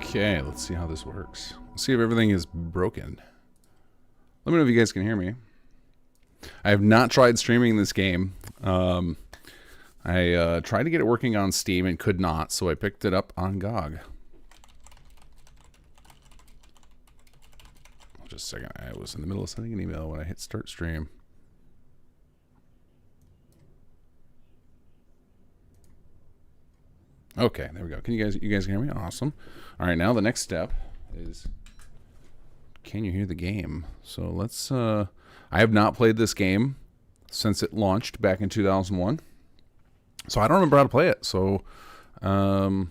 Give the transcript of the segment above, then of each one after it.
Okay, let's see how this works. Let's see if everything is broken. Let me know if you guys can hear me. I have not tried streaming this game. I tried to get it working on Steam and could not, so I picked it up on GOG. Just a second. I was in the middle of sending an email when I hit start stream. Okay, there we go. Can you guys hear me? Awesome. All right, now the next step is, can you hear the game? So let's I have not played this game since it launched back in 2001. So I don't remember how to play it. So why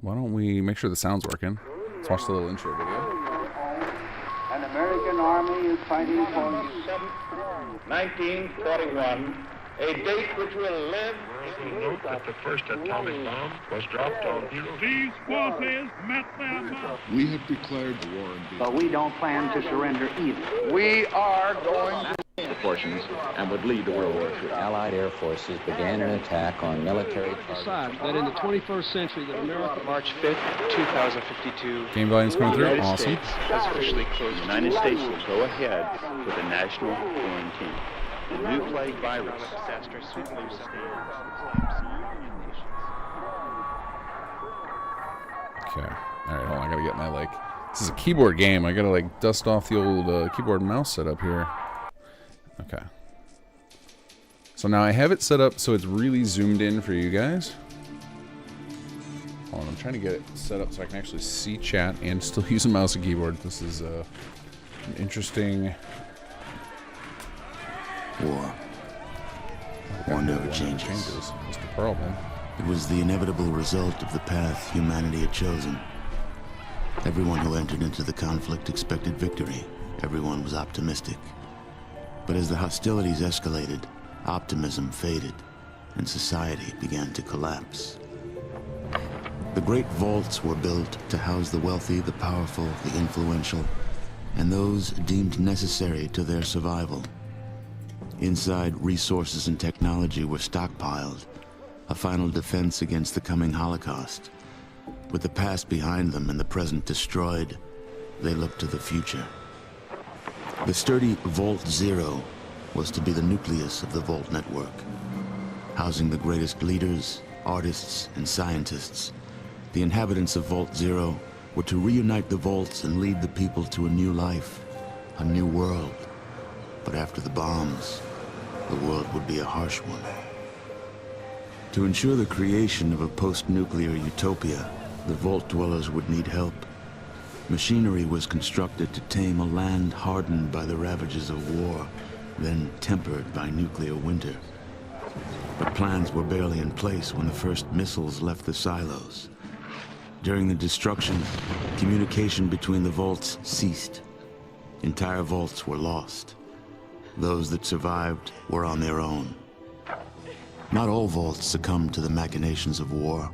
don't we make sure the sound's working? Let's watch the little intro video. An American army is fighting for 1941, a date which will live. Note that the first atomic bomb was dropped on Hiroshima. These forces met their match. We have declared war on Vietnam. but we don't plan to surrender either. We are going to proportions and would lead to World War III. Allied air forces began an attack on military. Decide that in the 21st century that America... March 5th, 2052. Game volume's coming through. United Awesome. States has officially closed. The United States will go ahead with a national quarantine. The new plague virus. Disaster swiftly Okay. All right, hold on. I gotta get my this is a keyboard game. I gotta dust off the old keyboard and mouse setup here. Okay. So now I have it set up so it's really zoomed in for you guys. Hold on, I'm trying to get it set up so I can actually see chat and still use a mouse and keyboard. This is an interesting... War. War never changes. Mr. Perlman. It was the inevitable result of the path humanity had chosen. Everyone who entered into the conflict expected victory. Everyone was optimistic. But as the hostilities escalated, optimism faded, and society began to collapse. The great vaults were built to house the wealthy, the powerful, the influential, and those deemed necessary to their survival. Inside, resources and technology were stockpiled, a final defense against the coming Holocaust. With the past behind them and the present destroyed, they looked to the future. The sturdy Vault Zero was to be the nucleus of the Vault network, housing the greatest leaders, artists, and scientists. The inhabitants of Vault Zero were to reunite the vaults and lead the people to a new life, a new world. But after the bombs, the world would be a harsh one. To ensure the creation of a post-nuclear utopia, the Vault dwellers would need help. Machinery was constructed to tame a land hardened by the ravages of war, then tempered by nuclear winter. But plans were barely in place when the first missiles left the silos. During the destruction, communication between the vaults ceased. Entire vaults were lost. Those that survived were on their own. Not all vaults succumbed to the machinations of war.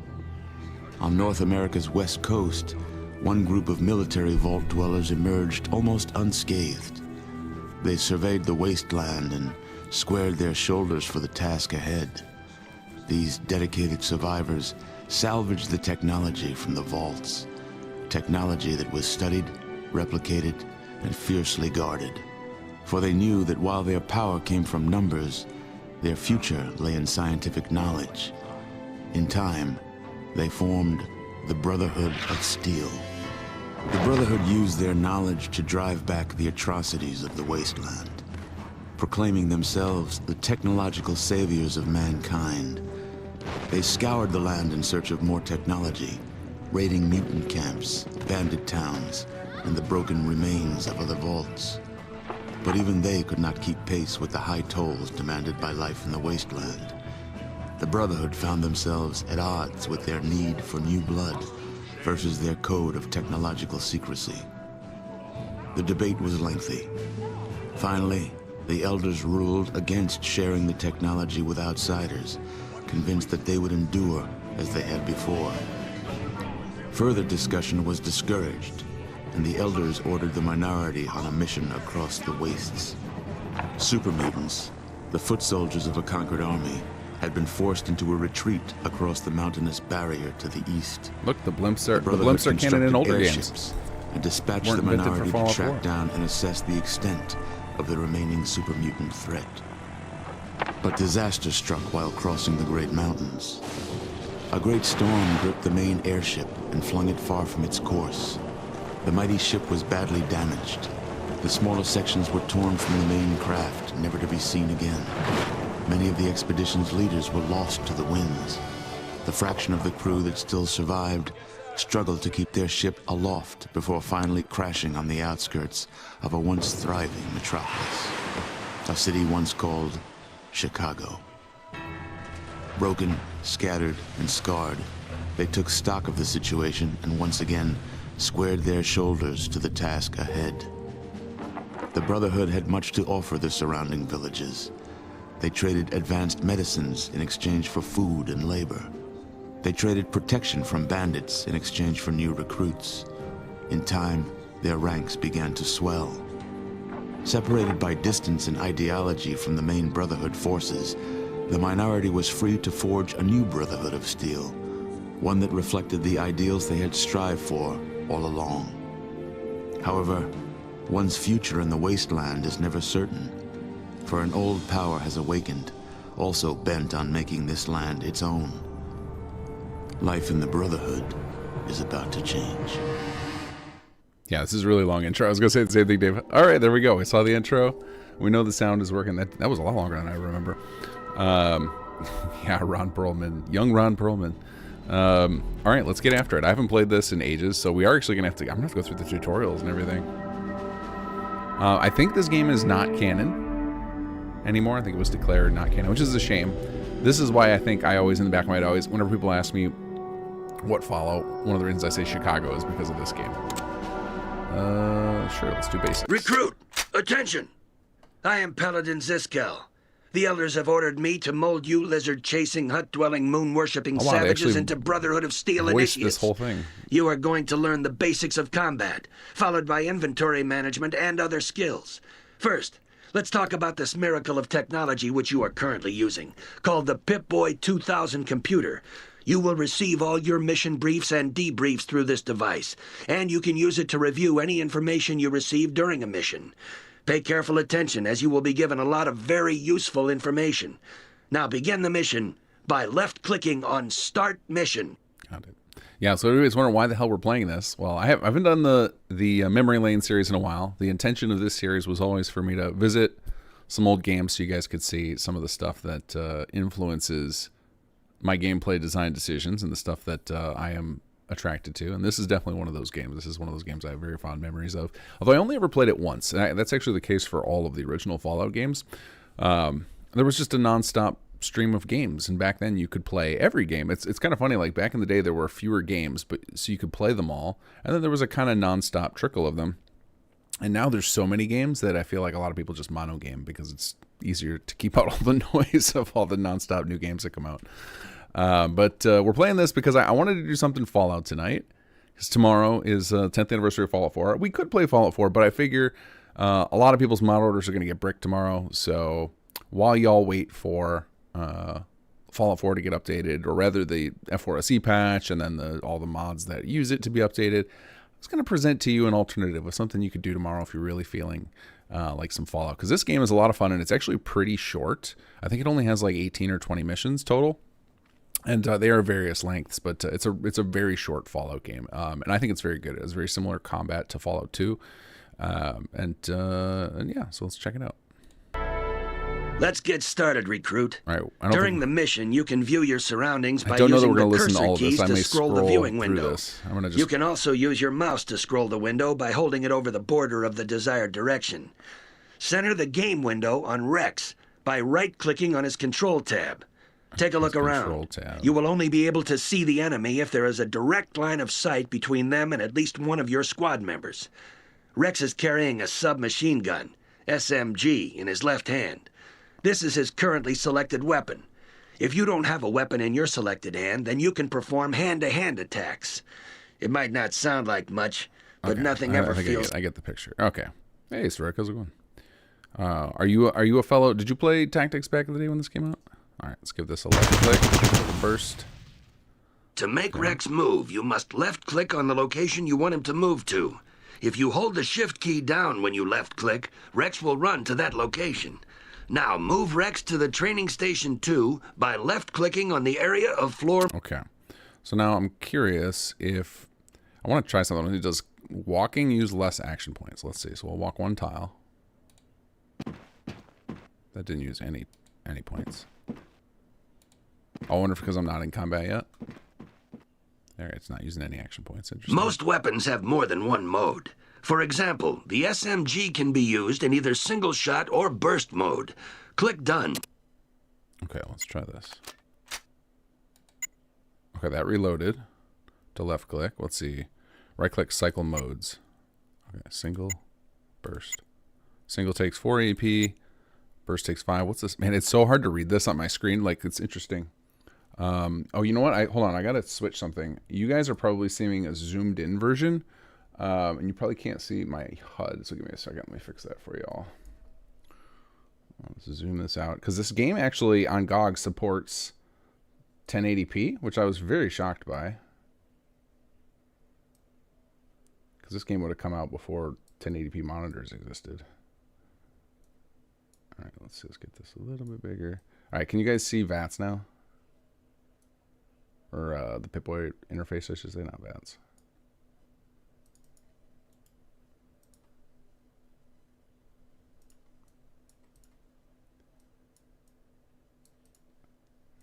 On North America's west coast, one group of military vault dwellers emerged almost unscathed. They surveyed the wasteland and squared their shoulders for the task ahead. These dedicated survivors salvaged the technology from the vaults, technology that was studied, replicated, and fiercely guarded. For they knew that while their power came from numbers, their future lay in scientific knowledge. In time, they formed the Brotherhood of Steel. The Brotherhood used their knowledge to drive back the atrocities of the wasteland, proclaiming themselves the technological saviors of mankind. They scoured the land in search of more technology, raiding mutant camps, bandit towns, and the broken remains of other vaults. But even they could not keep pace with the high tolls demanded by life in the wasteland. The Brotherhood found themselves at odds with their need for new blood versus their code of technological secrecy. The debate was lengthy. Finally, the Elders ruled against sharing the technology with outsiders, convinced that they would endure as they had before. Further discussion was discouraged, and the Elders ordered the minority on a mission across the wastes. Super mutants, the foot soldiers of a conquered army, had been forced into a retreat across the mountainous barrier to the east. Look, the blimps are Brotherhood canon in older airships games. And dispatched Weren't the invented for minority to Fallout track 4. down and assess the extent of the remaining super mutant threat. But disaster struck while crossing the Great Mountains. A great storm gripped the main airship and flung it far from its course. The mighty ship was badly damaged. The smaller sections were torn from the main craft, never to be seen again. Many of the expedition's leaders were lost to the winds. The fraction of the crew that still survived struggled to keep their ship aloft before finally crashing on the outskirts of a once thriving metropolis. A city once called Chicago. Broken, scattered, and scarred, they took stock of the situation and once again squared their shoulders to the task ahead. The Brotherhood had much to offer the surrounding villages. They traded advanced medicines in exchange for food and labor. They traded protection from bandits in exchange for new recruits. In time, their ranks began to swell. Separated by distance and ideology from the main Brotherhood forces, the minority was free to forge a new Brotherhood of Steel, one that reflected the ideals they had strived for all along. However, one's future in the wasteland is never certain, for an old power has awakened, also bent on making this land its own. Life in the Brotherhood is about to change. Yeah, this is a really long intro. I was going to say the same thing, Dave. All right, there we go. We saw the intro. We know the sound is working. That was a lot longer than I remember. Yeah, Ron Perlman. Young Ron Perlman. All right, let's get after it. I haven't played this in ages, so we are actually going to I'm going to have to go through the tutorials and everything. I think this game is not canon anymore. I think it was declared not canon, which is a shame. This is why I think I always, in the back of my head, whenever people ask me what Fallout, one of the reasons I say Chicago is because of this game. Sure, let's do basics. Recruit, attention! I am Paladin Ziskel. The elders have ordered me to mold you lizard-chasing, hut-dwelling, moon-worshipping savages into Brotherhood of Steel initiates. This whole thing. You are going to learn the basics of combat, followed by inventory management and other skills. First, let's talk about this miracle of technology which you are currently using, called the Pip-Boy 2000 computer. You will receive all your mission briefs and debriefs through this device, and you can use it to review any information you receive during a mission. Pay careful attention, as you will be given a lot of very useful information. Now begin the mission by left-clicking on Start Mission. Got it. Yeah, so everybody's wondering why the hell we're playing this. Well, I haven't done the Memory Lane series in a while. The intention of this series was always for me to visit some old games so you guys could see some of the stuff that influences my gameplay design decisions and the stuff that I am attracted to. And this is definitely one of those games. This is one of those games I have very fond memories of. Although I only ever played it once. And that's actually the case for all of the original Fallout games. There was just a nonstop stream of games, and back then you could play every game. It's kind of funny, like back in the day there were fewer games, but so you could play them all, and then there was a kind of nonstop trickle of them. And now there's so many games that I feel like a lot of people just mono game because it's easier to keep out all the noise of all the nonstop new games that come out. But we're playing this because I wanted to do something Fallout tonight, because tomorrow is 10th anniversary of Fallout 4. We could play Fallout 4, but I figure a lot of people's mod orders are going to get bricked tomorrow, so while y'all wait for Fallout 4 to get updated, or rather the F4SE patch and then all the mods that use it to be updated, I was going to present to you an alternative of something you could do tomorrow if you're really feeling like some Fallout. Because this game is a lot of fun, and it's actually pretty short. I think it only has like 18 or 20 missions total. And they are various lengths, but it's a very short Fallout game. And I think it's very good. It has very similar combat to Fallout 2. And yeah, so let's check it out. Let's get started, recruit. All right, During the mission, you can view your surroundings by using the cursor keys to scroll the viewing window. You can also use your mouse to scroll the window by holding it over the border of the desired direction. Center the game window on Rex by right-clicking on his control tab. Take a look around. You will only be able to see the enemy if there is a direct line of sight between them and at least one of your squad members. Rex is carrying a submachine gun, SMG, in his left hand. This is his currently selected weapon. If you don't have a weapon in your selected hand, then you can perform hand-to-hand attacks. It might not sound like much, but nothing ever feels... I get the picture. Okay. Hey, Sarek, how's it going? Are you a fellow... Did you play Tactics back in the day when this came out? All right, let's give this a left click, a little burst. To make Rex move, you must left-click on the location you want him to move to. If you hold the Shift key down when you left-click, Rex will run to that location. Now, move Rex to the training station 2 by left-clicking on the area of floor... Okay. So now I'm curious if... I want to try something. Does walking use less action points? Let's see. So we'll walk one tile. That didn't use any points. I wonder if because I'm not in combat yet. There, it's not using any action points. Interesting. Most weapons have more than one mode. For example, the SMG can be used in either single shot or burst mode. Click Done. Okay, let's try this. Okay, that reloaded to left click. Let's see. Right click, cycle modes. Okay, single, burst. Single takes 4 AP. Burst takes 5. What's this? Man, it's so hard to read this on my screen. Like, it's interesting. Oh, you know what? Hold on. I got to switch something. You guys are probably seeing a zoomed in version. And you probably can't see my HUD. So give me a second. Let me fix that for y'all. Let's zoom this out. Because this game actually on GOG supports 1080p, which I was very shocked by. Because this game would have come out before 1080p monitors existed. All right, let's get this a little bit bigger. All right, can you guys see VATS now? Or the Pip-Boy interface, I should say, not VATS.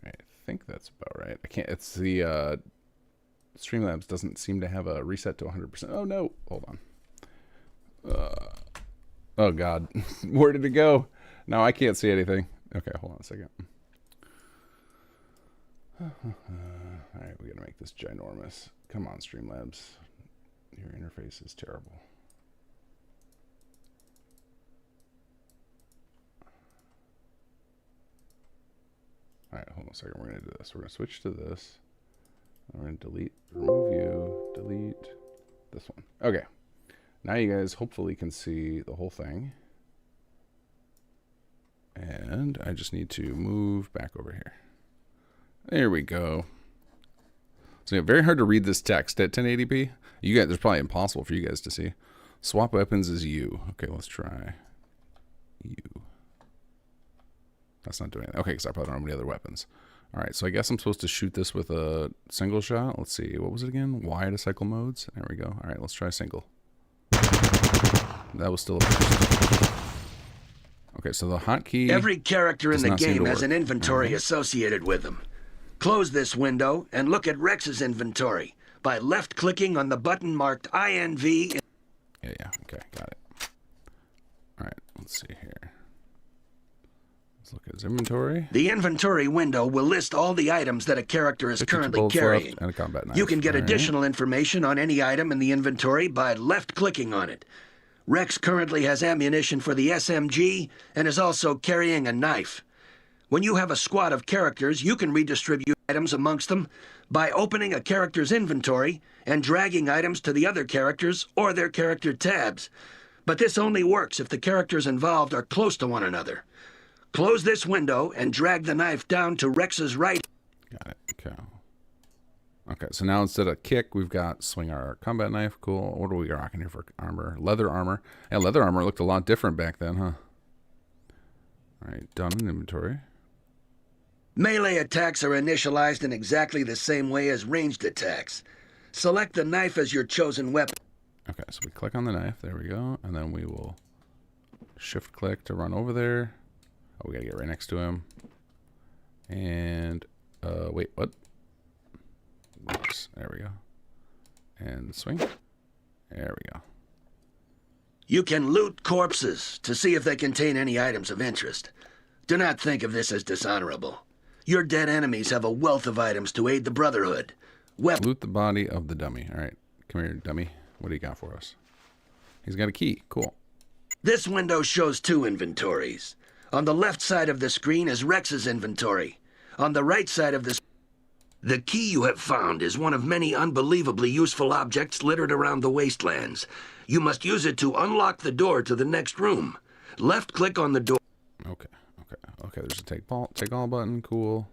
I think that's about right. I can't. It's the Streamlabs doesn't seem to have a reset to 100%. Oh no! Hold on. Oh god, where did it go? Now I can't see anything. Okay, hold on a second. All right, we gotta make this ginormous. Come on, Streamlabs. Your interface is terrible. All right, hold on a second. We're gonna do this. We're gonna switch to this. We're gonna delete, remove you, delete this one. Okay. Now you guys hopefully can see the whole thing. And I just need to move back over here. There we go. So yeah, very hard to read this text at 1080p. You guys, it's probably impossible for you guys to see. Swap weapons is you. Okay, let's try you. That's not doing it. Okay, because I probably don't have any other weapons. All right, so I guess I'm supposed to shoot this with a single shot. Let's see. What was it again? Y to cycle modes. There we go. All right, let's try single. That was still a burst. Okay, so the hotkey... Every character in the game has an inventory associated with them. Close this window and look at Rex's inventory by left-clicking on the button marked INV. Yeah, okay, got it. All right, let's see here. Let's look at his inventory. The inventory window will list all the items that a character is currently carrying. And a combat knife. You can get additional information on any item in the inventory by left-clicking on it. Rex currently has ammunition for the SMG and is also carrying a knife. When you have a squad of characters, you can redistribute items amongst them by opening a character's inventory and dragging items to the other characters or their character tabs. But this only works if the characters involved are close to one another. Close this window and drag the knife down to Rex's right. Got it. Okay. Okay, so now instead of kick, we've got swing our combat knife. Cool. What are we rocking here for armor? Leather armor. Yeah, leather armor looked a lot different back then, huh? All right, done in inventory. Melee attacks are initialized in exactly the same way as ranged attacks. Select the knife as your chosen weapon. Okay, so we click on the knife. There we go. And then we will shift click to run over there. Oh, we gotta get right next to him. And, wait, what? Whoops, there we go. And swing. There we go. You can loot corpses to see if they contain any items of interest. Do not think of this as dishonorable. Your dead enemies have a wealth of items to aid the Brotherhood. Loot the body of the dummy. All right, come here, dummy. What do you got for us? He's got a key. Cool. This window shows two inventories. On the left side of the screen is Rex's inventory. On the right side of the key you have found is one of many unbelievably useful objects littered around the wastelands. You must use it to unlock the door to the next room. Left-click on the door. Okay. Okay, there's a take all button. Cool.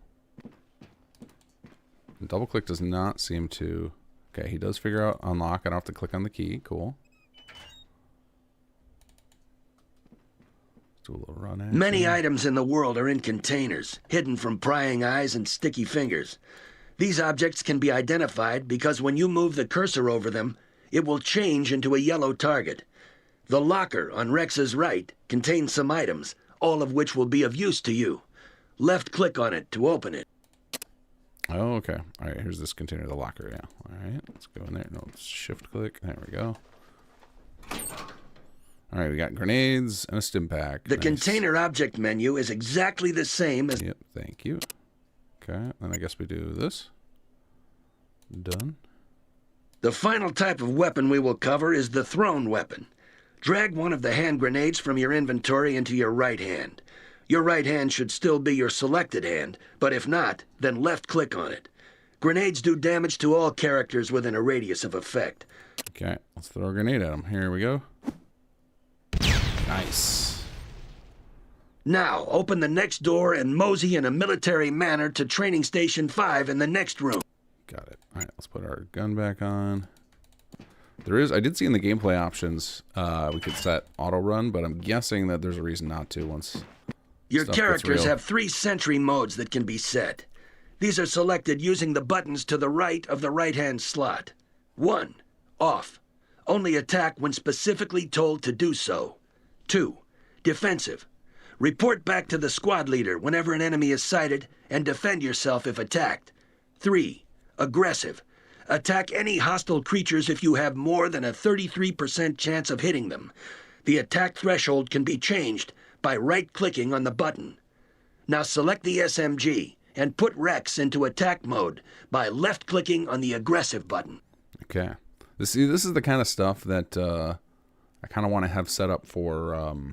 And double click does not seem to... Okay, he does figure out unlock. I don't have to click on the key. Cool. Let's do a little run action. Many items in the world are in containers, hidden from prying eyes and sticky fingers. These objects can be identified because when you move the cursor over them, it will change into a yellow target. The locker on Rex's right contains some items, all of which will be of use to you. Left-click on it to open it. Oh, okay. All right, here's this container, the locker, yeah. All right, let's go in there. No, let's shift-click. There we go. All right, we got grenades and a stim pack. The container object menu is exactly the same as... Yep, thank you. Okay, then I guess we do this. Done. The final type of weapon we will cover is the thrown weapon. Drag one of the hand grenades from your inventory into your right hand. Your right hand should still be your selected hand, but if not, then left-click on it. Grenades do damage to all characters within a radius of effect. Okay, let's throw a grenade at him. Here we go. Nice. Now, open the next door and mosey in a military manner to Training Station 5 in the next room. Got it. All right, let's put our gun back on. I did see in the gameplay options, we could set auto run, but I'm guessing that there's a reason not to once your characters have 3 sentry modes that can be set. These are selected using the buttons to the right of the right-hand slot. 1. Off. Only attack when specifically told to do so. 2. Defensive. Report back to the squad leader whenever an enemy is sighted and defend yourself if attacked. 3. Aggressive. Attack any hostile creatures if you have more than a 33% chance of hitting them. The attack threshold can be changed by right-clicking on the button. Now select the SMG and put Rex into attack mode by left-clicking on the aggressive button. Okay. This is the kind of stuff that I kind of want to have set up for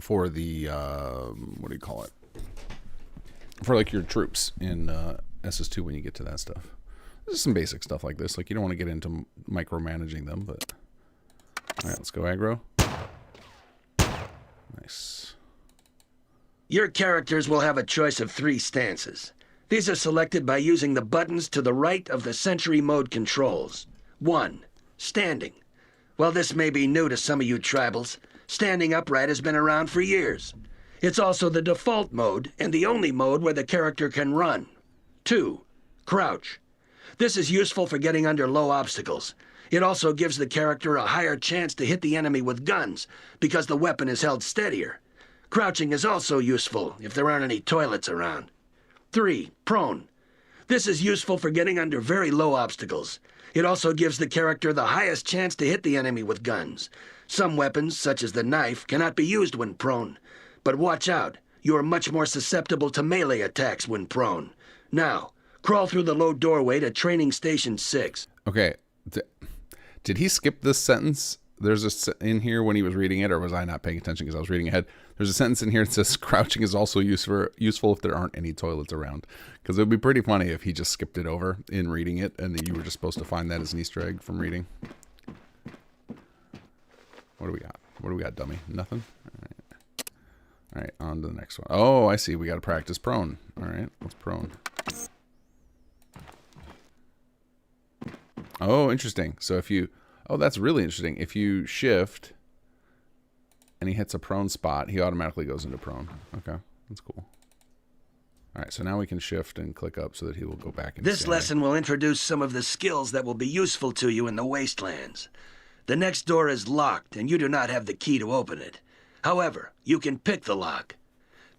the what do you call it? For like your troops in SS2 when you get to that stuff. This is some basic stuff like this. Like you don't want to get into micromanaging them, but all right, let's go aggro. Nice. Your characters will have a choice of 3 stances. These are selected by using the buttons to the right of the sentry mode controls. 1. Standing. While this may be new to some of you tribals, standing upright has been around for years. It's also the default mode and the only mode where the character can run. 2. Crouch. This is useful for getting under low obstacles. It also gives the character a higher chance to hit the enemy with guns because the weapon is held steadier. Crouching is also useful if there aren't any toilets around. 3. Prone. This is useful for getting under very low obstacles. It also gives the character the highest chance to hit the enemy with guns. Some weapons, such as the knife, cannot be used when prone. But watch out, you are much more susceptible to melee attacks when prone. Now, crawl through the low doorway to Training Station 6. Okay. Did he skip this sentence? There's in here when he was reading it, or was I not paying attention because I was reading ahead? There's a sentence in here that says crouching is also useful if there aren't any toilets around. Because it would be pretty funny if he just skipped it over in reading it and that you were just supposed to find that as an Easter egg from reading. What do we got? What do we got, dummy? Nothing? All right, on to the next one. Oh, I see. We got to practice prone. All right, let's prone. Oh, interesting. So if you... Oh, that's really interesting. If you shift and he hits a prone spot, he automatically goes into prone. Okay, that's cool. All right, so now we can shift and click up so that he will go back into This lesson will introduce some of the skills that will be useful to you in the wastelands. The next door is locked, and you do not have the key to open it. However, you can pick the lock.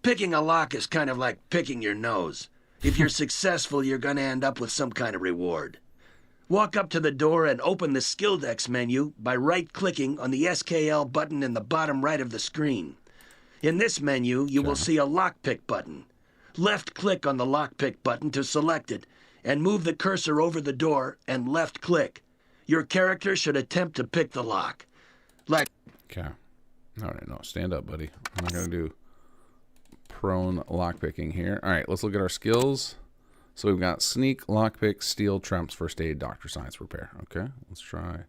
Picking a lock is kind of like picking your nose. If you're successful, you're going to end up with some kind of reward. Walk up to the door and open the Skill Decks menu by right-clicking on the SKL button in the bottom right of the screen. In this menu, you will see a lockpick button. Left-click on the lockpick button to select it, and move the cursor over the door and left-click. Your character should attempt to pick the lock. Okay. All right, no, stand up, buddy. I'm not going to do prone lockpicking here. All right, let's look at our skills. So we've got sneak, lockpick, steal, trumps, first aid, doctor science, repair. Okay, let's try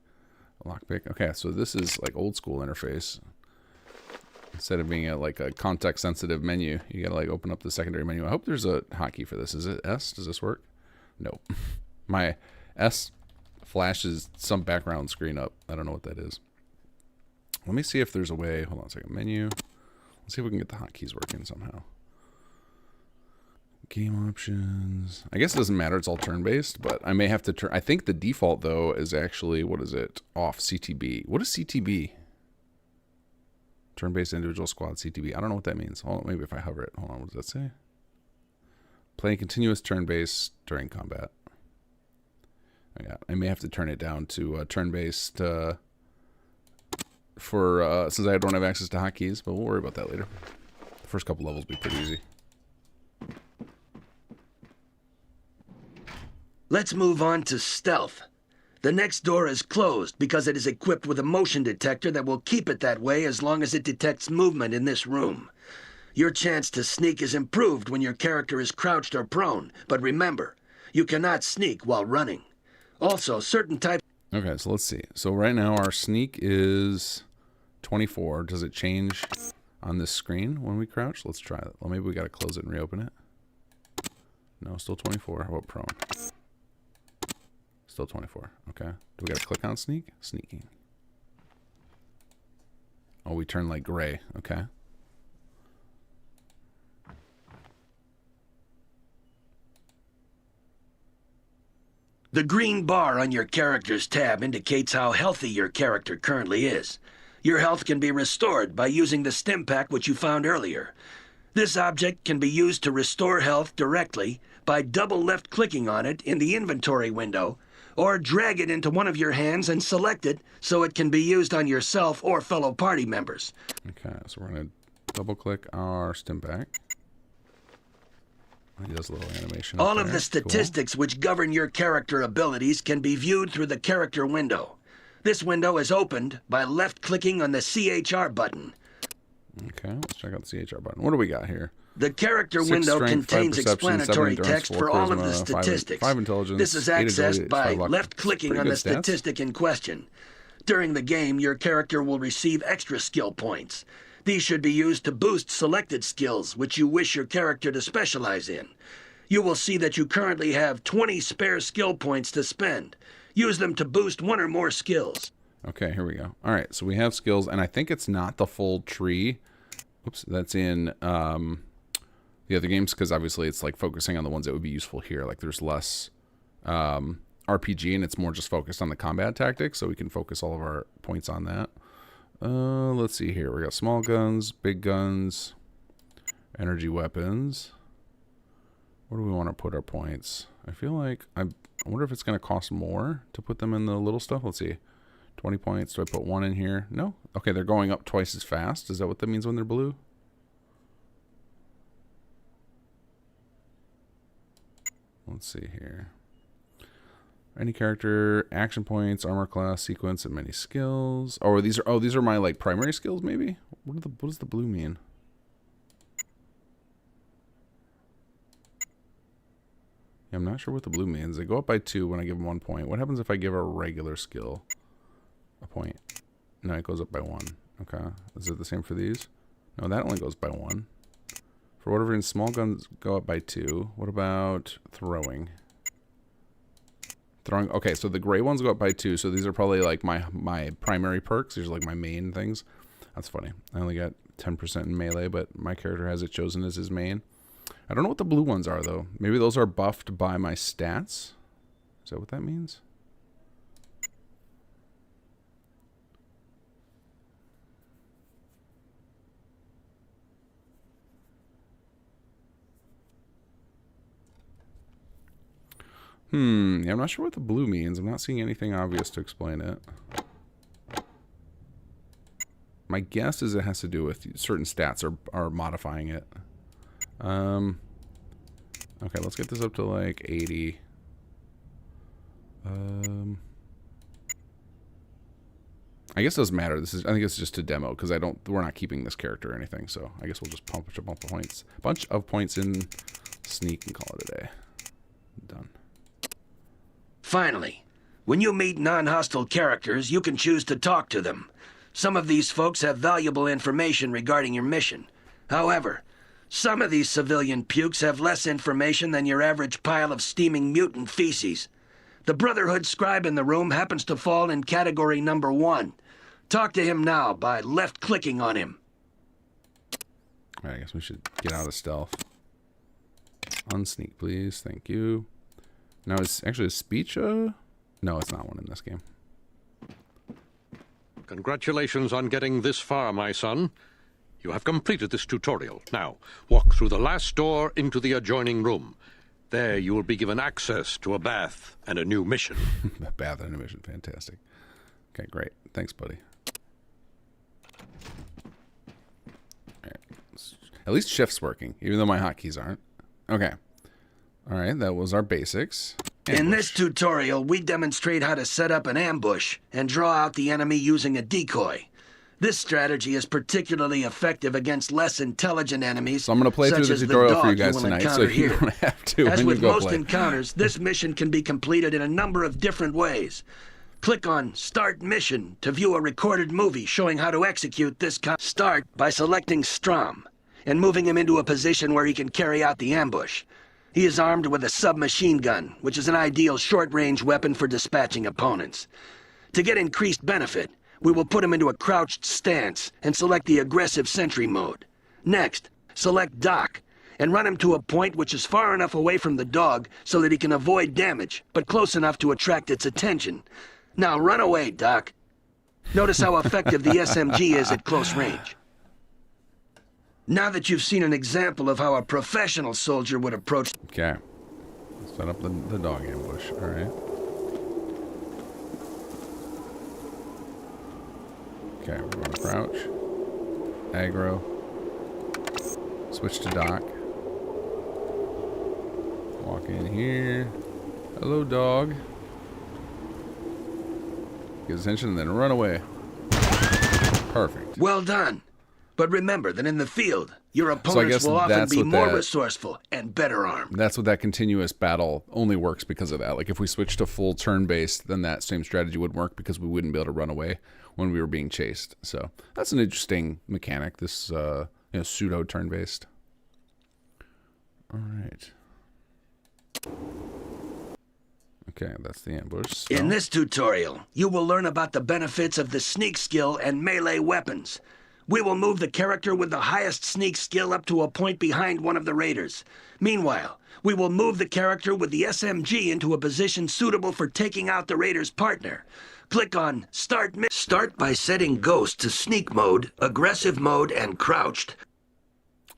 a lockpick. Okay, so this is like old school interface. Instead of being like a context-sensitive menu, you gotta like open up the secondary menu. I hope there's a hotkey for this. Is it S? Does this work? Nope. My S flashes some background screen up. I don't know what that is. Let me see if there's a way. Hold on a second. Menu. Let's see if we can get the hotkeys working somehow. Game options. I guess it doesn't matter. It's all turn-based, but I may have to turn. I think the default though is actually, what is it? Off CTB. What is CTB? Turn-based individual squad CTB. I don't know what that means. Hold on, maybe if I hover it. Hold on. What does that say? Playing continuous turn-based during combat. Oh, yeah, I may have to turn it down to turn-based for since I don't have access to hotkeys, but we'll worry about that later. The first couple levels will be pretty easy. Let's move on to stealth. The next door is closed because it is equipped with a motion detector that will keep it that way as long as it detects movement in this room. Your chance to sneak is improved when your character is crouched or prone, but remember, you cannot sneak while running. Also, certain types... Okay, so let's see. So right now our sneak is 24. Does it change on this screen when we crouch? Let's try it. Well, maybe we got to close it and reopen it. No, still 24. How about prone? Still 24. Okay. Do we got to click on sneak? Sneaking. Oh, we turn like gray. Okay. The green bar on your character's tab indicates how healthy your character currently is. Your health can be restored by using the stim pack which you found earlier. This object can be used to restore health directly by double left-clicking on it in the inventory window, or drag it into one of your hands and select it so it can be used on yourself or fellow party members. Okay, so we're going to double-click our stim pack. He does a little animation. All of the statistics which govern your character abilities can be viewed through the character window. This window is opened by left-clicking on the CHR button. Okay, let's check out the CHR button. What do we got here? The character window contains explanatory text for all of the statistics. 5 intelligence. This is accessed by left-clicking on the statistic in question. During the game, your character will receive extra skill points. These should be used to boost selected skills which you wish your character to specialize in. You will see that you currently have 20 spare skill points to spend. Use them to boost one or more skills. Okay, here we go. All right, so we have skills, and I think it's not the full tree. Oops, that's in the other games, because obviously it's like focusing on the ones that would be useful here. Like there's less RPG, and it's more just focused on the combat tactics, so we can focus all of our points on that. Let's see here. We got small guns, big guns, energy weapons. Where do we want to put our points? I feel like I wonder if it's going to cost more to put them in the little stuff. Let's see. 20 points. Do I put 1 in here? No. Okay, they're going up twice as fast. Is that what that means when they're blue? Let's see here. Any character, action points, armor class, sequence, and many skills. Oh, these are my like primary skills maybe? What does the blue mean? Yeah, I'm not sure what the blue means. They go up by 2 when I give them 1 point. What happens if I give a regular skill a point? No, it goes up by 1. Okay. Is it the same for these? No, that only goes by 1. For whatever reason, small guns go up by 2. What about throwing? Throwing. Okay, so the gray ones go up by 2. So these are probably like my primary perks. These are like my main things. That's funny. I only got 10% in melee, but my character has it chosen as his main. I don't know what the blue ones are though. Maybe those are buffed by my stats. Is that what that means? Yeah, I'm not sure what the blue means. I'm not seeing anything obvious to explain it. My guess is it has to do with certain stats are modifying it. Okay, let's get this up to like 80. I guess it doesn't matter. I think it's just a demo because we're not keeping this character or anything. So I guess we'll just bunch of points in sneak and call it a day. Done. Finally, when you meet non-hostile characters, you can choose to talk to them. Some of these folks have valuable information regarding your mission. However, some of these civilian pukes have less information than your average pile of steaming mutant feces. The Brotherhood scribe in the room happens to fall in category number 1. Talk to him now by left-clicking on him. Alright, I guess we should get out of stealth. Unsneak, please. Thank you. Now, is actually a speech? No, it's not one in this game. Congratulations on getting this far, my son. You have completed this tutorial. Now, walk through the last door into the adjoining room. There you will be given access to a bath and a new mission. A bath and a mission. Fantastic. Okay, great. Thanks, buddy. All right. At least shift's working, even though my hotkeys aren't. Okay. All right, that was our basics. Ambush. In this tutorial, we demonstrate how to set up an ambush and draw out the enemy using a decoy. This strategy is particularly effective against less intelligent enemies. So I'm going to play through the tutorial for you guys tonight, so you don't have to. As with most encounters, this mission can be completed in a number of different ways. Click on Start Mission to view a recorded movie showing how to execute this. Start by selecting Strom and moving him into a position where he can carry out the ambush. He is armed with a submachine gun, which is an ideal short-range weapon for dispatching opponents. To get increased benefit, we will put him into a crouched stance and select the aggressive sentry mode. Next, select Doc and run him to a point which is far enough away from the dog so that he can avoid damage, but close enough to attract its attention. Now run away, Doc. Notice how effective the SMG is at close range. Now that you've seen an example of how a professional soldier would approach... Okay. Set up the dog ambush. All right. Okay, we're going to crouch. Aggro. Switch to Doc. Walk in here. Hello, dog. Get his attention and then run away. Perfect. Well done. But remember that in the field, your opponents will often be more resourceful and better armed. That's what that continuous battle only works because of that. Like if we switch to full turn-based, then that same strategy would work because we wouldn't be able to run away when we were being chased. So that's an interesting mechanic, this pseudo turn-based. All right. Okay, that's the ambush. So. In this tutorial, you will learn about the benefits of the sneak skill and melee weapons. We will move the character with the highest sneak skill up to a point behind one of the raiders. Meanwhile, we will move the character with the SMG into a position suitable for taking out the raider's partner. Click on Start. Start by setting Ghost to sneak mode, aggressive mode, and crouched.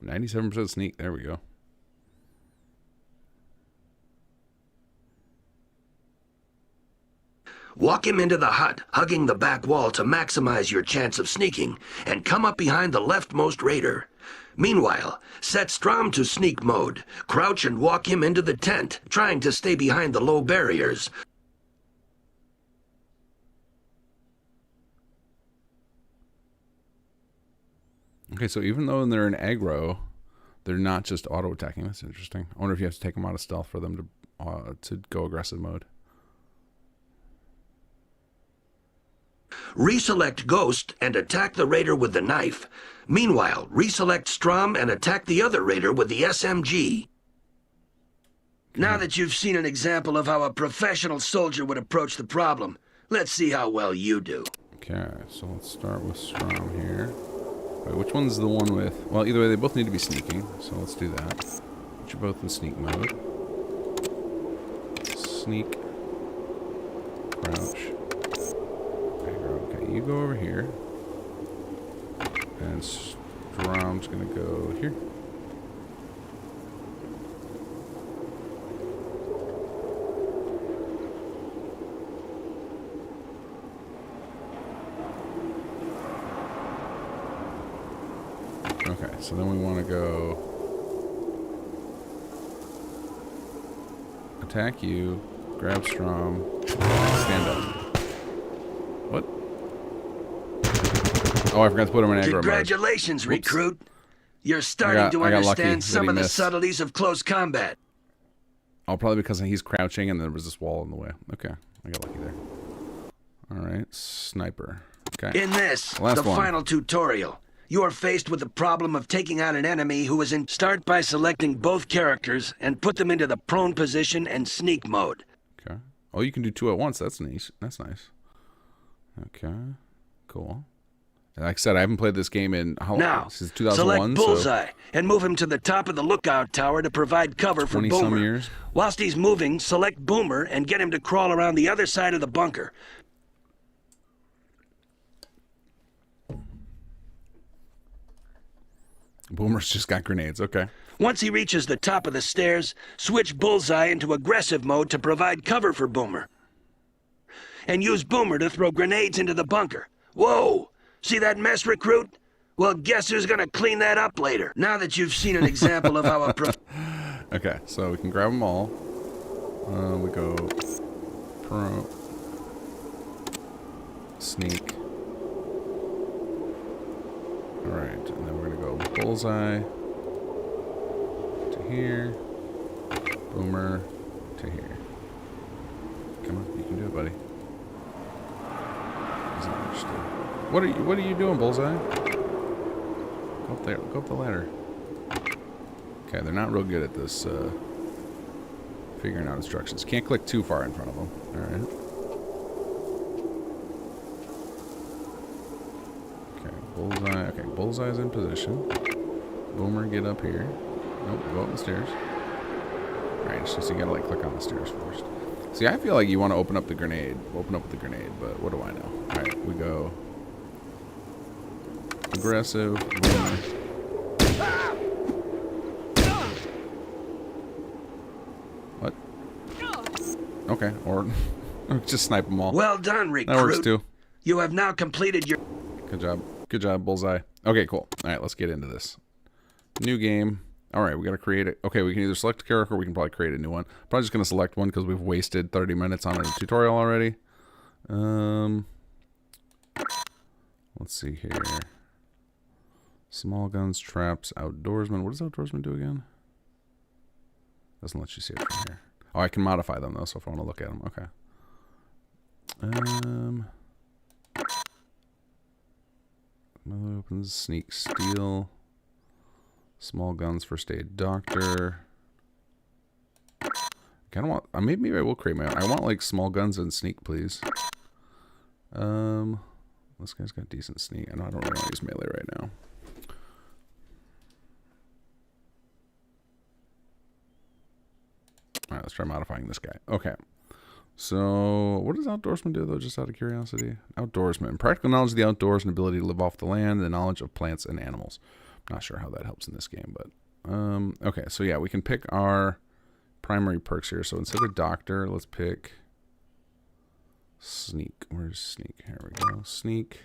97% sneak. There we go. Walk him into the hut, hugging the back wall to maximize your chance of sneaking, and come up behind the leftmost raider. Meanwhile, set Strom to sneak mode. Crouch and walk him into the tent, trying to stay behind the low barriers. Okay, so even though they're in aggro, they're not just auto-attacking. That's interesting. I wonder if you have to take them out of stealth for them to go aggressive mode. Reselect Ghost and attack the raider with the knife. Meanwhile, reselect Strom and attack the other raider with the SMG. Now that you've seen an example of how a professional soldier would approach the problem, let's see how well you do. Okay, so let's start with Strom here. Wait, which one's the one with... Well, either way, they both need to be sneaking, so let's do that. Put you both in sneak mode. Sneak. Crouch. Okay, you go over here. And Strom's gonna go here. Okay, so then we want to go attack you, grab Strom, stand up. What? Oh, I forgot to put him in aggro mode. Congratulations, recruit. You're starting to understand some of the subtleties of close combat. Oh, probably because he's crouching and there was this wall in the way. Okay, I got lucky there. All right, sniper. Okay. In this, Last the one. final tutorial, you are faced with the problem of taking out an enemy who is in... Start by selecting both characters and put them into the prone position and sneak mode. Okay. Oh, you can do 2 at once. That's nice. That's nice. Okay. Cool. And like I said, I haven't played this game in how long? Now, Since 2001. select Bullseye and move him to the top of the lookout tower to provide cover for 20-some Boomer. years. Whilst he's moving, select Boomer and get him to crawl around the other side of the bunker. Boomer's just got grenades. Okay. Once he reaches the top of the stairs, switch Bullseye into aggressive mode to provide cover for Boomer. And use Boomer to throw grenades into the bunker. Whoa! See that mess, recruit? Well, guess who's gonna clean that up later? Now that you've seen an example of how a Okay, so we can grab them all. We go pro, sneak. All right, and then we're gonna go Bullseye to here, Boomer to here. Come on, you can do it, buddy. He's not interested. What are you doing, Bullseye? Go up there. Go up the ladder. Okay, they're not real good at this figuring out instructions. Can't click too far in front of them. All right. Okay, Bullseye. Okay, Bullseye's in position. Boomer, get up here. Nope, go up the stairs. All right, so you gotta like click on the stairs first. See, I feel like you want to open up the grenade. Open up with the grenade, but what do I know? All right, we go aggressive. Boomer. What? Okay, or just snipe them all. Well done, recruit. That works too. You have now completed your... Good job. Good job, Bullseye. Okay, cool. All right, let's get into this. New game. All right, we got to create it. Okay, we can either select a character or we can probably create a new one. Probably just going to select one because we've wasted 30 minutes on a tutorial already. Let's see here. Small guns, traps, outdoorsman. What does outdoorsman do again? Doesn't let you see it from here. Oh, I can modify them though, so if I want to look at them. Okay. Melee weapons, sneak, steal. Small guns, first aid, doctor. I kind of want. Maybe I will create my own. I want like small guns and sneak, please. This guy's got decent sneak. I don't really want to use melee right now. All right, let's try modifying this guy. Okay. So, what does outdoorsman do, though, just out of curiosity? Outdoorsman. Practical knowledge of the outdoors and ability to live off the land, the knowledge of plants and animals. Not sure how that helps in this game, but... okay, so yeah, we can pick our primary perks here. So instead of doctor, let's pick... sneak. Where's sneak? Here we go. Sneak.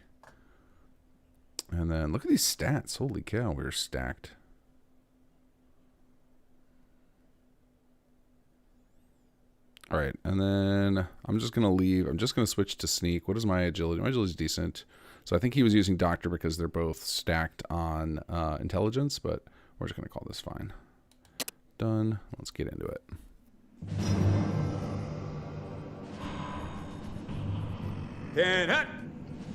And then, look at these stats. Holy cow, we're stacked. All right, and then I'm just going to leave. I'm just going to switch to sneak. What is my agility? My agility is decent. So I think he was using doctor because they're both stacked on intelligence, but we're just going to call this fine. Done. Let's get into it. Ten hut.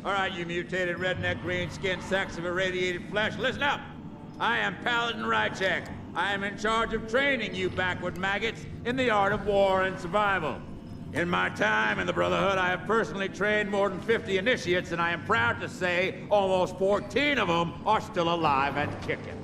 All right, you mutated redneck green-skinned sacks of irradiated flesh, listen up. I am Paladin Rychek. I am in charge of training you backward maggots in the art of war and survival. In my time in the Brotherhood, I have personally trained more than 50 initiates, and I am proud to say almost 14 of them are still alive and kicking.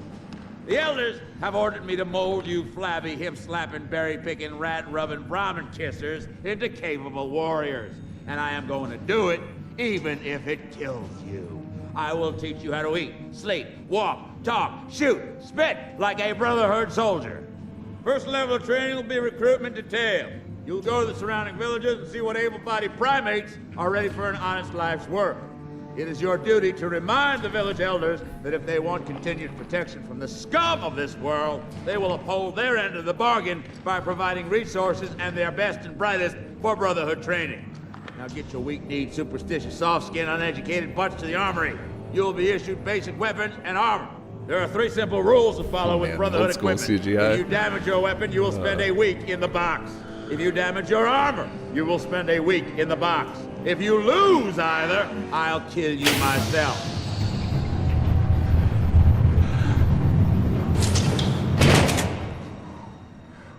The elders have ordered me to mold you flabby, hip-slapping, berry-picking, rat-rubbing Brahmin kissers into capable warriors. And I am going to do it, even if it kills you. I will teach you how to eat, sleep, walk, talk, shoot, spit like a Brotherhood soldier. First level of training will be recruitment detail. You'll go to the surrounding villages and see what able-bodied primates are ready for an honest life's work. It is your duty to remind the village elders that if they want continued protection from the scum of this world, they will uphold their end of the bargain by providing resources and their best and brightest for Brotherhood training. Now get your weak-kneed, superstitious, soft-skinned, uneducated butts to the armory. You will be issued basic weapons and armor. There are 3 simple rules to follow with Brotherhood equipment. CGI. If you damage your weapon, you will spend a week in the box. If you damage your armor, you will spend a week in the box. If you lose either, I'll kill you myself.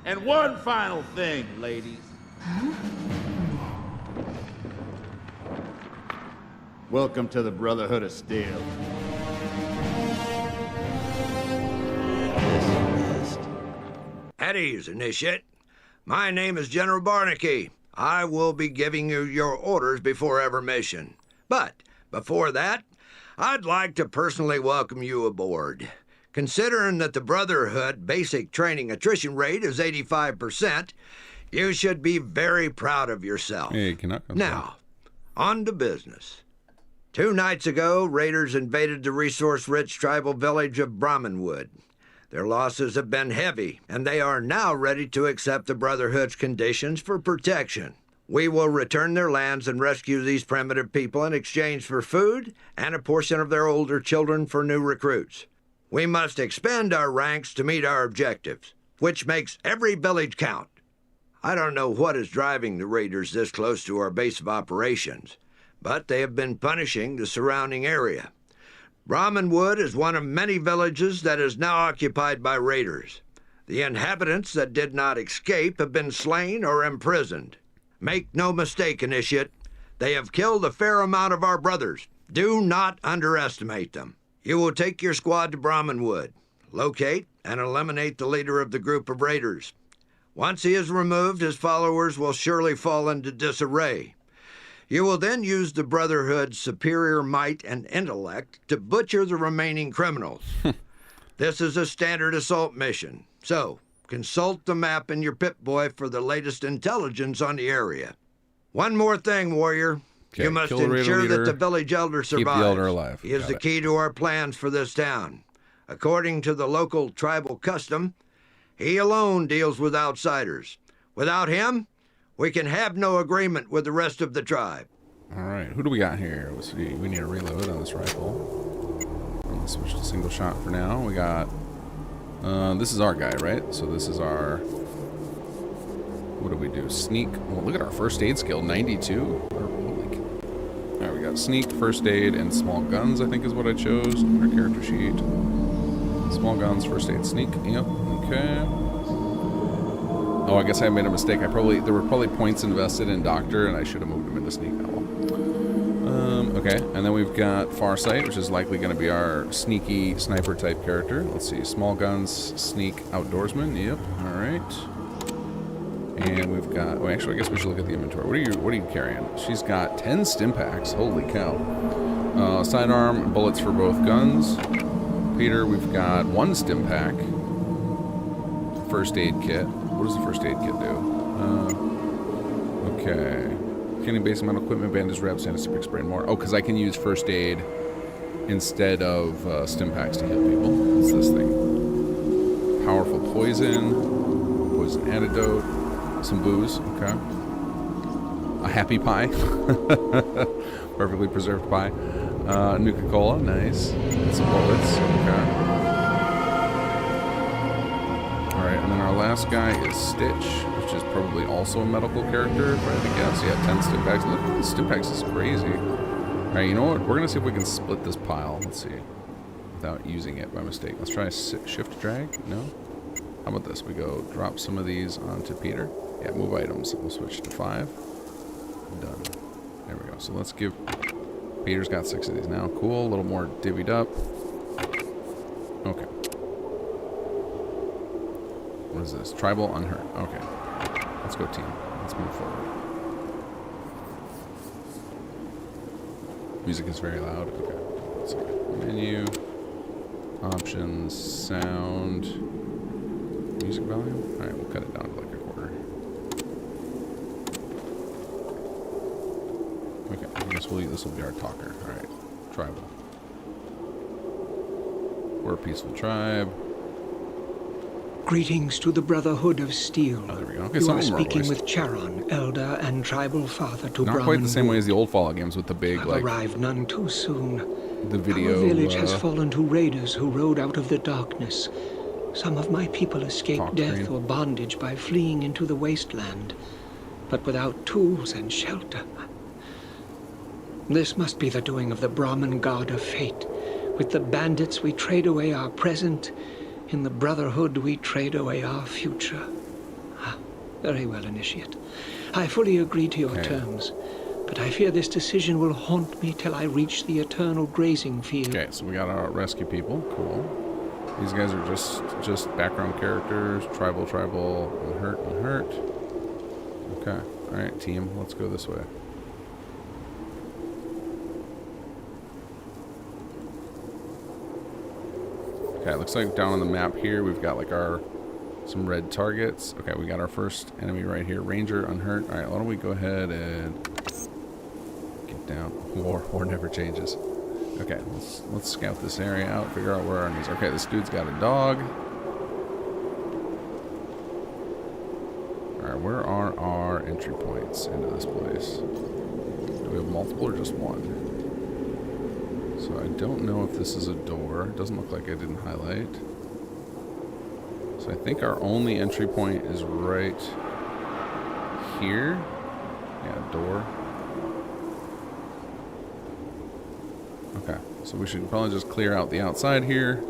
And one final thing, ladies. Welcome to the Brotherhood of Steel. At ease, Initiate. My name is General Barnaky. I will be giving you your orders before every mission. But before that, I'd like to personally welcome you aboard. Considering that the Brotherhood basic training attrition rate is 85%, you should be very proud of yourself. Hey, cannot come now, on to business. 2 nights ago, raiders invaded the resource-rich tribal village of Brahmanwood. Their losses have been heavy, and they are now ready to accept the Brotherhood's conditions for protection. We will return their lands and rescue these primitive people in exchange for food and a portion of their older children for new recruits. We must expand our ranks to meet our objectives, which makes every village count. I don't know what is driving the raiders this close to our base of operations, but they have been punishing the surrounding area. Brahmanwood is one of many villages that is now occupied by raiders. The inhabitants that did not escape have been slain or imprisoned. Make no mistake, Initiate, they have killed a fair amount of our brothers. Do not underestimate them. You will take your squad to Brahmanwood, locate and eliminate the leader of the group of raiders. Once he is removed, his followers will surely fall into disarray. You will then use the Brotherhood's superior might and intellect to butcher the remaining criminals. This is a standard assault mission, so consult the map in your Pip-Boy for the latest intelligence on the area. One more thing, warrior. Okay, you must ensure that the village elder survives. Keep the elder alive. He is the key to our plans for this town. According to the local tribal custom, he alone deals with outsiders. Without him, we can have no agreement with the rest of the tribe. All right, who do we got here? Let's see. We need a reload on this rifle. Let's switch to single shot for now. We got, this is our guy, right? So this is our, what do we do? Sneak. Well, look at our first aid skill, 92. All right, we got sneak, first aid, and small guns, I think is what I chose on our character sheet. Small guns, first aid, sneak. Yep, okay. Oh, I guess I made a mistake. There were probably points invested in Doctor, and I should have moved him into Sneak. Okay, and then we've got Farsight, which is likely going to be our sneaky sniper type character. Let's see, small guns, sneak, outdoorsman. Yep. All right. And we've got. Oh, actually, I guess we should look at the inventory. What are you carrying? She's got 10 stim packs. Holy cow! Sidearm, bullets for both guns. Peter, we've got 1 stim pack. First aid kit. What does the first aid kit do? Okay. Getting basic medical equipment, bandage, wraps, antiseptic spray, and more. Oh, because I can use first aid instead of stim packs to heal people. What's this thing? Powerful poison antidote, some booze. Okay. A happy pie. Perfectly preserved pie. Nuka-Cola, nice. And some bullets. Okay. And then our last guy is Stitch, which is probably also a medical character, if I had to guess. Yeah, 10 stim packs. Look at these stim packs, this is crazy. Alright, you know what? We're going to see if we can split this pile. Let's see. Without using it by mistake. Let's try shift drag. No? How about this? We go drop some of these onto Peter. Yeah, move items. We'll switch to 5. Done. There we go. So let's give... Peter's got 6 of these now. Cool. A little more divvied up. Okay. What is this? Tribal unhurt. Okay. Let's go team. Let's move forward. Music is very loud. Okay. Let's see. Menu. Options. Sound. Music volume. Alright, we'll cut it down to like a quarter. Okay. I guess this will be our talker. Alright. Tribal. We're a peaceful tribe. Greetings to the Brotherhood of Steel. Oh, there we go. Okay, you are speaking with Charon, elder and tribal father to Not quite the same way as the old Fallout games with the big, I've arrived none too soon. The video. Our village has fallen to raiders who rode out of the darkness. Some of my people escaped death or bondage by fleeing into the wasteland. but without tools and shelter. This must be the doing of the Brahmin god of fate. With the bandits we trade away our present. In the Brotherhood we trade away our future. Ah, very well, Initiate. I fully agree to your terms. But I fear this decision will haunt me till I reach the eternal grazing field. Okay, so we got our rescue people. Cool. These guys are just background characters. Tribal, unhurt. Okay. Alright, team. Let's go this way. Okay, it looks like down on the map here we've got like some red targets. Okay, we got our first enemy right here. Ranger, unhurt. Alright, why don't we go ahead and get down. War never changes. Okay, let's scout this area out, figure out where our enemies are. Okay, this dude's got a dog. Alright, where are our entry points into this place? Do we have multiple or just one? So I don't know if this is a door. It doesn't look like I didn't highlight. So I think our only entry point is right here. Yeah, door. Okay, so we should probably just clear out the outside here.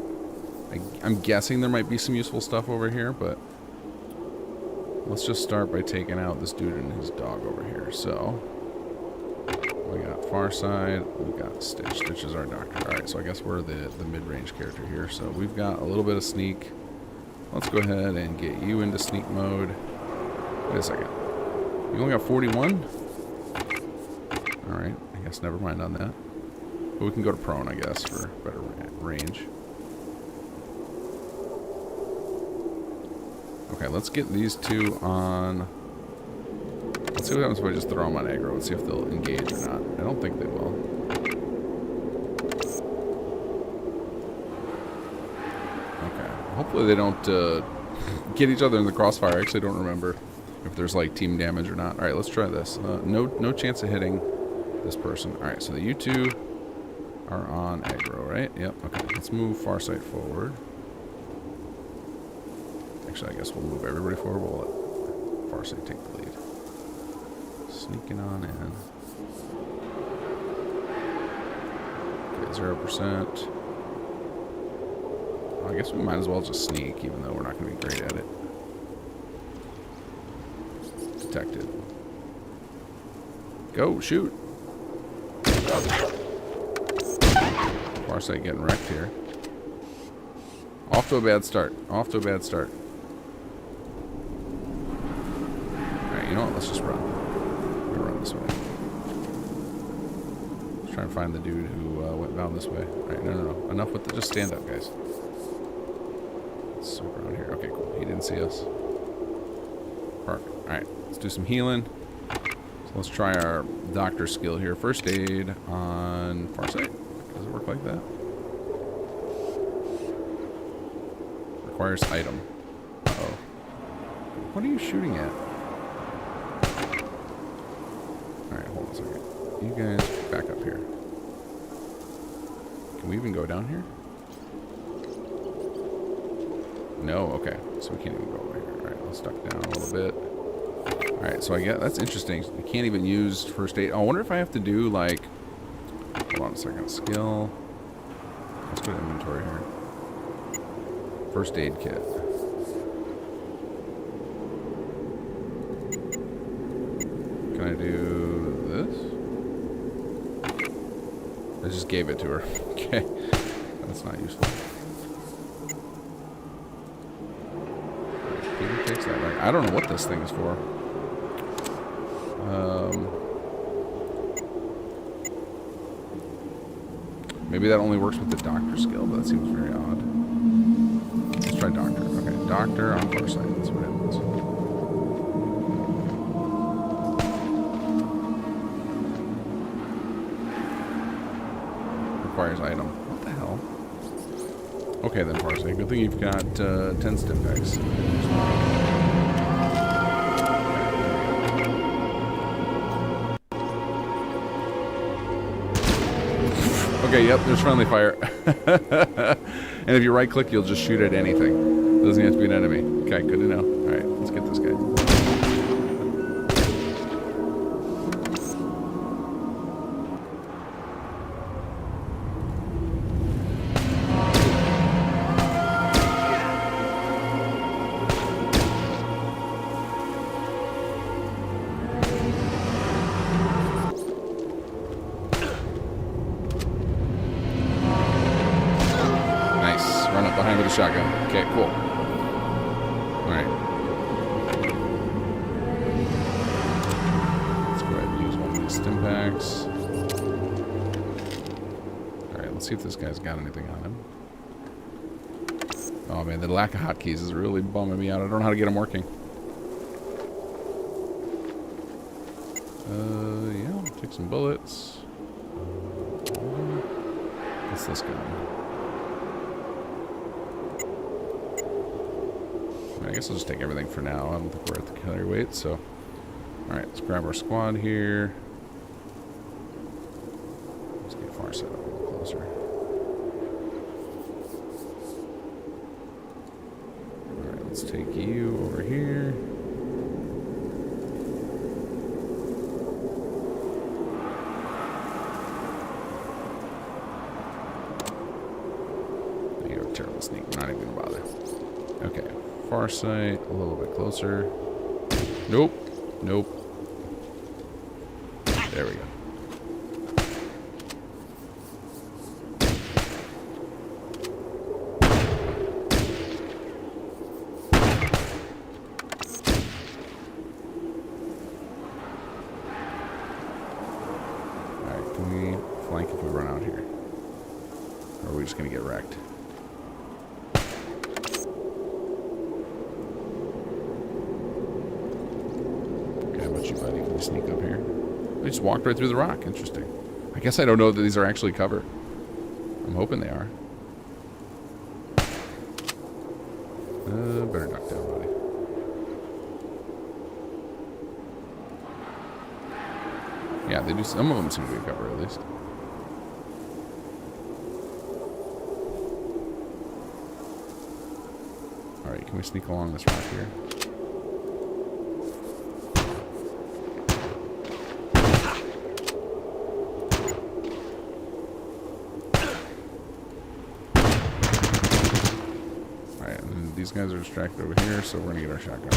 I'm guessing there might be some useful stuff over here, but let's just start by taking out this dude and his dog over here. So we got Far Side, we've got Stitch. Stitch is our doctor. Alright, so I guess we're the mid-range character here. So we've got a little bit of sneak. Let's go ahead and get you into sneak mode. Wait a second. You only got 41? Alright, I guess never mind on that. But we can go to prone, I guess, for better range. Okay, let's get these two on. Let's see what happens if I just throw them on aggro and see if they'll engage or not. I don't think they will. Okay. Hopefully they don't get each other in the crossfire. I actually don't remember if there's like team damage or not. Alright, let's try this. No chance of hitting this person. Alright, so the you two are on aggro, right? Yep, okay. Let's move Farsight forward. Actually, I guess we'll move everybody forward. We'll let Farsight take the lead. Sneaking on in. Okay, 0%. Well, I guess we might as well just sneak, even though we're not going to be great at it. Detected. Go, shoot! Farsight getting wrecked here. Off to a bad start. Off to a bad start. Alright, you know what? Let's just run. We're gonna run this way. Let's try and find the dude who went down this way. Alright, no. Enough with the... Just stand up, guys. Let's circle around here. Okay, cool. He didn't see us. Perfect. Alright, let's do some healing. So let's try our doctor skill here. First aid on Farsight. Does it work like that? Requires item. Uh-oh. What are you shooting at? Alright, hold on a second. You guys back up here. Can we even go down here? No? Okay. So we can't even go over here. Alright, let's duck down a little bit. Alright, so I get that's interesting. You can't even use first aid. Oh, I wonder if I have to do like... Hold on a second. Skill. Let's go to inventory here. First aid kit. Can I do this? I just gave it to her. Okay. That's not useful. Right, takes that back. I don't know what this thing is for. Maybe that only works with the doctor skill, but that seems very odd. Let's try doctor. Okay, doctor on Farsight. Let's see what happens. Requires item. What the hell? Okay then, Farsight. Good thing you've got 10 stim packs. Okay, yep, there's friendly fire. And if you right click, you'll just shoot at anything. It doesn't have to be an enemy. Okay, good to know. Alright, let's get this guy. shotgun. Okay, cool. Alright. Let's go ahead and use one of these stim packs. Alright, let's see if this guy's got anything on him. Oh man, the lack of hotkeys is really bumming me out. I don't know how to get them working. Yeah, I'll take some bullets. What's this gun? I guess I'll just take everything for now. I don't think we're at the carry weight, so. Alright, let's grab our squad here. Let's get far side up a little closer. Alright, let's take you over here. You're a terrible sneak. I'm not even gonna bother. Okay. Far sight, a little bit closer. Nope. Nope. There we go. Alright, can we flank if we run out here? Or are we just gonna get wrecked? Buddy, can we sneak up here? They just walked right through the rock. Interesting. I guess I don't know that these are actually cover. I'm hoping they are. Better duck down, buddy. Yeah, they do. Some of them seem to be cover at least. All right, can we sneak along this rock here? These guys are distracted over here, so we're gonna get our shotgun.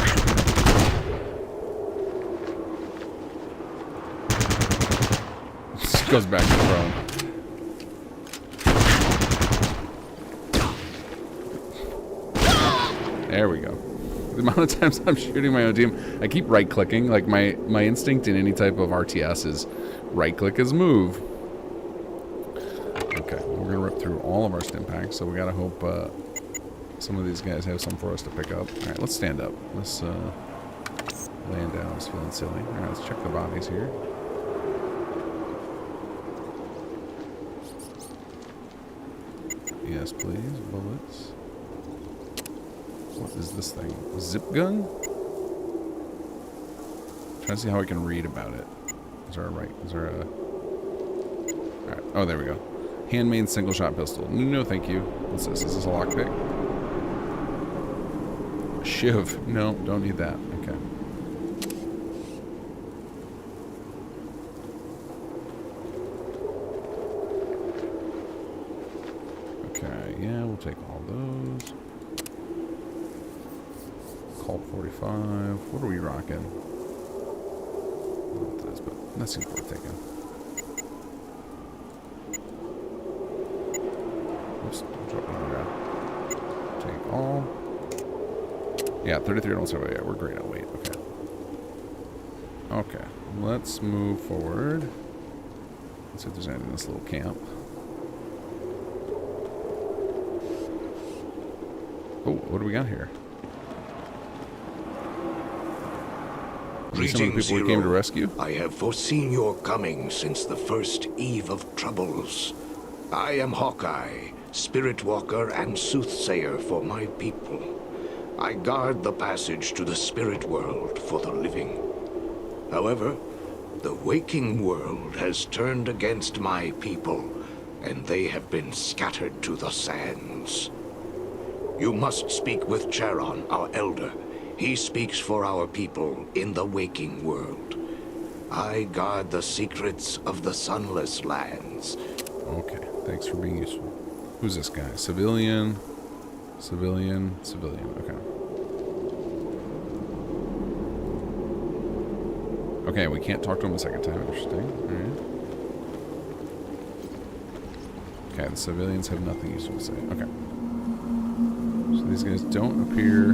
Just goes back to prone. There we go. The amount of times I'm shooting my own team, I keep right-clicking. Like my instinct in any type of RTS is right-click is move. Okay, we're gonna rip through all of our stim packs, so we gotta hope. Some of these guys have some for us to pick up. Alright, let's stand up. Let's land down. I was feeling silly. Alright, let's check the bodies here. Yes, please. Bullets. What is this thing? A zip gun? Trying to see how I can read about it. Is there a right? Is there a... Alright. Oh, there we go. Handmade single shot pistol. No, thank you. What's this? Is this a lockpick? Shiv. No, don't need that. Okay. Okay, yeah, we'll take all those. Colt 45. What are we rocking? I don't know what that is, but that seems worth taking. Oops, don't drop on the ground. Take all. Yeah, 33 don't survive. Yeah, we're great on weight. Okay. Okay. Let's move forward. Let's see if there's anything in this little camp. Oh, what do we got here? Some of the people we came to rescue? I have foreseen your coming since the first eve of troubles. I am Hawkeye, spirit walker and soothsayer for my people. I guard the passage to the spirit world for the living. However, the waking world has turned against my people, and they have been scattered to the sands. You must speak with Charon, our elder. He speaks for our people in the waking world. I guard the secrets of the sunless lands. Okay, thanks for being useful. Who's this guy? Civilian, civilian, civilian. Okay. Okay, we can't talk to him a second time. Interesting. Alright. Okay, the civilians have nothing useful to say. Okay. So these guys don't appear to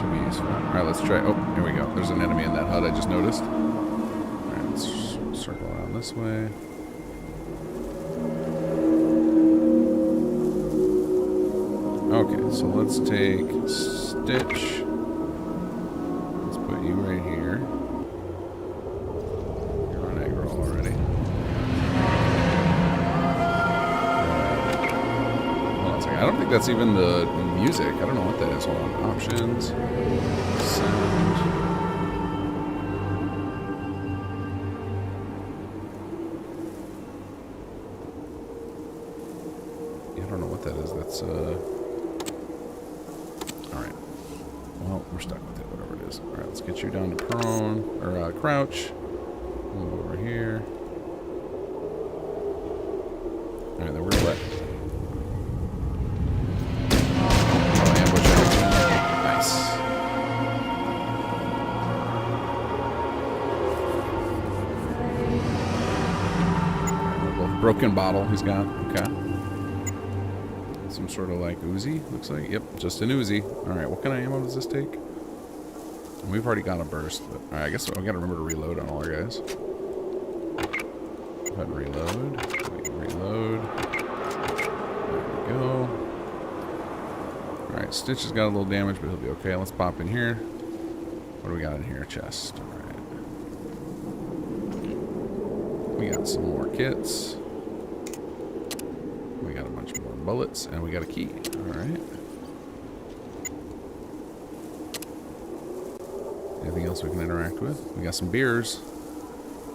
be useful. Alright, let's try. Oh, here we go. There's an enemy in that hut I just noticed. Alright, let's circle around this way. Okay, so let's take Stitch. Let's put you right here. You're on aggro already. Hold on a second. I don't think that's even the music. I don't know what that is. Hold on. Options. Sound. Yeah, I don't know what that is. That's Alright. Well, we're stuck with it, whatever it is. Alright, let's get you down to prone, or crouch. Move over here. Alright, then we're gonna let... Oh, ambush everything. Nice. Broken bottle he's got. Okay. Some sort of like Uzi, looks like. Yep, just an Uzi. Alright, what kind of ammo does this take? We've already got a burst, but alright, I guess we gotta remember to reload on all our guys. Go ahead and reload. Reload. There we go. Alright, Stitch has got a little damage, but he'll be okay. Let's pop in here. What do we got in here? Chest. Alright. We got some more kits. We got a bunch more bullets, and we got a key. Alright. Anything else we can interact with? We got some beers.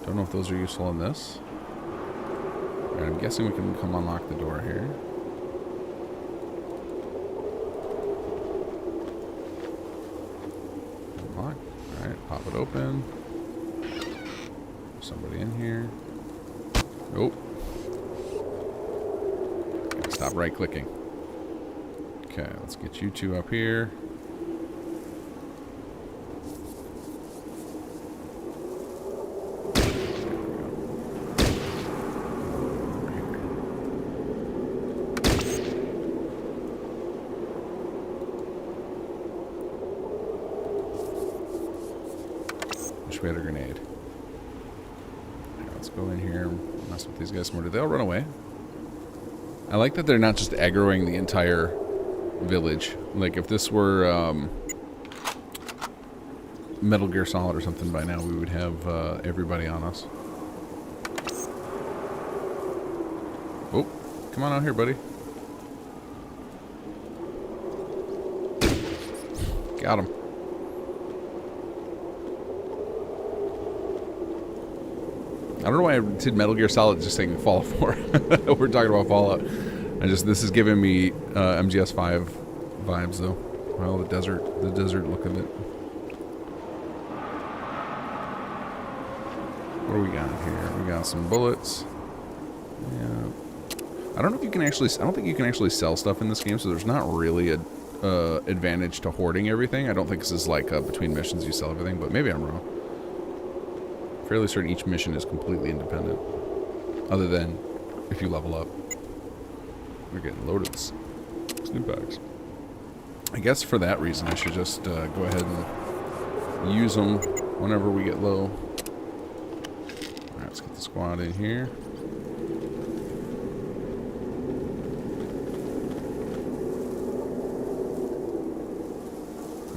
Don't know if those are useful in this. Alright, I'm guessing we can come unlock the door here. Unlock. Alright, pop it open. Somebody in here. Nope. Stop right-clicking. Okay, let's get you two up here. Wish we had a grenade. Okay, let's go in here and mess with these guys more. They'll run away. I like that they're not just aggroing the entire village. Like, if this were Metal Gear Solid or something, by now we would have everybody on us. Oh, come on out here, buddy. Got him. I don't know why I did Metal Gear Solid just saying Fallout 4. We're talking about Fallout. This is giving me MGS5 vibes, though. Well, the desert look of it. What do we got here? We got some bullets. Yeah. I don't know if you can actually. I don't think you can actually sell stuff in this game, so there's not really a advantage to hoarding everything. I don't think this is like between missions you sell everything, but maybe I'm wrong. Fairly certain each mission is completely independent, other than if you level up. We're getting loaded snoop bags. I guess for that reason, I should just go ahead and use them whenever we get low. Alright, let's get the squad in here.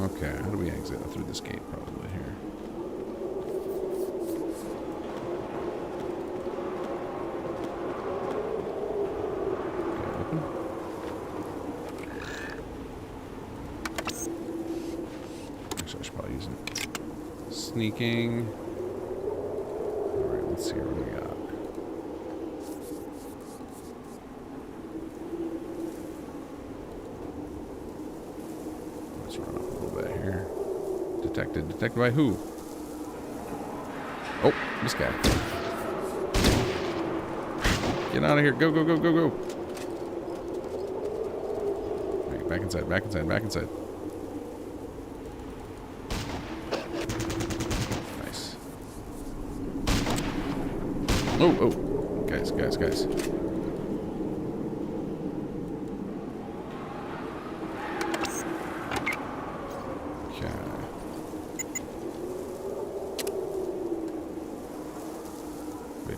Okay, how do we exit? Through this gate, probably here. Sneaking. Alright, let's see what we got. Let's run up a little bit here. Detected. Detected by who? Oh, this guy. Get out of here. Go, go, go, go, go. Right, back inside, back inside, back inside. Oh, oh. Guys.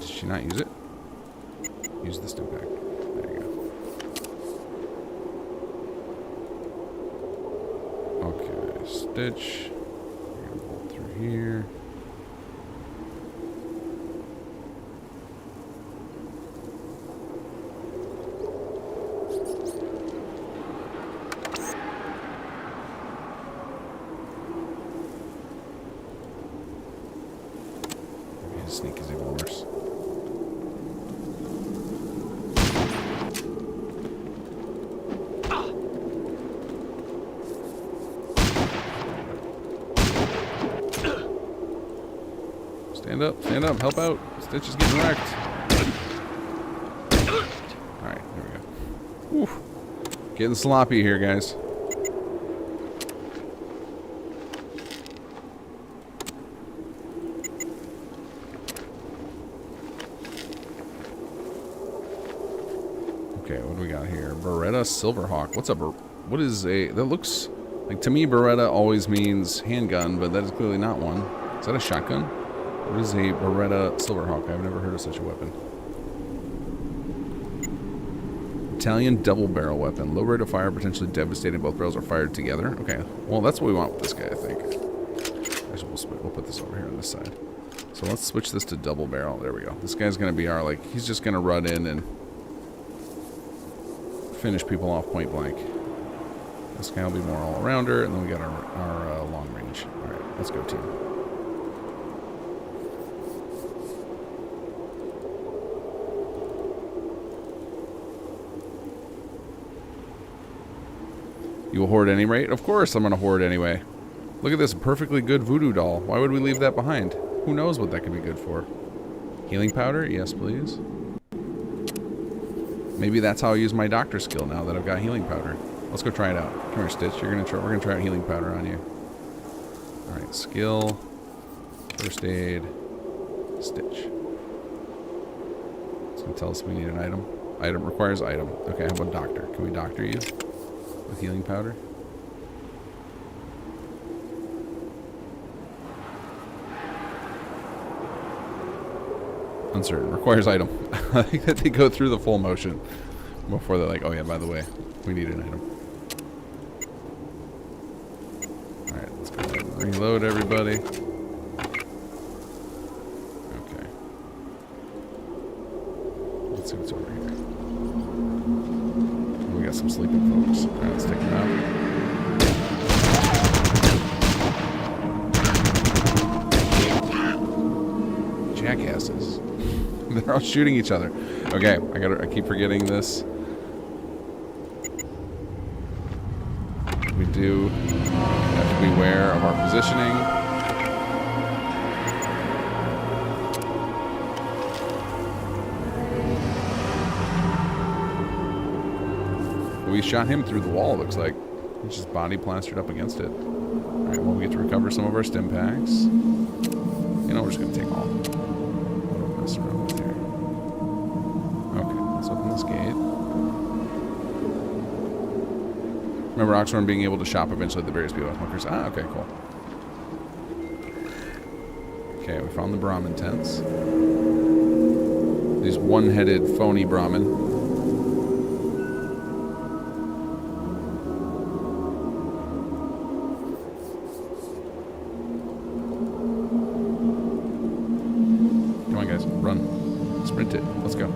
Did she not use it? Use the stim pack. There you go. Okay, Stitch. We're gonna bolt through here. Maybe his sneak is even worse. Stand up, help out. Stitch is getting wrecked. Alright, there we go. Oof. Getting sloppy here, guys. Okay, what do we got here? Beretta Silverhawk. What's up? What is a... That looks... Like, to me, Beretta always means handgun, but that is clearly not one. Is that a shotgun? What is a Beretta Silverhawk? I've never heard of such a weapon. Italian double barrel weapon. Low rate of fire, potentially devastating. Both barrels are fired together. Okay, well, that's what we want with this guy, I think. Actually, we'll put this over here on this side. So let's switch this to double barrel. There we go. This guy's going to be our, like, he's just going to run in and finish people off point blank. This guy will be more all-arounder, and then we got our long range. All right, let's go, team. You will hoard any rate? Of course I'm going to hoard anyway. Look at this perfectly good voodoo doll. Why would we leave that behind? Who knows what that could be good for? Healing powder? Yes, please. Maybe that's how I use my doctor skill now that I've got healing powder. Let's go try it out. Come here, Stitch. We're gonna try out healing powder on you. Alright, skill. First aid. Stitch. It's gonna tell us we need an item. Item requires item. Okay, how about doctor? Can we doctor you? With healing powder? Uncertain. Requires item. I think that they go through the full motion before they're like, oh yeah, by the way, we need an item. Alright, let's go ahead and reload everybody. Okay. Let's see what's over here. We got some sleeping folks. Alright, let's take them out. Jackasses. They're all shooting each other. Okay, I keep forgetting this. We do have to be aware of our positioning. We shot him through the wall, it looks like. He's just body plastered up against it. Alright, well, we get to recover some of our stim packs. You know, we're just going to take all. Mess around with here. Okay, let's open this gate. Remember Oxhorn being able to shop eventually at the various POS markers. Ah, okay, cool. Okay, we found the Brahmin tents. These one-headed phony Brahmin. Come on, guys, run. Sprint it. Let's go.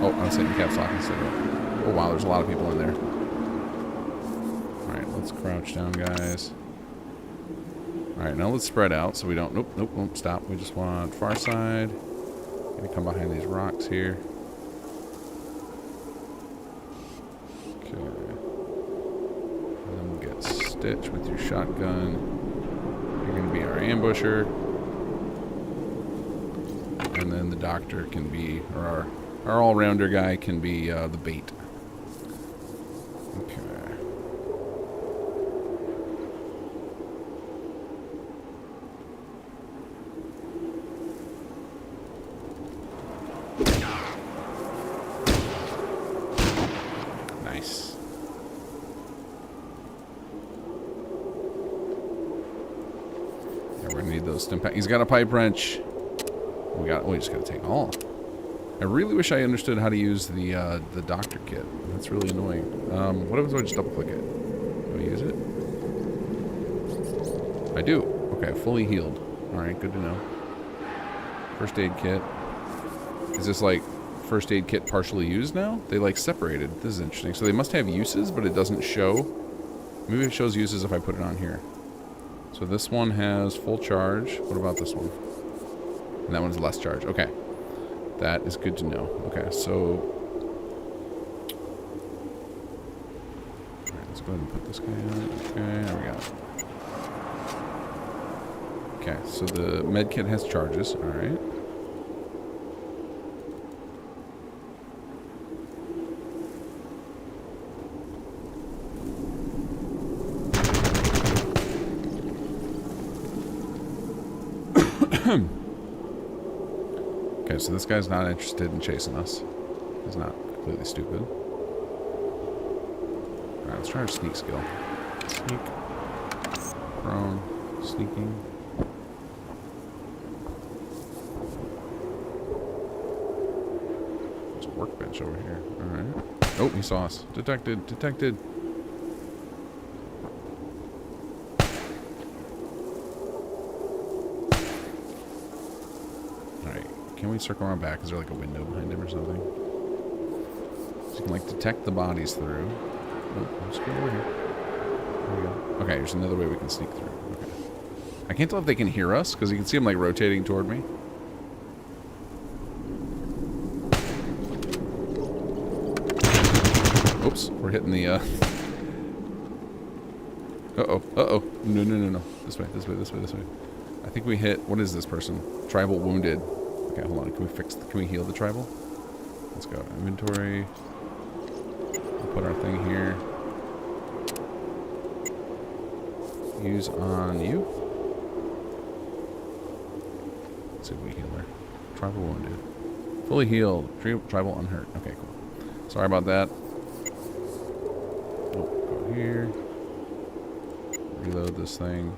Oh, I was hitting caps lock instead of... Oh, wow, there's a lot of people in there. Alright, let's crouch down, guys. Alright, now let's spread out so we don't... Nope, stop. We just want far side. Gonna come behind these rocks here. Okay. And then we'll get Stitch with your shotgun. You're gonna be our ambusher. And then the doctor can be... Or our all-rounder guy can be the bait. Okay. Nice. There We're gonna need those stim packs. He's got a pipe wrench. We just gotta take all. I really wish I understood how to use the doctor kit. That's really annoying. What happens if I just double click it? Do I use it? I do. Okay, fully healed. Alright, good to know. First aid kit. Is this like first aid kit partially used now? They like separated. This is interesting. So they must have uses, but it doesn't show. Maybe it shows uses if I put it on here. So this one has full charge. What about this one? And that one's less charge. Okay. That is good to know. Okay, so... Alright, let's go ahead and put this guy on. Okay, there we go. Okay, so the med kit has charges. Alright. Okay, so this guy's not interested in chasing us. He's not completely stupid. Alright, let's try our sneak skill. Sneak. Prone. Sneaking. There's a workbench over here. Alright. Oh, he saw us. Detected. Detected. Can we circle around back? Is there like a window behind him or something? So you can like detect the bodies through. Oh, let's go over here. There we go. Okay, there's another way we can sneak through. Okay. I can't tell if they can hear us because you can see them like rotating toward me. Oops, we're hitting the Uh-oh. Uh-oh. No. This way. I think we hit... What is this person? Tribal wounded. Okay, hold on. Can we heal the tribal? Let's go. Inventory. We'll put our thing here. Use on you. Let's see if we heal her. Tribal wounded. Fully healed. Tribal unhurt. Okay, cool. Sorry about that. Oh, go here. Reload this thing.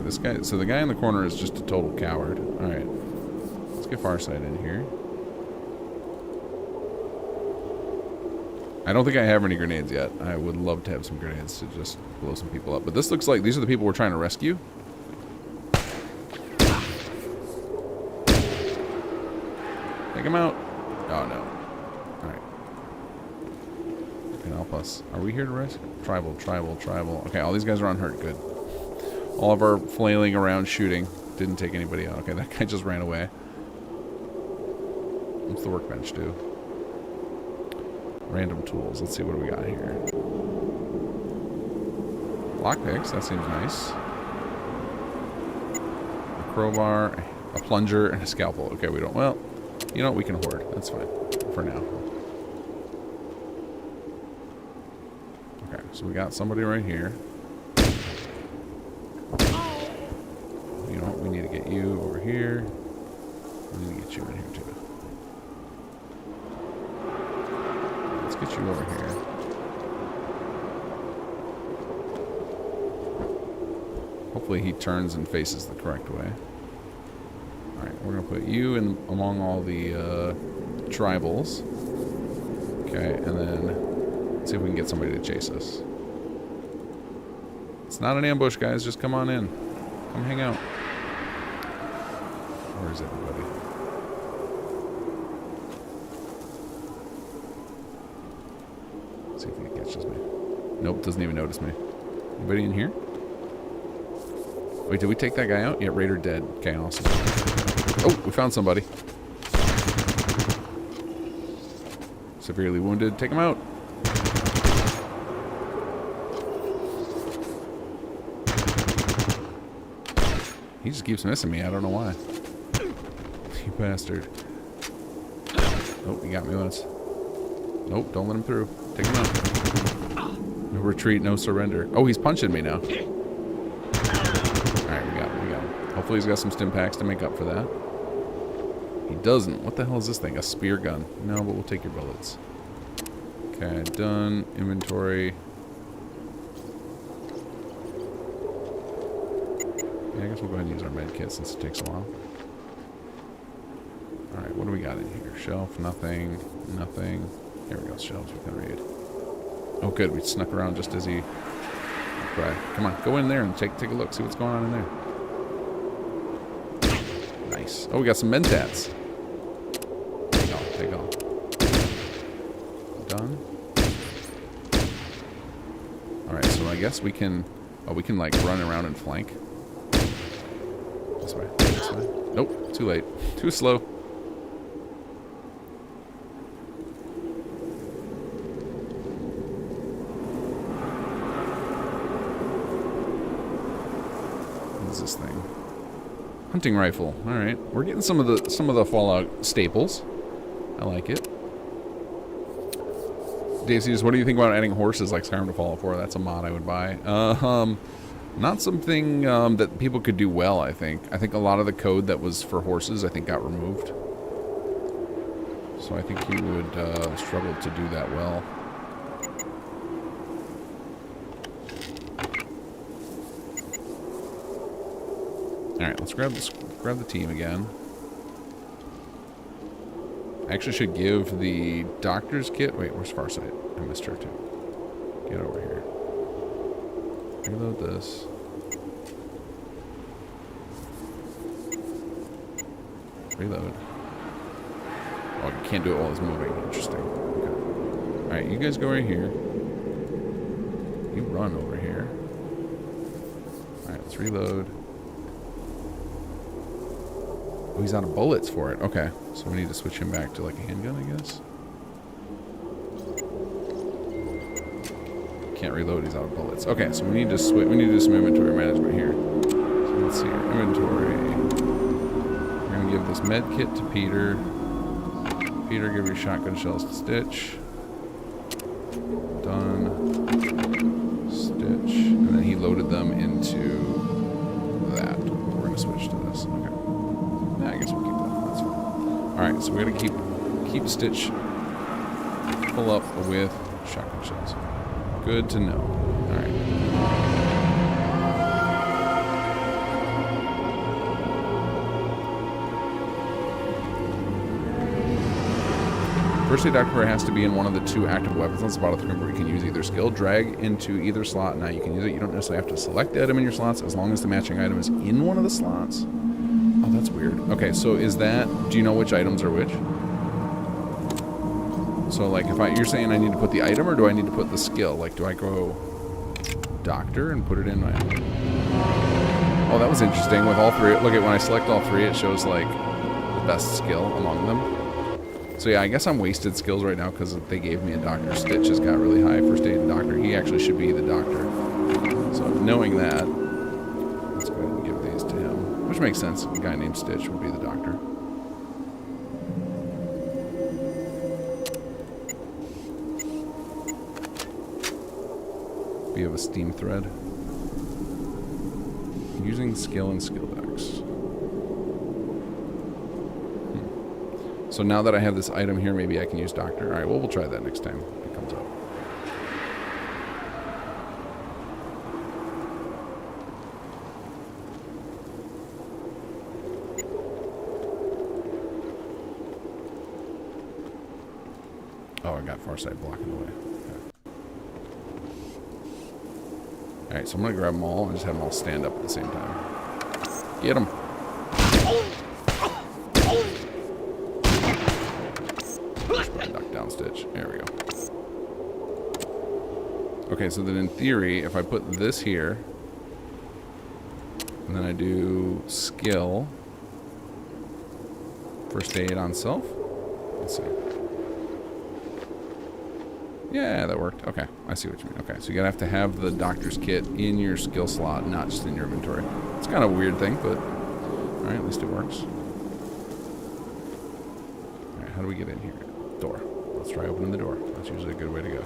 This guy, so the guy in the corner is just a total coward. Alright. Let's get Farsight in here. I don't think I have any grenades yet. I would love to have some grenades to just blow some people up. But this looks like these are the people we're trying to rescue. Take him out. Oh no. Alright. You can help us. Are we here to rescue? Tribal. Okay, all these guys are unhurt. Good. All of our flailing around shooting didn't take anybody out. Okay, that guy just ran away. What's the workbench do? Random tools. Let's see what we got here. Lockpicks. That seems nice. A crowbar, a plunger, and a scalpel. Okay, we don't... Well, you know what? We can hoard. That's fine. For now. Okay, so we got somebody right here. You know what? We need to get you over here. We need to get you in here too. Let's get you over here. Hopefully he turns and faces the correct way. Alright, we're going to put you in among all the tribals. Okay, and then let's see if we can get somebody to chase us. It's not an ambush, guys. Just come on in. Come hang out. Where is everybody? Let's see if he catches me. Nope, doesn't even notice me. Anybody in here? Wait, did we take that guy out? Yeah, Raider dead. Okay, awesome. Oh, we found somebody. Severely wounded. Take him out. He just keeps missing me. I don't know why. You bastard. Oh, he got me once. Nope, don't let him through. Take him out. No retreat, no surrender. Oh, he's punching me now. Alright, we got him. Hopefully he's got some stim packs to make up for that. He doesn't. What the hell is this thing? A spear gun. No, but we'll take your bullets. Okay, done. Inventory. Yeah, I guess we'll go ahead and use our med kit since it takes a while. Alright, what do we got in here? Shelf, nothing, nothing. Here we go, shelves we can read. Oh good, we snuck around just as he... Right. Come on, go in there and take a look, see what's going on in there. Nice. Oh, we got some mentats. Take off. Done. Alright, so I guess we can... Oh, we can like run around and flank. This way. This way. Nope, too late. Too slow. This thing, hunting rifle. All right, we're getting some of the Fallout staples. I like it. Dave says, what do you think about adding horses like Skyrim to Fallout 4? That's a mod I would buy. Not something that people could do well. I think a lot of the code that was for horses got removed. So I think you would struggle to do that well. Alright, let's grab the team again. I actually should give the doctor's kit. Wait, where's Farsight? I missed her too. Get over here. Reload this. Reload. Oh, you can't do it while it's moving. Interesting. Okay. Alright, you guys go right here. You run over here. Alright, let's reload. Oh, he's out of bullets for it. Okay, so we need to switch him back to like a handgun, I guess. Can't reload. He's out of bullets. Okay, so we need to switch. We need to do some inventory management here. So let's see here. Inventory. We're gonna give this med kit to Peter. Peter, give your shotgun shells to Stitch. Done. Stitch, and then he loaded them into that. We're gonna switch to this. Okay. I guess we'll keep that. That's fine. Alright, so we're going to keep Stitch full up with shotgun shells. Good to know. Alright. First aid doctor has to be in one of the two active weapons on the spot of the screen where you can use either skill. Drag into either slot. Now you can use it. You don't necessarily have to select the item in your slots as long as the matching item is in one of the slots. Oh, that's weird. Okay, so is that... Do you know which items are which? So, like, if you're saying I need to put the item, or do I need to put the skill? Like, do I go doctor and put it in my... Oh, that was interesting. With all three... Look at when I select all three, it shows, like, the best skill among them. So, yeah, I guess I'm wasted skills right now because they gave me a doctor. Stitch has got really high first aid and doctor. He actually should be the doctor. So, knowing that... Let's go ahead and give these to him. Which makes sense. A guy named Stitch would be the doctor. We have a steam thread. Using skill and skill decks. So now that I have this item here, maybe I can use doctor. Alright, well, we'll try that next time it comes up. Oh, I got Farsight blocking the way. Okay. Alright, so I'm going to grab them all and just have them all stand up at the same time. Get them. Knock down Stitch. There we go. Okay, so then in theory, if I put this here, and then I do skill, first aid on self. Let's see. Yeah, that worked. Okay, I see what you mean. Okay, so you're going to have to have the doctor's kit in your skill slot, not just in your inventory. It's kind of a weird thing, but alright, at least it works. Alright, how do we get in here? Door. Let's try opening the door. That's usually a good way to go.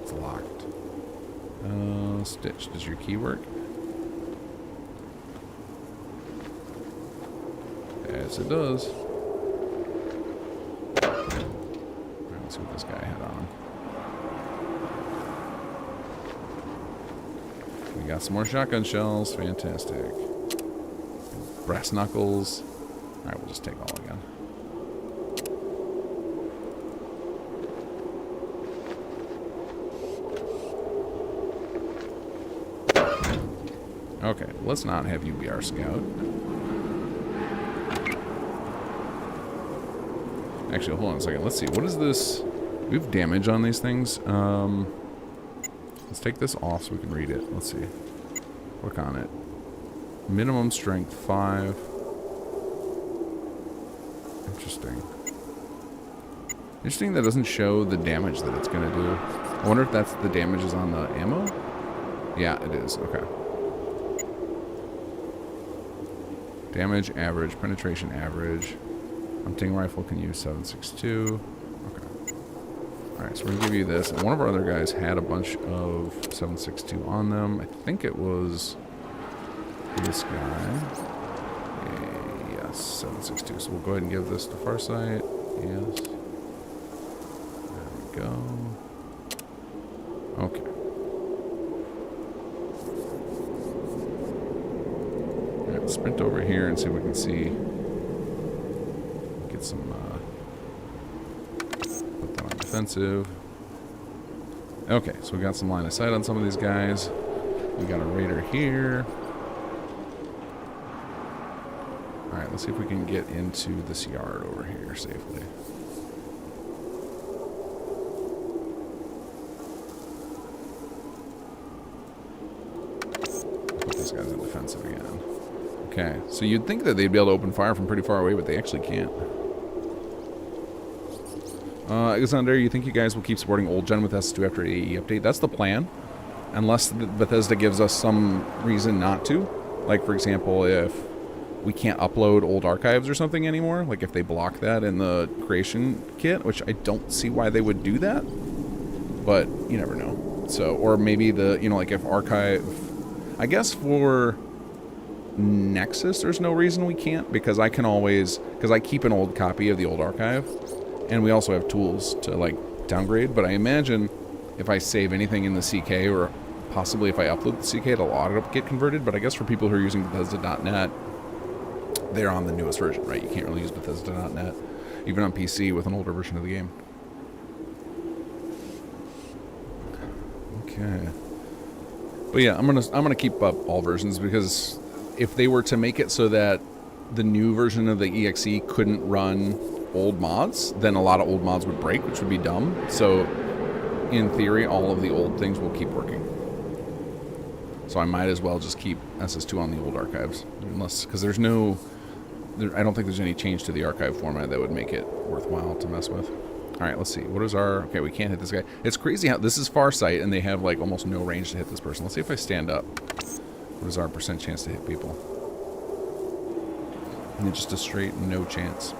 It's locked. Stitch, does your key work? Yes, it does. Alright, let's see what this guy had on. We got some more shotgun shells. Fantastic. Brass knuckles. Alright, we'll just take all again. Okay, let's not have you be our scout. Actually, hold on a second. Let's see. What is this? We have damage on these things. Let's take this off so we can read it. Let's see. Click on it. Minimum strength 5. Interesting. Interesting that doesn't show the damage that it's going to do. I wonder if that's the damage is on the ammo? Yeah, it is. Okay. Damage average, penetration average. Hunting rifle can use 7.62. Okay. Alright, so we're going to give you this. And one of our other guys had a bunch of 7.62 on them. I think it was this guy. Yes, 7.62. So we'll go ahead and give this to Farsight. Yes. There we go. Okay. Alright, sprint over here and see if we can see. Get some, put that on defensive. Okay, so we got some line of sight on some of these guys. We got a raider here. Alright, let's see if we can get into this yard over here safely. Put these guys in defensive again. Okay, so you'd think that they'd be able to open fire from pretty far away, but they actually can't. Alexander, you think you guys will keep supporting old gen with S2 after AE update? That's the plan. Unless Bethesda gives us some reason not to. Like, for example, if we can't upload old archives or something anymore. Like, if they block that in the creation kit, which I don't see why they would do that. But, you never know. So, or maybe the, you know, like if archive... I guess for Nexus, there's no reason we can't. Because I can always... Because I keep an old copy of the old archive. And we also have tools to, like, downgrade. But I imagine if I save anything in the CK, or possibly if I upload the CK, it'll auto get converted. But I guess for people who are using Bethesda.net, they're on the newest version, right? You can't really use Bethesda.net, even on PC with an older version of the game. Okay. But yeah, I'm gonna keep up all versions, because if they were to make it so that the new version of the EXE couldn't run old mods, then a lot of old mods would break, which would be dumb. So in theory, all of the old things will keep working. So I might as well just keep SS2 on the old archives, unless, because there's no, I don't think there's any change to the archive format that would make it worthwhile to mess with. All right, let's see. What is our, okay, we can't hit this guy. It's crazy how, this is Farsight, and they have like almost no range to hit this person. Let's see if I stand up. What is our percent chance to hit people? And it's just a straight no chance.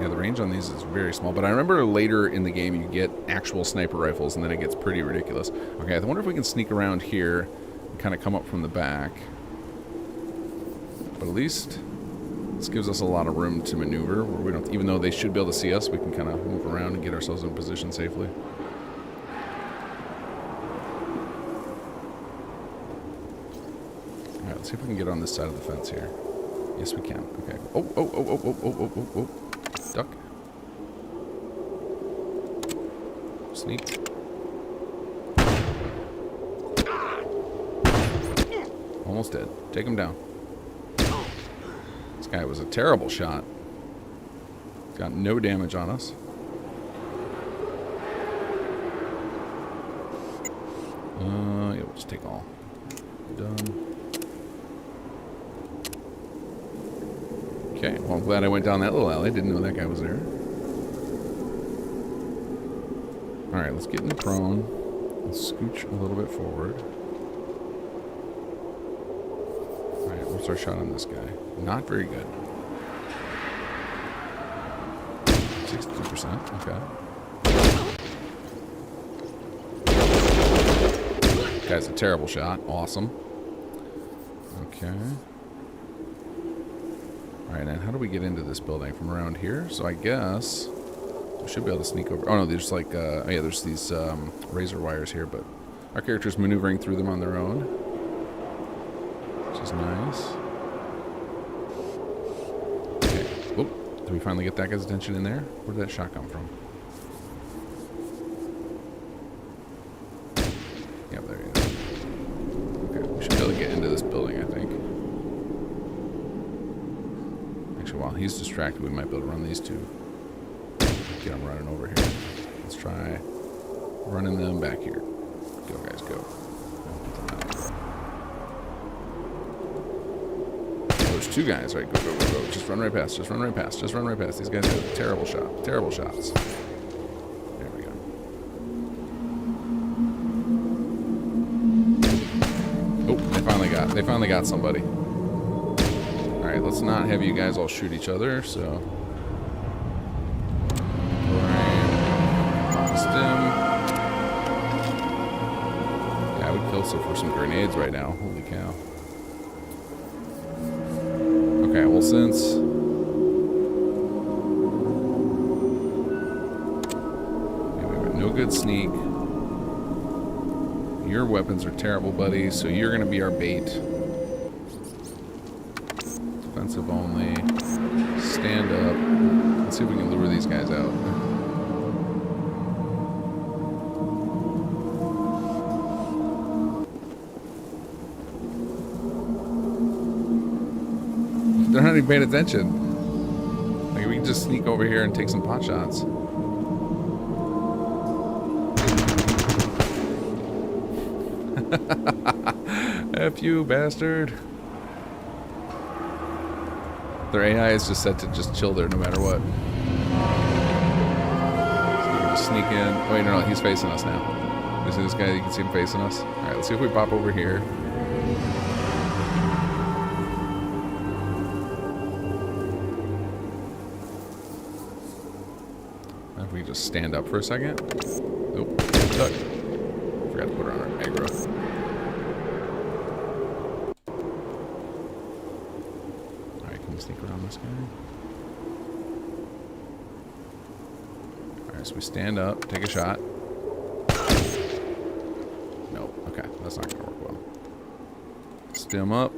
Yeah, the range on these is very small, but I remember later in the game you get actual sniper rifles, and then it gets pretty ridiculous. Okay, I wonder if we can sneak around here and kind of come up from the back. But at least this gives us a lot of room to maneuver, where we don't, even though they should be able to see us, we can kind of move around and get ourselves in position safely. All right, let's see if we can get on this side of the fence here. Yes, we can. Okay. Oh. Duck. Sneak. Almost dead. Take him down. This guy was a terrible shot. Got no damage on us. Yeah, we'll just take all. Done. Okay, well, I'm glad I went down that little alley. Didn't know that guy was there. Alright, let's get in the prone. Let's scooch a little bit forward. Alright, what's our shot on this guy? Not very good. 62%, okay. Guy's a terrible shot. Awesome. Okay. Alright, and how do we get into this building? From around here? So I guess we should be able to sneak over. Oh no, there's like, oh yeah, there's these razor wires here, but our character's maneuvering through them on their own, which is nice. Okay. Oh, did we finally get that guy's attention in there? Where did that shot come from? Yep, there he is. Okay, we should be able to get into this building, I think. Actually, while he's distracted, we might be able to run these two. Get them running over here. Let's try running them back here. Go, guys, go. There's two guys, right? Go, go, go, go. Just run right past. Just run right past. Just run right past. These guys have terrible shot. Terrible shots. There we go. Oh, they finally got somebody. All right, let's not have you guys all shoot each other. So. So for some grenades right now. Holy cow. Okay, well since no good sneak. Your weapons are terrible, buddy, so you're gonna be our bait. Defensive only. Stand up. Let's see if we can lure these guys out. They're not even paying attention. Like, we can just sneak over here and take some pot shots. F you, bastard. Their AI is just set to just chill there no matter what. So we can just sneak in. Oh, wait, no, he's facing us now. You see this guy? You can see him facing us. Alright, let's see if we pop over here. If we just stand up for a second. Nope. Duck. Forgot to put her on our aggro. Alright, can we sneak around this guy? Alright, so we stand up, take a shot. Nope. Okay, that's not gonna work well. Stem up.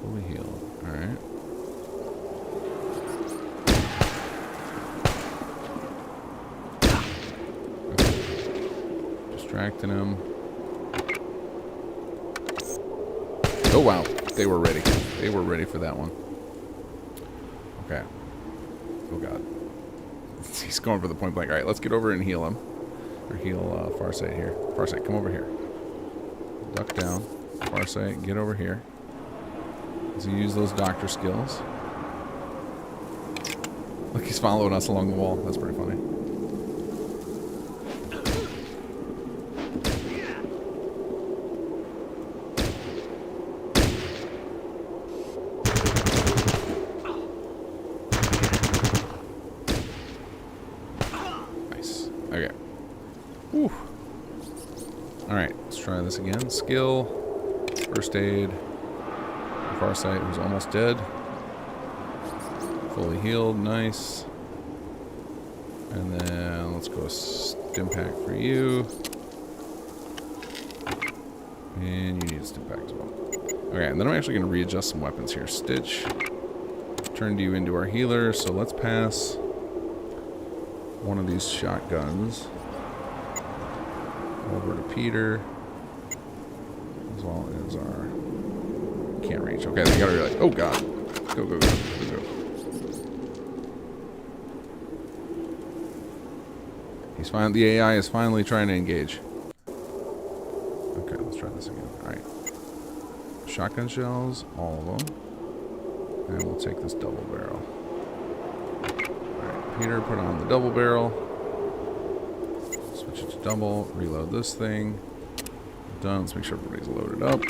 Fully healed. Alright. Distracting him. Oh wow, they were ready. They were ready for that one. Okay. Oh god. He's going for the point blank. Alright, let's get over and heal him. Or heal Farsight here. Farsight, come over here. Duck down. Farsight, get over here. Does he use those doctor skills? Look, he's following us along the wall. That's pretty funny. Okay. Whew. Alright, let's try this again. Skill. First aid. Farsight, who's almost dead. Fully healed. Nice. And then let's go stim pack for you. And you need a stim pack as well. Okay, and then I'm actually going to readjust some weapons here. Stitch. Turned you into our healer, so let's pass one of these shotguns over to Peter, as well as our can't reach. Okay, they gotta realize. Oh god, go go go go go. He's fine. The AI is finally trying to engage. Okay, let's try this again. All right, shotgun shells, all of them, and we'll take this double barrel. Peter, put on the double barrel. Switch it to double. Reload this thing. Done. Let's make sure everybody's loaded up.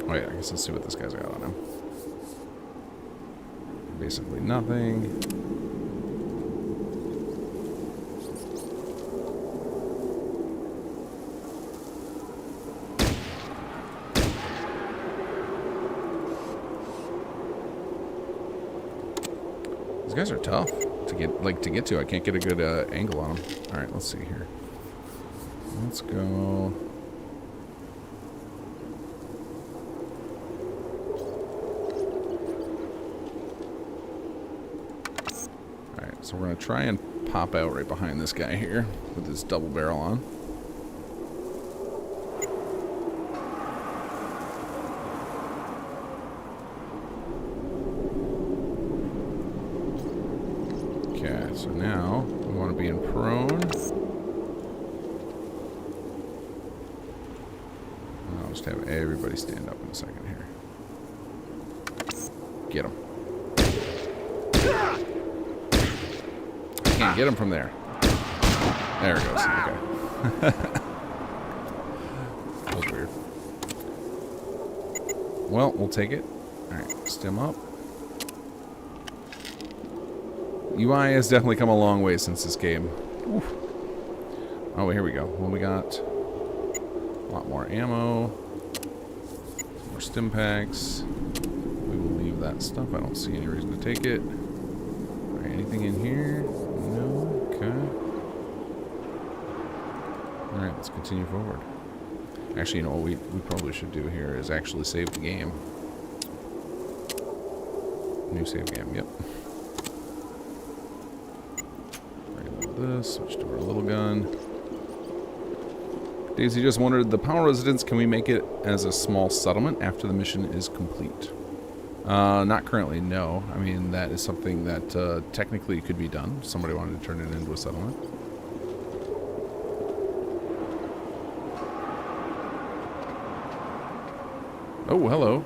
Oh yeah, I guess let's see what this guy's got on him. Basically nothing. These guys are tough to get to. I can't get a good angle on them. All right, let's see here. Let's go. All right, so we're gonna try and pop out right behind this guy here with his double barrel on. Okay, so now we want to be in prone. I'll just have everybody stand up in a second here. Get him. Can't get him from there. There it goes. Okay. That was weird. Well, we'll take it. Alright, stem up. UI has definitely come a long way since this game. Oof. Oh, here we go. Well, we got a lot more ammo. Some more stim packs. We will leave that stuff. I don't see any reason to take it. Alright, anything in here? No. Okay. Alright, let's continue forward. Actually, you know what we probably should do here is actually save the game. New save game, yep. This, switch to our little gun. Daisy just wondered, the Powell residence, can we make it as a small settlement after the mission is complete? Not currently, no. I mean, that is something that technically could be done. If somebody wanted to turn it into a settlement. Oh, hello.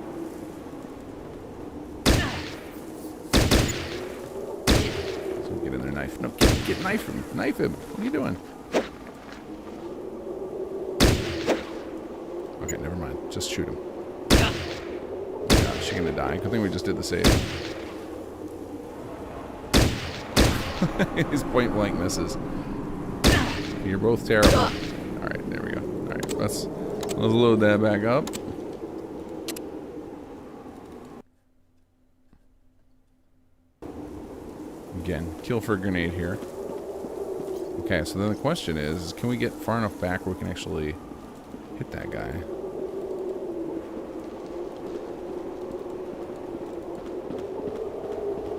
So get in there, knife. No, get knife him. Knife him. What are you doing? Okay, never mind. Just shoot him. Oh my God, is she gonna die? Good thing we just did the save. His point blank misses. You're both terrible. Alright, there we go. Alright, let's load that back up. Again, kill for a grenade here. Okay, so then the question is, can we get far enough back where we can actually hit that guy?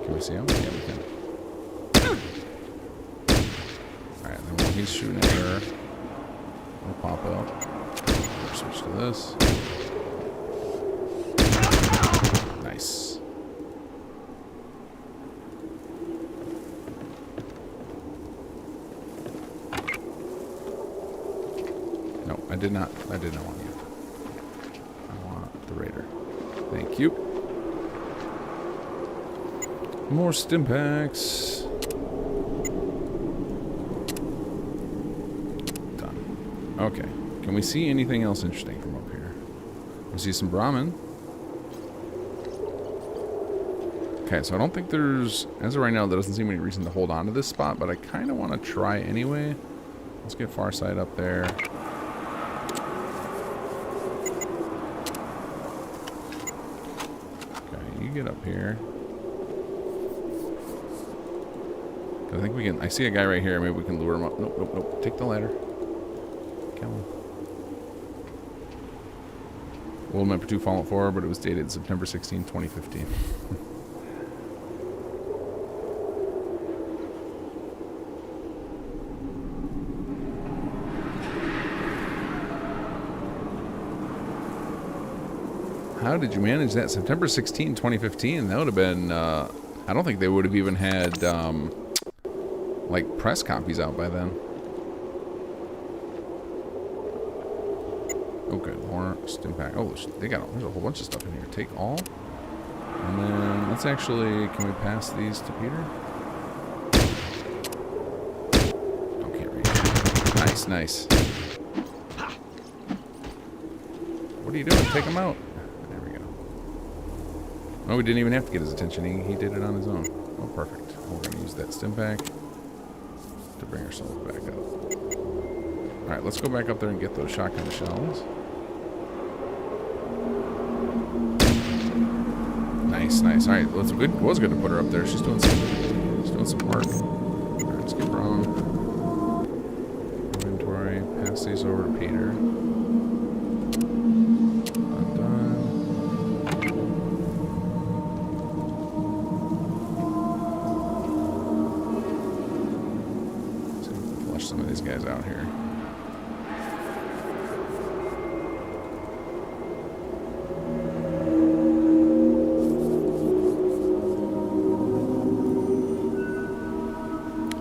Can we see him? Yeah, we can. Alright, then when he's shooting at her, we'll pop out. Switch to this. Nice. No, I did not want you. I want the Raider. Thank you. More stim packs. Done. Okay. Can we see anything else interesting from up here? We see some Brahmin. Okay, so I don't think there's... As of right now, there doesn't seem any reason to hold on to this spot, but I kind of want to try anyway. Let's get far side up there. Get up here. I think we can. I see a guy right here. Maybe we can lure him up. Nope, nope, nope. Take the ladder. Come on. World Map 2 Fallout 4, but it was dated September 16, 2015. How did you manage that? September 16, 2015. That would have been, I don't think they would have even had, like, press copies out by then. Oh, good. More stim pack. Oh, there's a whole bunch of stuff in here. Take all. And then, let's actually, can we pass these to Peter? Oh, can't reach. Nice, nice. What are you doing? Take them out. Oh, we didn't even have to get his attention. He did it on his own. Oh, perfect. We're going to use that stim pack to bring ourselves back up. Alright, let's go back up there and get those shotgun shells. Nice, nice. Alright, it was good to put her up there. She's doing something. doing some work. Alright, let's get Ron. Inventory. Pass these over to Peter. Undone. Let's see if we can flush some of these guys out here.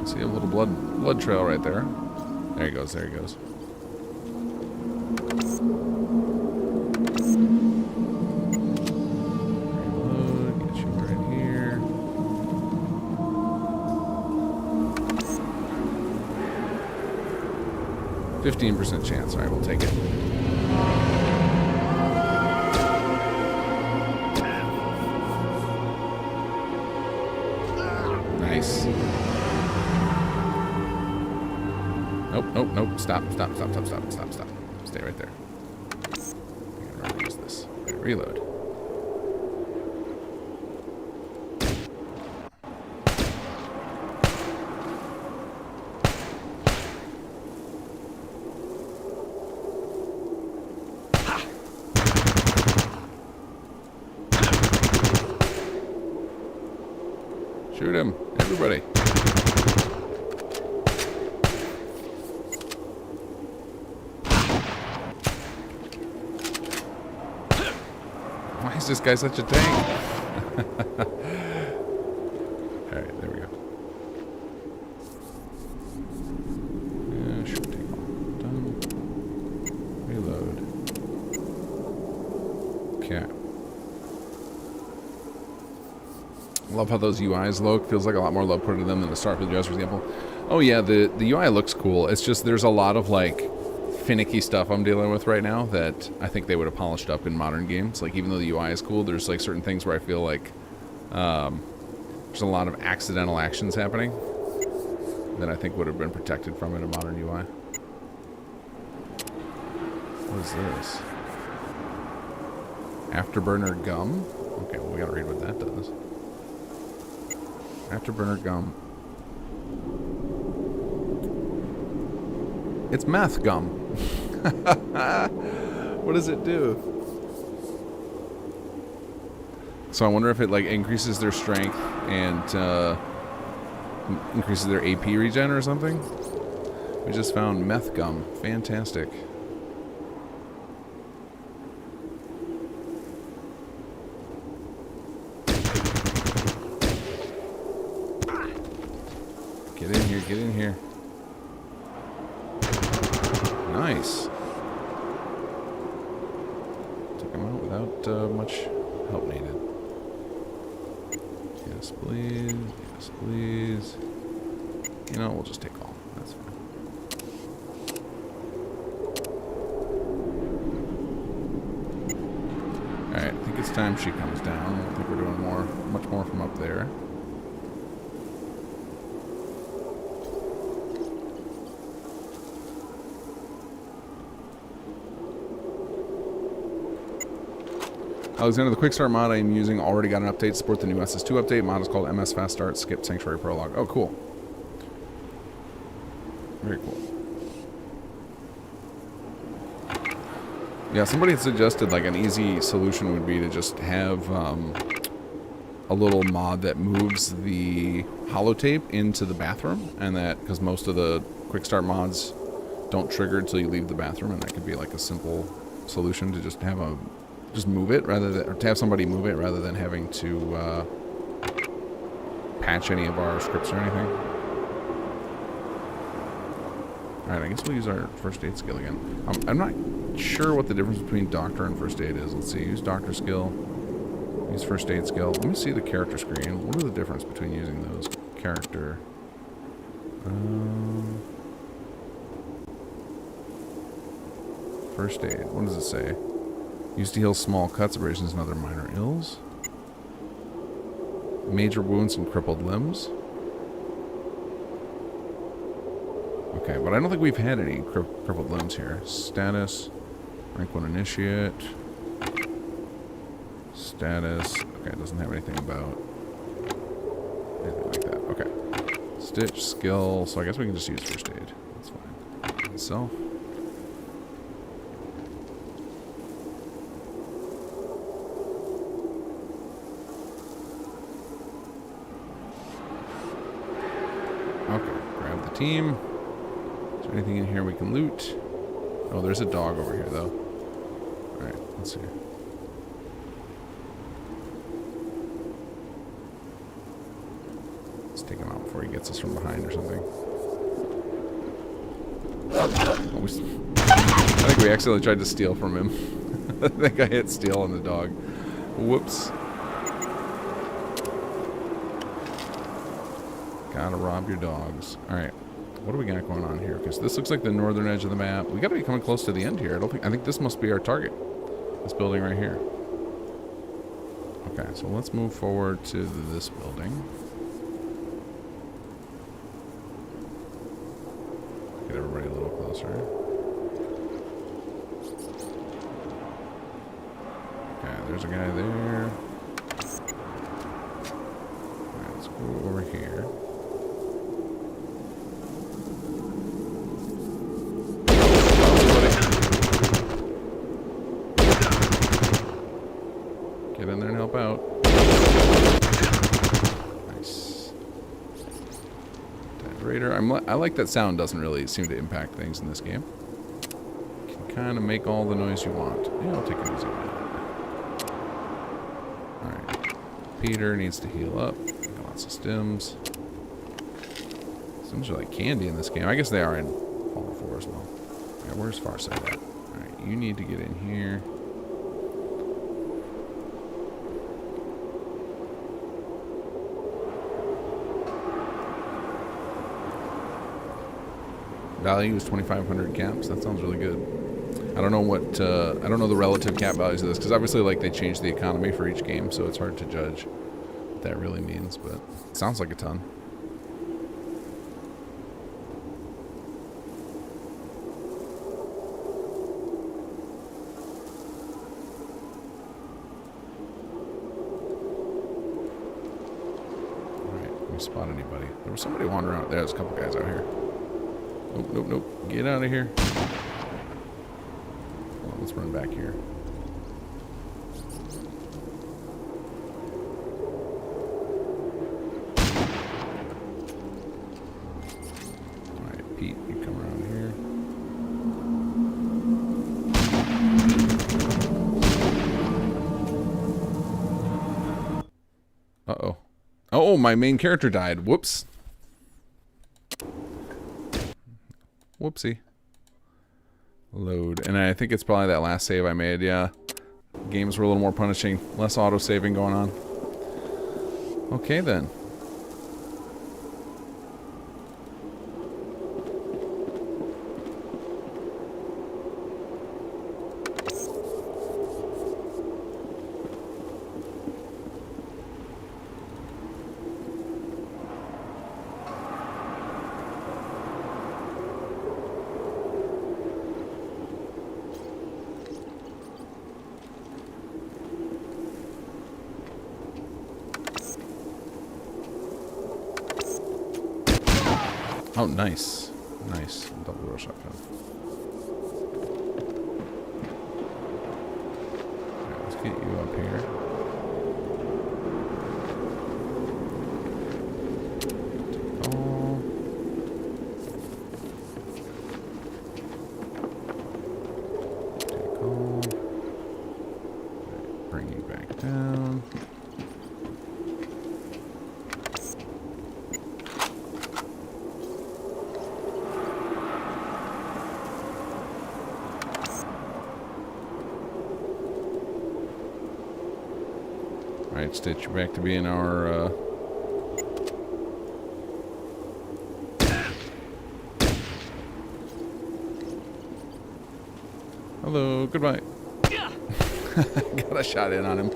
See a little blood trail right there. There he goes, there he goes. Reload, get you right here. %15 chance. Alright, we'll take it. Nice. Nope. Stop. Stay right there. I'm gonna use this. Right, reload. Shoot him, everybody. Why is this guy such a tank? Alright, there we go. Yeah, should take all. Done. Reload. Okay. Love how those UIs look. Feels like a lot more love put into them than the Starfield UIs, for example. Oh yeah, the UI looks cool. It's just there's a lot of like finicky stuff I'm dealing with right now that I think they would have polished up in modern games. Like even though the UI is cool, there's like certain things where I feel like there's a lot of accidental actions happening that I think would have been protected from in a modern UI. What is this? Afterburner gum? Okay, well we gotta read what that does. Afterburner gum. It's meth gum. What does it do? So I wonder if it like increases their strength and increases their AP regen or something. We just found meth gum. Fantastic. Get in here, get in here. Nice. Took him out without much help needed. Yes, please. Yes, please. You know, we'll just take all. That's fine. Alright, I think it's time she comes down. I think we're doing much more from up there. Alexander, the Quick Start mod I am using already got an update to support the new SS2 update. Mod is called MS Fast Start Skip Sanctuary Prologue. Oh, cool. Very cool. Yeah, somebody had suggested like an easy solution would be to just have a little mod that moves the holotape into the bathroom, and that because most of the Quick Start mods don't trigger until you leave the bathroom, and that could be like a simple solution to just have just move it rather than, or to have somebody move it rather than having to patch any of our scripts or anything. Alright, I guess we'll use our first aid skill again. I'm not sure what the difference between doctor and first aid is. Let's see, use doctor skill, use first aid skill. Let me see the character screen. What are the difference between using those? Character. First aid, what does it say? Used to heal small cuts, abrasions, and other minor ills. Major wounds and crippled limbs. Okay, but I don't think we've had any crippled limbs here. Status. Rank 1 initiate. Status. Okay, it doesn't have anything about anything like that. Okay. Stitch, skill. So I guess we can just use first aid. That's fine. So. Okay. Grab the team. Is there anything in here we can loot? Oh, there's a dog over here, though. Alright, let's see. Let's take him out before he gets us from behind or something. Oh, I think we accidentally tried to steal from him. I think I hit steal on the dog. Whoops. Gotta rob your dogs. Alright. What do we got going on here? Because this looks like the northern edge of the map. We gotta be coming close to the end here. I think this must be our target. This building right here. Okay, so let's move forward to this building. Get everybody a little closer. Okay, there's a guy there. Alright, let's go over here. Get in there and help out. Nice. Raider. I like that sound doesn't really seem to impact things in this game. You can kind of make all the noise you want. Yeah, I'll take it easy. Alright. Peter needs to heal up. Got lots of stims. Stims are like candy in this game. I guess they are in Fallout 4 as well. Yeah, where's Farsight at? Alright, you need to get in here. Value is 2,500 caps. That sounds really good. I don't know what I don't know the relative cap values of this because obviously like they change the economy for each game, so it's hard to judge what that really means. But it sounds like a ton. All right, can we spot anybody? There was somebody wandering out there. There's a couple guys out here. Nope, nope, nope. Get out of here. Well, let's run back here. Alright, Pete, you come around here. Uh-oh. Oh, my main character died. Whoops. Whoopsie. Load. And I think it's probably that last save I made, yeah. Games were a little more punishing. Less auto-saving going on. Okay, then. Oh, nice. Nice. Double barrel shotgun. Alright, let's get you up here. Take all. Take all. Right, bring you back down. Alright, Stitch, you're back to being our, Hello, goodbye. Got a shot in on him.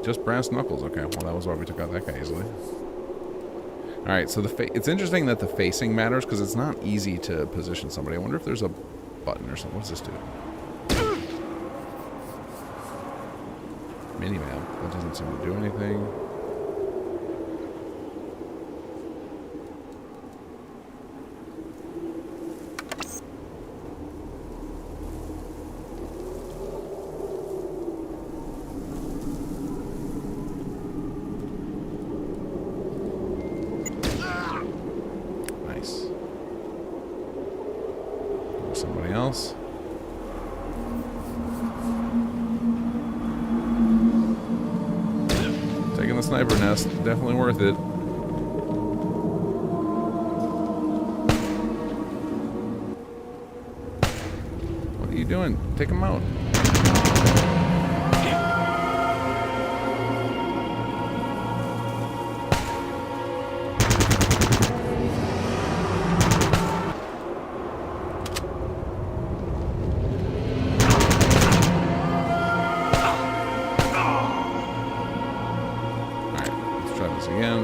Just brass knuckles. Okay, well that was why we took out that guy easily. All right, so it's interesting that the facing matters because it's not easy to position somebody. I wonder if there's a button or something. What's this do? Minimap. That doesn't seem to do anything. Somebody else. Taking the sniper nest, definitely worth it. What are you doing? Take him out.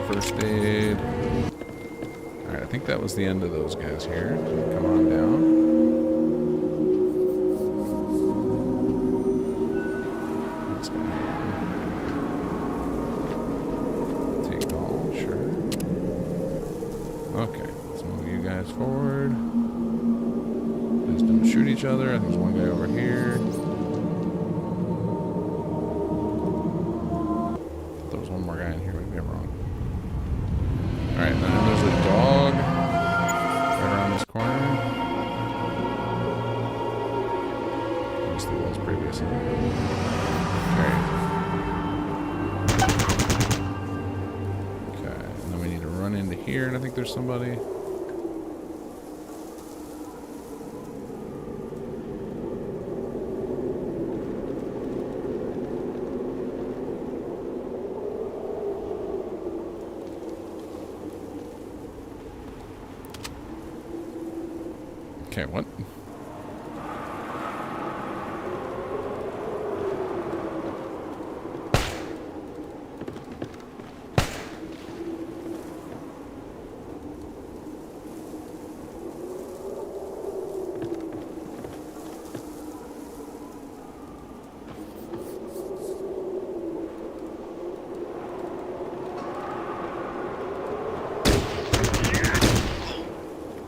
First aid. Alright, I think that was the end of those guys here. Come on down. Let's go ahead. Take all, sure. Okay, let's move you guys forward. Please don't shoot each other. I think there's one guy over here. There was one more guy in here, maybe I'm wrong. Alright, then there's a dog right around this corner. At least there was previously. Alright. Okay, and then we need to run into here, and I think there's somebody. Okay, what?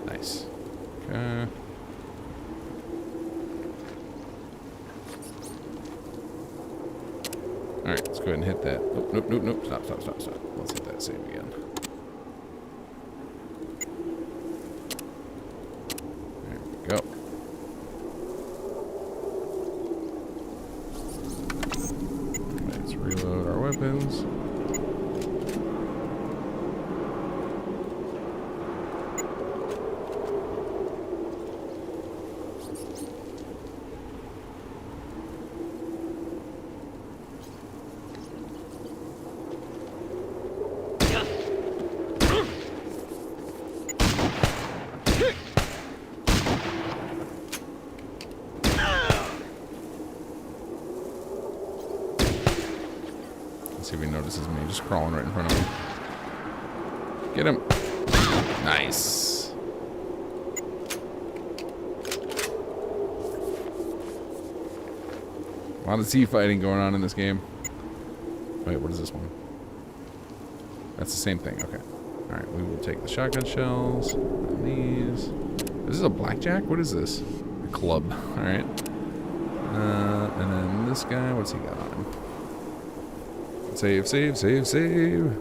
Nice. Okay. Alright, let's go ahead and hit that. Nope, nope, nope, nope. Stop, stop, stop, stop. Let's hit that save again. There we go. Let's reload our weapons. See if he notices me just crawling right in front of him. Get him. Nice. A lot of sea fighting going on in this game. Wait, what is this one? That's the same thing. Okay. Alright, we will take the shotgun shells. And these. This is a blackjack? What is this? A club. Alright. And then this guy, what's he got on him? Save, save, save, save.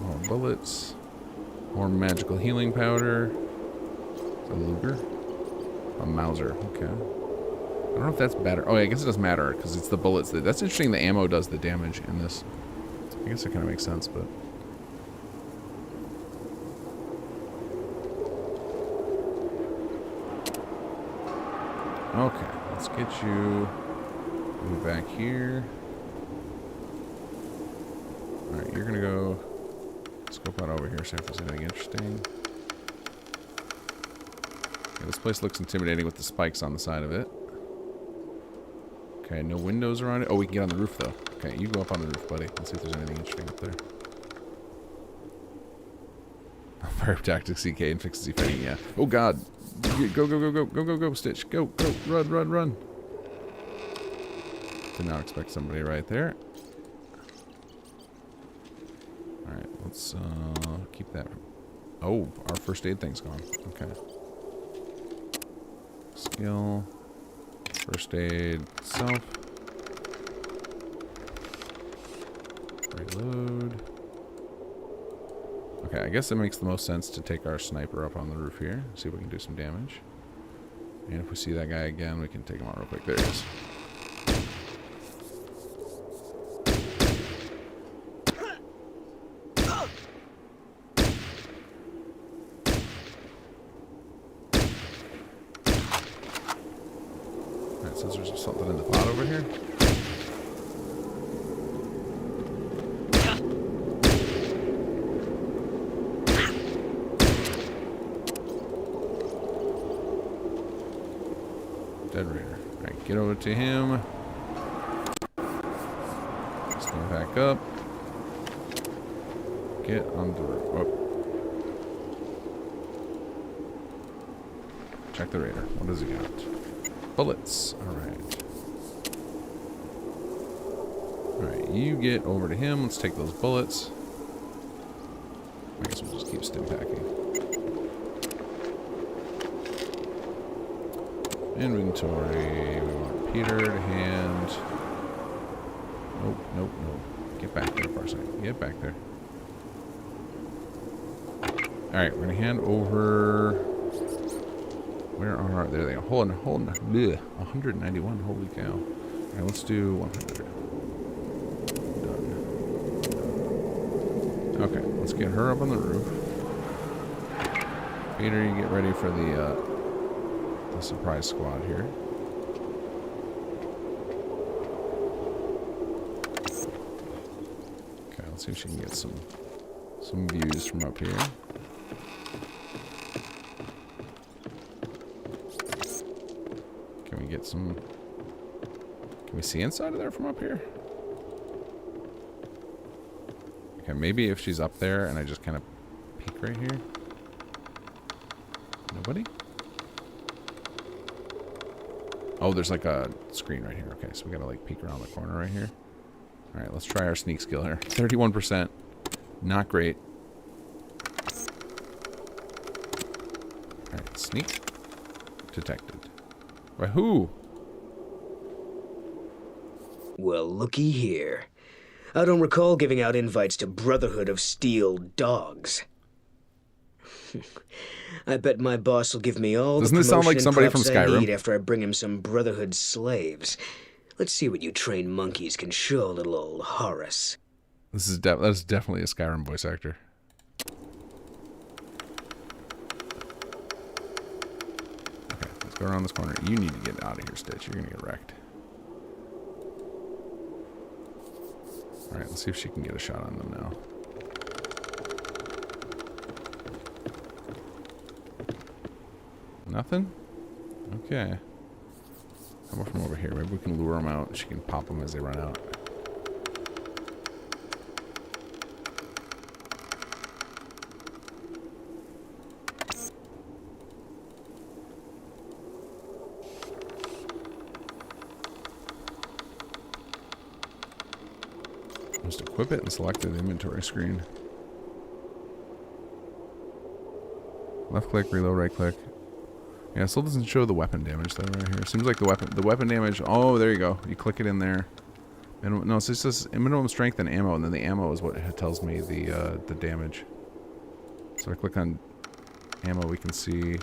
More bullets. More magical healing powder. A Luger. A Mauser. Okay. I don't know if that's better. Oh, yeah, I guess it does matter because it's the bullets. That's interesting. The ammo does the damage in this. I guess it kind of makes sense, but. Okay, let's get you. Move back here. Alright, you're gonna go scope out over here, see if there's anything interesting. Yeah, this place looks intimidating with the spikes on the side of it. Okay, no windows around it. Oh, we can get on the roof though. Okay, you go up on the roof, buddy. Let's see if there's anything interesting up there. Fire tactics CK and fixes fighting. Yeah. Oh God. Go, Stitch. Go. Run. Did not expect somebody right there. All right. Let's keep that. Oh, our first aid thing's gone. Okay. Skill. First aid. Self. Reload. Okay, I guess it makes the most sense to take our sniper up on the roof here. See if we can do some damage. And if we see that guy again, we can take him out real quick. There he is. Alright, so there's something in the pot over here. Dead Raider. Alright, get over to him. Stand back up. Get on the roof. Oh. Check the Raider. What does he got? Bullets. Alright. Alright, you get over to him. Let's take those bullets. I guess we'll just keep stim packing. Inventory. We want Peter to hand. Nope. Get back there for a second. Get back there. Alright, we're going to hand over. Where are. There they go. Hold on. Bleh, 191. Holy cow. Alright, let's do 100. Done. Okay, let's get her up on the roof. Peter, you get ready for the surprise squad here. Okay, let's see if she can get some views from up here. Can we get some? Can we see inside of there from up here? Okay, maybe if she's up there and I just kind of peek right here. Nobody? Oh, there's like a screen right here. Okay, so we gotta like peek around the corner right here. All right, let's try our sneak skill here. 31%, not great. All right, sneak detected. By who? Well, looky here. I don't recall giving out invites to Brotherhood of Steel dogs. I bet my boss will give me all Doesn't the this sound like somebody from props I Skyrim? need after I bring him some Brotherhood slaves. Let's see what you trained monkeys can show little old Horace. This is that's definitely a Skyrim voice actor. Okay, let's go around this corner. You need to get out of here, Stitch. You're gonna get wrecked. All right, let's see if she can get a shot on them now. Nothing? Okay. How about from over here? Maybe we can lure them out. She can pop them as they run out. Just equip it and select the inventory screen. Left click, reload, right click. Yeah, still doesn't show the weapon damage though right here. Seems like the weapon damage. Oh, there you go. You click it in there. And no, it says minimum strength and ammo, and then the ammo is what tells me the damage. So I click on ammo, we can see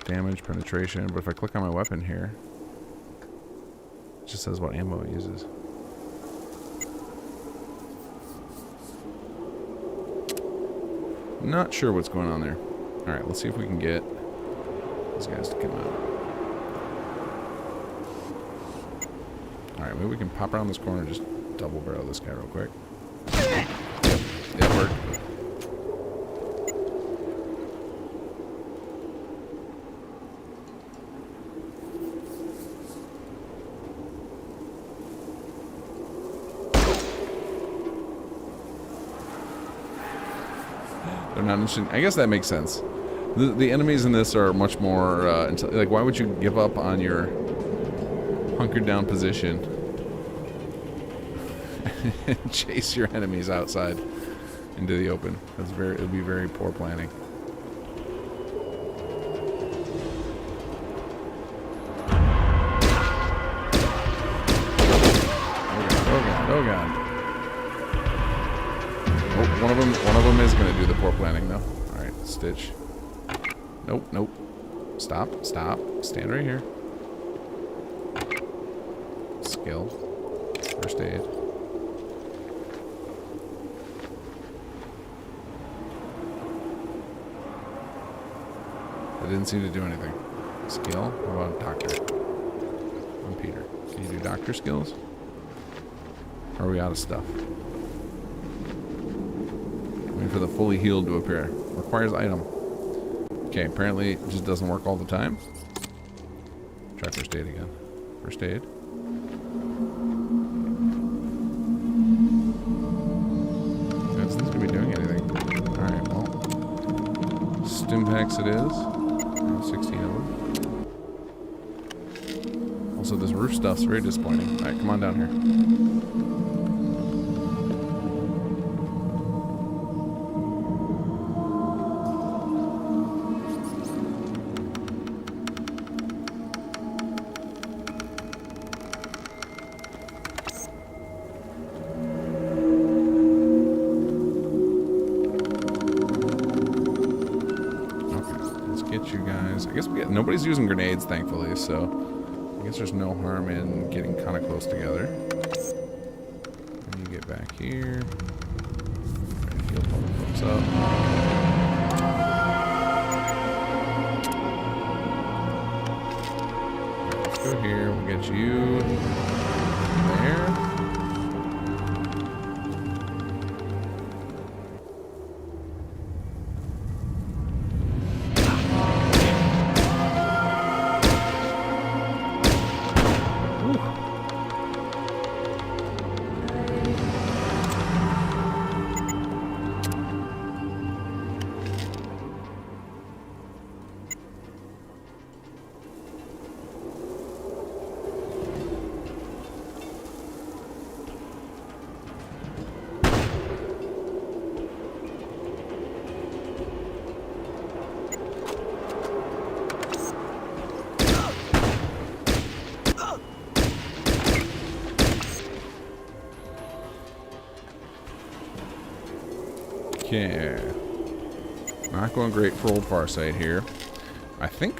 damage, penetration. But if I click on my weapon here, it just says what ammo it uses. Not sure what's going on there. All right, let's see if we can get these guys to come out. All right, maybe we can pop around this corner and just double barrel this guy real quick. Yep, it worked. They're not interesting. I guess that makes sense. The enemies in this are much more like, why would you give up on your hunkered down position and chase your enemies outside into the open? It would be very poor planning. Oh god. Oh, one of them is gonna do the poor planning though. Alright, Stitch. Nope. Stop. Stand right here. Skill. First aid. That didn't seem to do anything. Skill? How about doctor? I'm Peter. Can you do doctor skills? Or are we out of stuff? Waiting for the fully healed to appear. Requires item. Okay, apparently it just doesn't work all the time. Try first aid again. First aid. That doesn't seem to be doing anything. Alright, well. Stimpaks it is. 16 of them. Also, this roof stuff's very disappointing. Alright, come on down here. Nobody's using grenades, thankfully, so I guess there's no harm in getting kind of close together. And you get back here. Try to heal all the folks up. Right, let's go here. We'll get you there. Okay. Not going great for old Farsight here. I think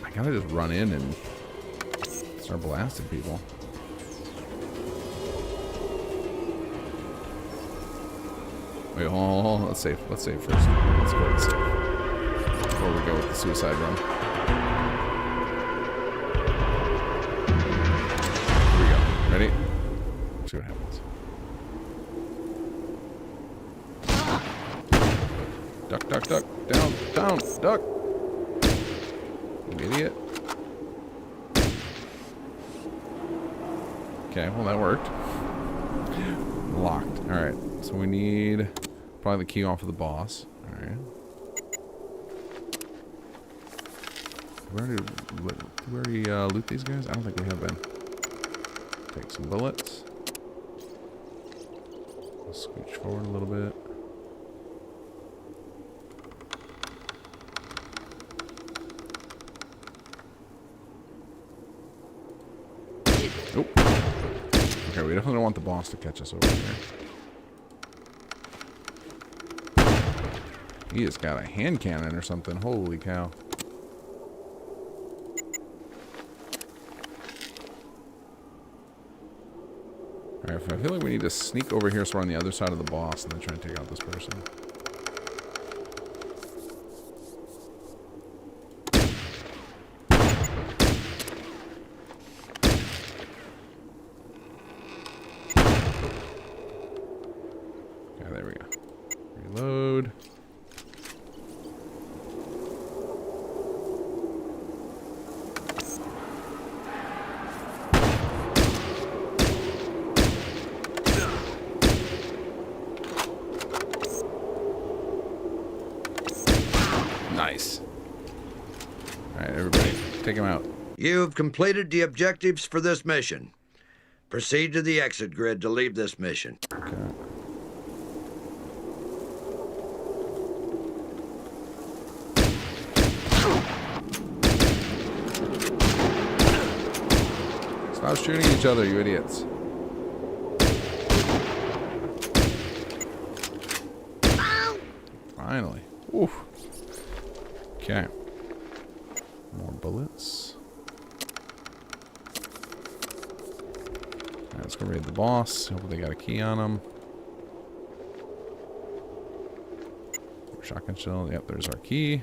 I gotta just run in and start blasting people. Wait, hold on. Let's save first. Let's go to save before we go with the suicide run. Here we go. Ready? See what happens. Duck. Down, duck. You idiot. Okay, well that worked. Locked. Alright, so we need probably the key off of the boss. Alright. Where do we loot these guys? I don't think we have been. Take some bullets. I'll scooch forward a little bit. Nope. Okay, we definitely don't want the boss to catch us over here. He has got a hand cannon or something. Holy cow. Alright, I feel like we need to sneak over here so we're on the other side of the boss and then try and take out this person. There we go. Reload. Nice. Alright, everybody, take him out. You've completed the objectives for this mission. Proceed to the exit grid to leave this mission. Okay. Stop shooting each other, you idiots. Finally. Oof. Okay. More bullets. Alright, let's go raid the boss. Hopefully they got a key on them. Shotgun shell. Yep, there's our key.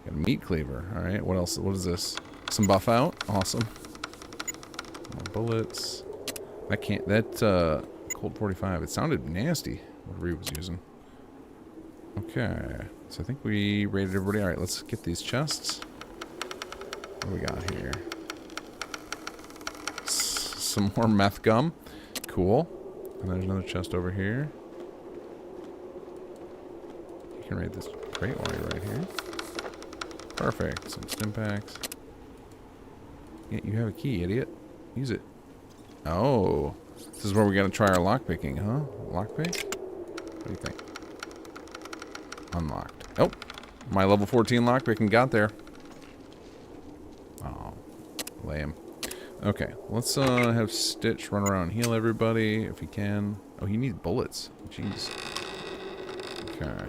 Got a meat cleaver. Alright, what else? What is this? Some buff out. Awesome. More bullets. That can't... That, Colt 45. It sounded nasty, what Reed was using. Okay. So I think we raided everybody. Alright, let's get these chests. What do we got here? Some more meth gum. Cool. And there's another chest over here. You can raid this crate while you're right here. Perfect. Some stim packs. Yeah, you have a key, idiot. Use it. Oh. This is where we gotta try our lockpicking, huh? Lockpick? What do you think? Unlocked. Oh. My level 14 lockpicking got there. Oh. Lame. Okay. Let's have Stitch run around and heal everybody if he can. Oh, he needs bullets. Jeez. Okay.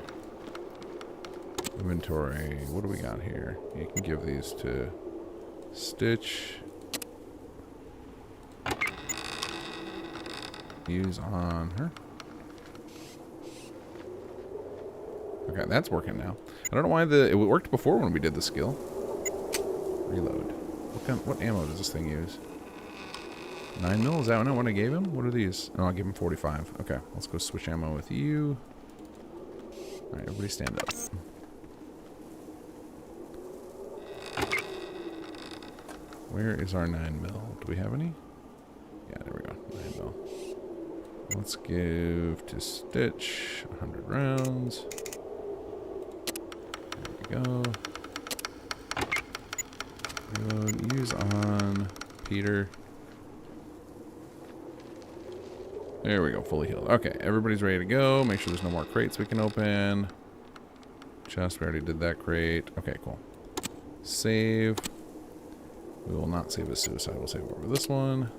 Inventory. What do we got here? You can give these to Stitch. Use on her. Okay, that's working now. I don't know why it worked before when we did the skill. Reload. What ammo does this thing use? 9 mil? Is that what I gave him? What are these? Oh, I gave him 45. Okay, let's go switch ammo with you. Alright, everybody stand up. Where is our 9 mil? Do we have any? Yeah, there we go. 9 mil. Let's give to Stitch 100 rounds. There we go. Reload. Use on Peter. There we go. Fully healed. Okay, everybody's ready to go. Make sure there's no more crates we can open. Chest, we already did that crate. Okay, cool. Save. We will not save a suicide. We'll save over this one.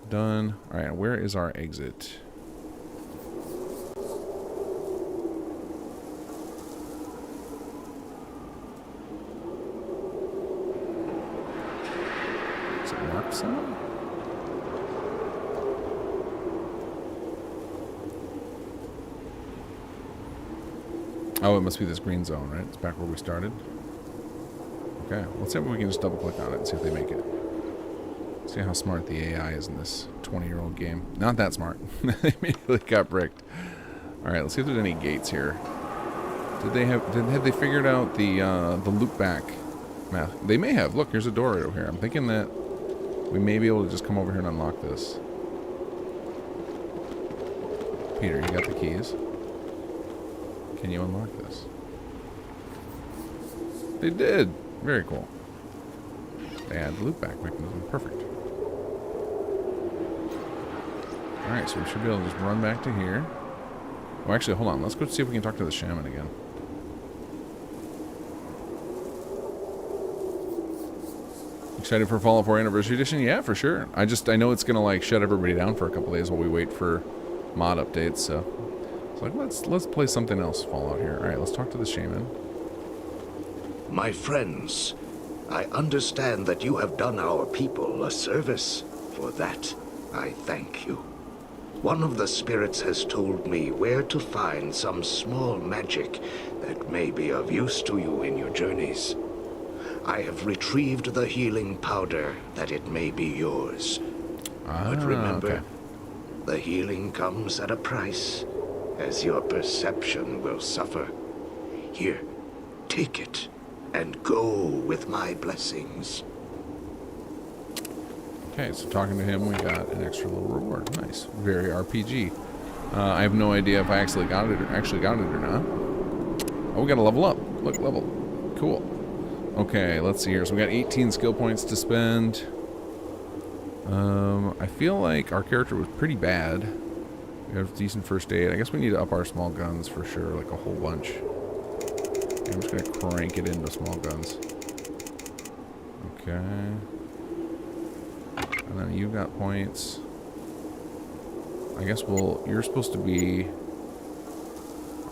Done. Alright, where is our exit? Is it marked somewhere? Oh, it must be this green zone, right? It's back where we started. Okay, let's see if we can just double click on it and see if they make it. See how smart the AI is in this 20-year-old game. Not that smart. They immediately got bricked. Alright, let's see if there's any gates here. Have they figured out the loop back math? They may have. Look, here's a door right over here. I'm thinking that we may be able to just come over here and unlock this. Peter, you got the keys. Can you unlock this? They did. Very cool. They add the loop back mechanism. Perfect. Alright, so we should be able to just run back to here. Oh, actually, hold on. Let's go see if we can talk to the shaman again. Excited for Fallout 4 Anniversary Edition? Yeah, for sure. I know it's going to, like, shut everybody down for a couple days while we wait for mod updates, so... It's like, let's play something else Fallout here. Alright, let's talk to the shaman. My friends, I understand that you have done our people a service. For that, I thank you. One of the spirits has told me where to find some small magic that may be of use to you in your journeys. I have retrieved the healing powder that it may be yours. But remember, okay. The healing comes at a price, as your perception will suffer. Here, take it. And go with my blessings. Okay, so talking to him, we got an extra little reward. Nice, very RPG. I have no idea if I actually got it or not. Oh, we got to level up. Look, level. Cool. Okay, let's see here. So we got 18 skill points to spend. I feel like our character was pretty bad. We have decent first aid. I guess we need to up our small guns for sure, like a whole bunch. I'm just going to crank it into small guns. Okay. And then you got points. I guess you're supposed to be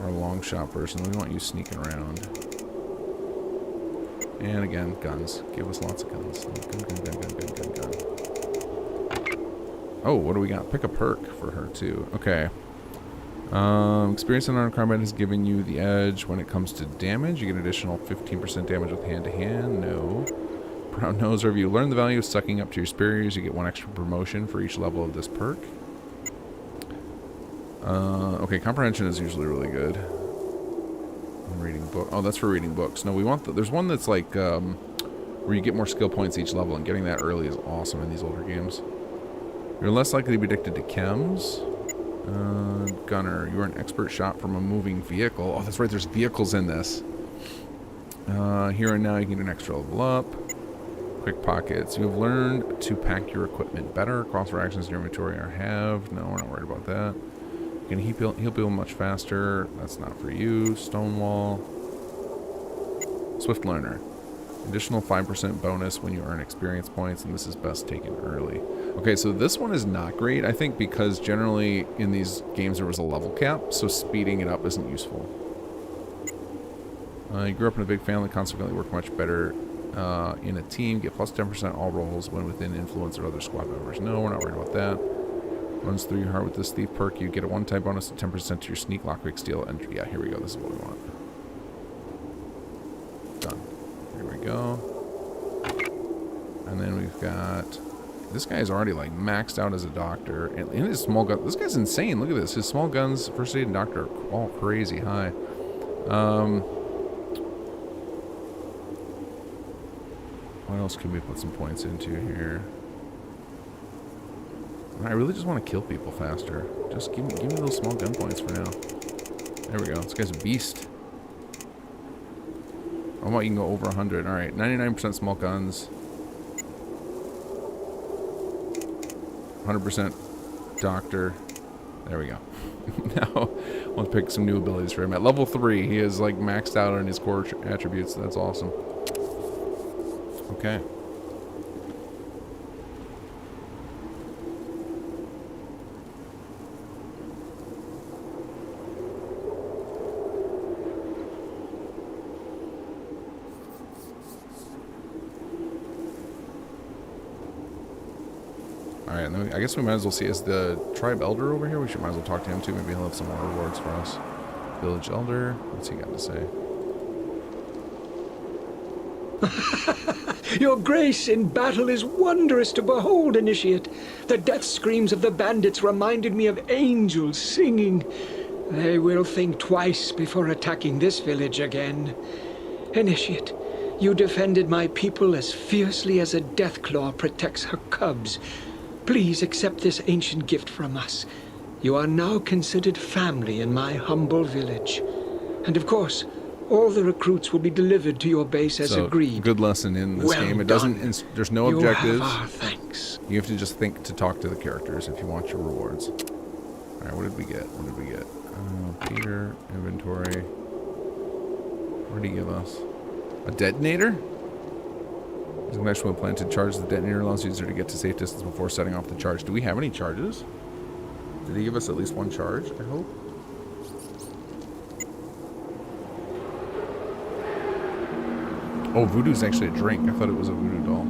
our long shot person. We want you sneaking around. And again, guns. Give us lots of guns. Gun. Oh, what do we got? Pick a perk for her, too. Okay. Experience in unarmed combat has given you the edge when it comes to damage. You get additional 15% damage with hand-to-hand. No. Brown nose. If you learn the value of sucking up to your superiors, you get 1 extra promotion for each level of this perk. Okay, comprehension is usually really good. I'm reading book. Oh, that's for reading books. No, we want there's one that's like where you get more skill points each level, and getting that early is awesome in these older games. You're less likely to be addicted to chems. Gunner, you are an expert shot from a moving vehicle. Oh, that's right, there's vehicles in this. Here and now you can get an extra level up. Quick pockets. You have learned to pack your equipment better. Cross for actions in your inventory are have. No, we're not worried about that. You can heal people much faster. That's not for you. Stonewall. Swift learner. Additional 5% bonus when you earn experience points, and this is best taken early. Okay, so this one is not great, I think, because generally in these games there was a level cap, so speeding it up isn't useful. You grew up in a big family, consequently work much better in a team. Get plus 10% all rolls when within influence of other squad members. No, we're not worried about that. Runs through your heart with this thief perk. You get a one-time bonus of 10% to your sneak, lockpick, steal, and yeah, here we go. This is what we want. Done. Here we go. And then we've got... This guy's already, like, maxed out as a doctor. And in his small gun... This guy's insane. Look at this. His small guns, first aid, and doctor are all crazy high. What else can we put some points into here? I really just want to kill people faster. Just give me those small gun points for now. There we go. This guy's a beast. How about you can go over 100? All right, 99% small guns. 100% doctor. There we go. Now, let's pick some new abilities for him. At level 3, he is like maxed out on his core attributes. That's awesome. Okay. Alright, I guess we might as well see, is the tribe elder over here? We might as well talk to him too. Maybe he'll have some more rewards for us. Village elder, what's he got to say? Your grace in battle is wondrous to behold, Initiate. The death screams of the bandits reminded me of angels singing. They will think twice before attacking this village again. Initiate, you defended my people as fiercely as a deathclaw protects her cubs. Please accept this ancient gift from us. You are now considered family in my humble village. And of course, all the recruits will be delivered to your base as agreed. Good lesson in this game. It doesn't. There's no objectives. Have our thanks. You have to just think to talk to the characters if you want your rewards. All right, what did we get? What did we get? Peter, inventory. What did he give us? A detonator? There's an actual plan to charge the detonator. Allows user to get to safe distance before setting off the charge. Do we have any charges? Did he give us at least one charge? I hope. Oh, voodoo's actually a drink. I thought it was a voodoo doll.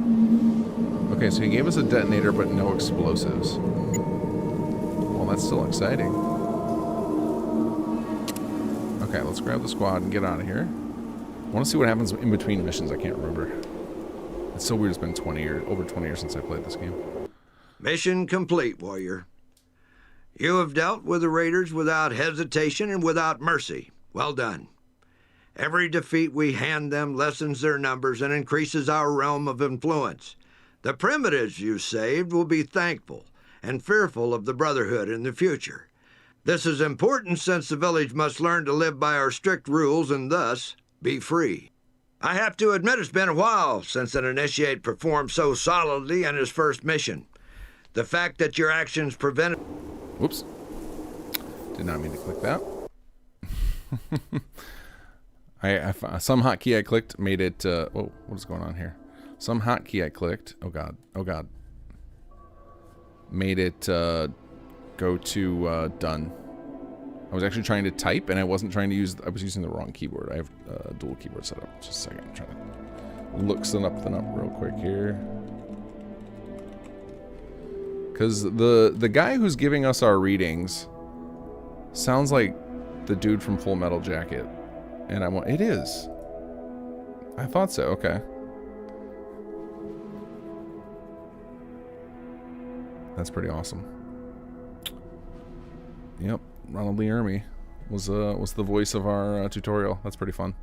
Okay, so he gave us a detonator, but no explosives. Well, that's still exciting. Okay, let's grab the squad and get out of here. I want to see what happens in between missions. I can't remember. It's so weird. It's been over 20 years since I played this game. Mission complete, warrior. You have dealt with the raiders without hesitation and without mercy. Well done. Every defeat we hand them lessens their numbers and increases our realm of influence. The primitives you saved will be thankful and fearful of the Brotherhood in the future. This is important since the village must learn to live by our strict rules and thus be free. I have to admit it's been a while since an initiate performed so solidly in his first mission. The fact that your actions prevented... Whoops. Did not mean to click that. Some hotkey I clicked made it... oh, what is going on here? Some hotkey I clicked... Oh, God. Oh, God. Made it go to done. I was actually trying to type, and I wasn't trying to use... I was using the wrong keyboard. I have a dual keyboard set up. Just a second. I'm trying to look something up real quick here. Because the guy who's giving us our readings sounds like the dude from Full Metal Jacket. And it is. I thought so. Okay. That's pretty awesome. Yep, Ronald Lee Ermey was the voice of our tutorial. That's pretty fun.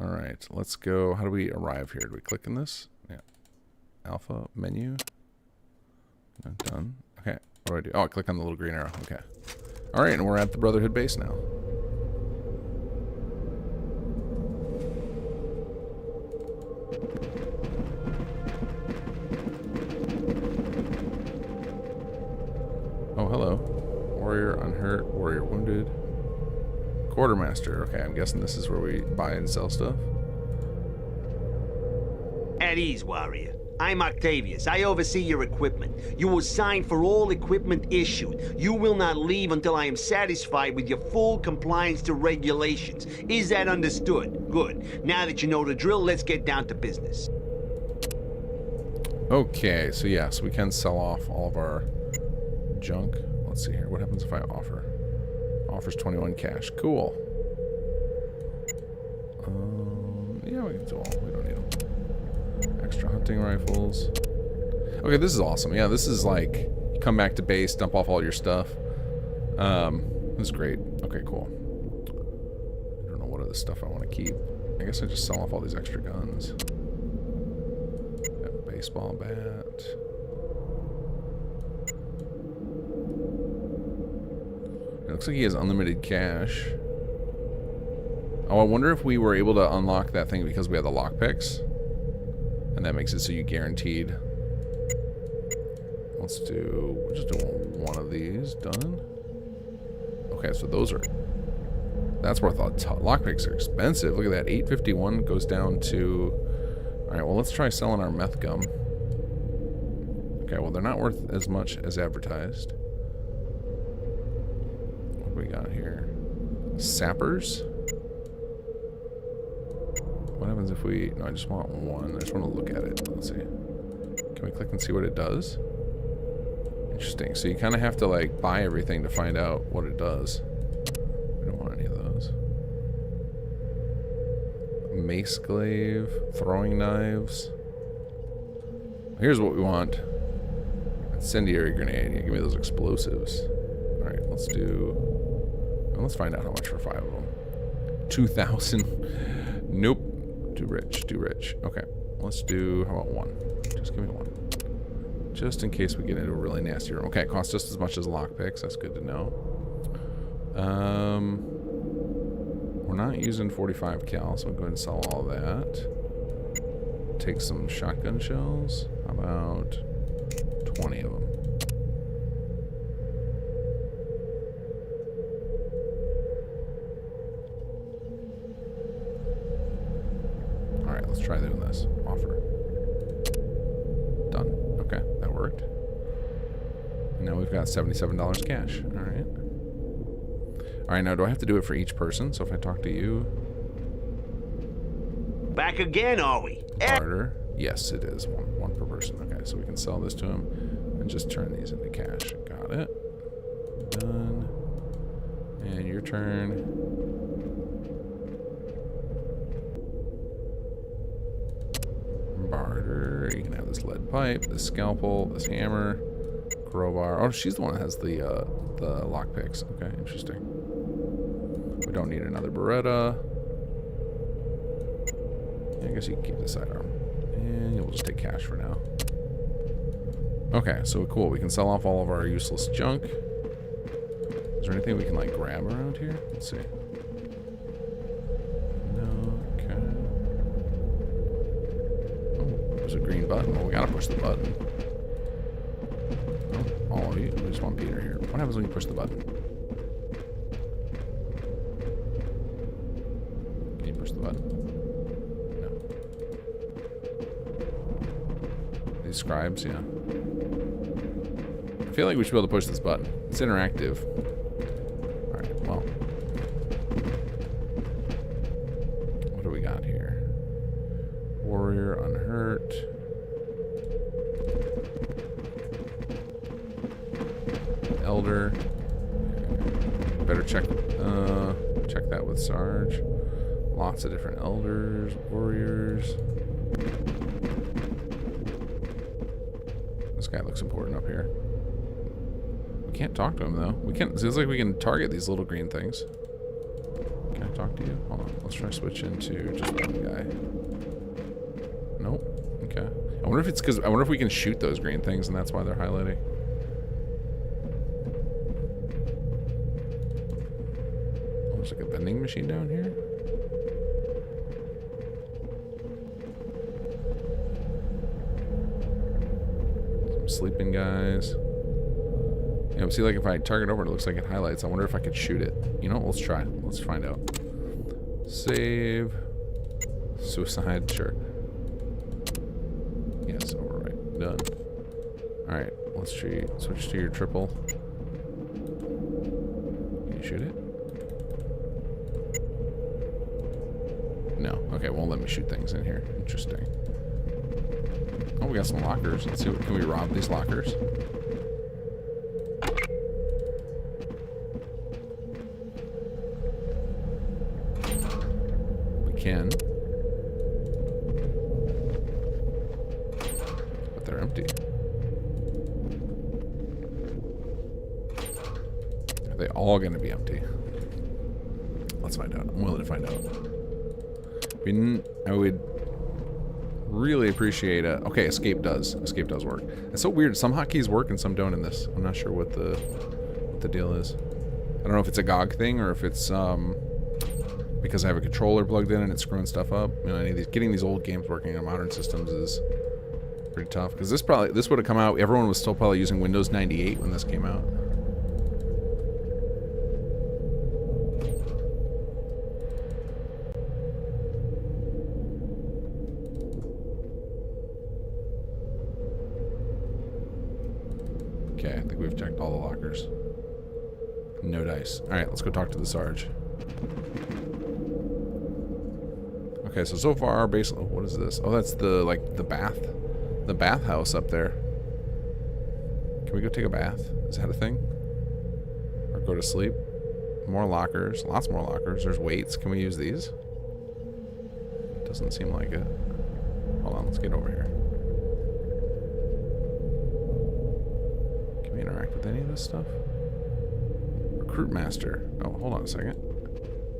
All right, let's go. How do we arrive here? Do we click in this? Yeah. Alpha menu. Done. Okay. What do I do? Oh, I click on the little green arrow. Okay. All right, and we're at the Brotherhood base now. Oh, hello. Warrior unhurt, warrior wounded. Quartermaster. Okay, I'm guessing this is where we buy and sell stuff. At ease, warrior. I'm Octavius. I oversee your equipment. You will sign for all equipment issued. You will not leave until I am satisfied with your full compliance to regulations. Is that understood? Good. Now that you know the drill, let's get down to business. Okay, so yes, we can sell off all of our junk. Let's see here. What happens if I offer? Offers 21 cash. Cool. Yeah, we can do all. We don't need them. Extra hunting rifles. Okay, this is awesome. Yeah, this is like you come back to base, dump off all your stuff. This is great. Okay, cool. I don't know what other stuff I want to keep. I guess I just sell off all these extra guns. Got a baseball bat. It looks like he has unlimited cash. Oh, I wonder if we were able to unlock that thing because we had the lockpicks. And that makes it so you guaranteed. We'll just do one of these. Done. Okay, so those are... That's worth a ton. Lockpicks are expensive. Look at that. 851 goes down to... Alright, well, let's try selling our meth gum. Okay, well, they're not worth as much as advertised. What do we got here? Sappers? What happens if we... No, I just want one. I just want to look at it. Let's see. Can we click and see what it does? Interesting. So you kind of have to, like, buy everything to find out what it does. We don't want any of those. Mace glaive. Throwing knives. Here's what we want. Incendiary grenade. Yeah, give me those explosives. Alright, let's do... Well, let's find out how much for 5 of them. 2,000. Nope. Too rich, too rich. Okay, let's do, how about one? Just give me one. Just in case we get into a really nasty room. Okay, it costs just as much as lockpicks. That's good to know. We're not using 45 cal, so we'll go ahead and sell all that. Take some shotgun shells. How about 20 of them? Alright, let's try doing this. Offer. Done. Okay, that worked. And now we've got $77 cash. Alright. Alright, now do I have to do it for each person? So if I talk to you... Back again, are we? Barter. Yes, it is. One per person. Okay, so we can sell this to him and just turn these into cash. Got it. Done. And your turn. Barter. You can have this lead pipe, this scalpel, this hammer, crowbar. Oh, she's the one that has the lockpicks. Okay, interesting. We don't need another Beretta. I guess you can keep the sidearm. And we'll just take cash for now. Okay, so cool. We can sell off all of our useless junk. Is there anything we can, like, grab around here? Let's see. No, okay. Oh, there's a green button. Well, we gotta push the button. Oh, all of you. We just want Peter here. What happens when you push the button? Can you push the button? No. These scribes, yeah. I feel like we should be able to push this button. It's interactive. Alright, well. What do we got here? Warrior, unhurt. Elder. Better check that with Sarge. Lots of different elders, warriors. This guy looks important up here. We can't talk to him though. We can't. It seems like we can target these little green things. Can I talk to you? Hold on. Let's try to switch into just one guy. Nope. Okay. I wonder if it's because I wonder if we can shoot those green things and that's why they're highlighting. Oh, there's like a vending machine down here. Some sleeping guys. Yeah, see, like if I target over it, it looks like it highlights. I wonder if I could shoot it. You know, let's try. Let's find out. Save. Suicide, sure. Yes, alright. Done. Alright, let's switch to your triple. Can you shoot it? No. Okay, won't let me shoot things in here. Interesting. Oh, we got some lockers. Let's see. Can we rob these lockers? Can. But they're empty. Are they all going to be empty? Let's find out. I'm willing to find out. I would really appreciate a... Okay, escape does. Escape does work. It's so weird. Some hotkeys work and some don't in this. I'm not sure what the deal is. I don't know if it's a GOG thing or if it's... because I have a controller plugged in and it's screwing stuff up. You know, getting these old games working on modern systems is pretty tough. Because this would have come out. Everyone was still probably using Windows 98 when this came out. Okay, I think we've checked all the lockers. No dice. All right, let's go talk to the Sarge. Okay, so far, basically, what is this? Oh, that's the bathhouse up there. Can we go take a bath? Is that a thing? Or go to sleep? More lockers, lots more lockers. There's weights. Can we use these? Doesn't seem like it. Hold on, let's get over here. Can we interact with any of this stuff? Recruit master. Oh, hold on a second.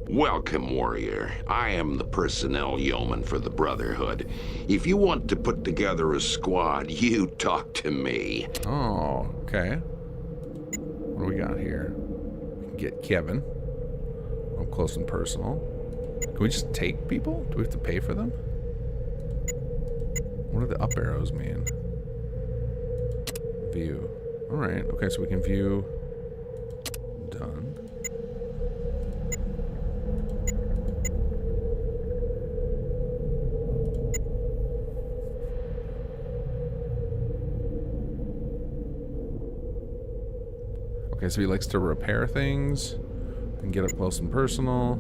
Welcome, warrior. I am the personnel yeoman for the Brotherhood. If you want to put together a squad, you talk to me. Oh, okay. What do we got here? We can get Kevin. Up close and personal. Can we just take people? Do we have to pay for them? What do the up arrows mean? View. Alright, okay, so we can view. Done. Okay, so he likes to repair things and get up close and personal.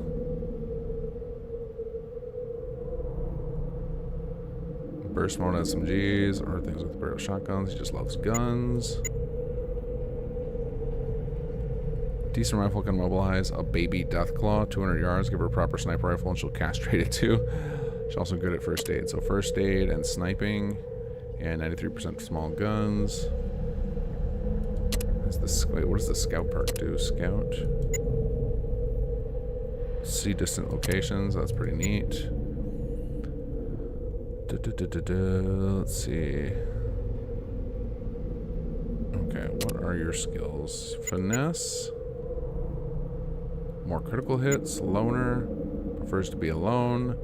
Burst mode SMGs or things with barrel shotguns. He just loves guns. Decent rifle can mobilize a baby Deathclaw, 200 yards. Give her a proper sniper rifle and she'll castrate it too. She's also good at first aid. So first aid and sniping and 93% small guns. Wait, what does the scout perk do? Scout. See distant locations. That's pretty neat. Let's see. Okay, what are your skills? Finesse. More critical hits. Loner. Prefers to be alone.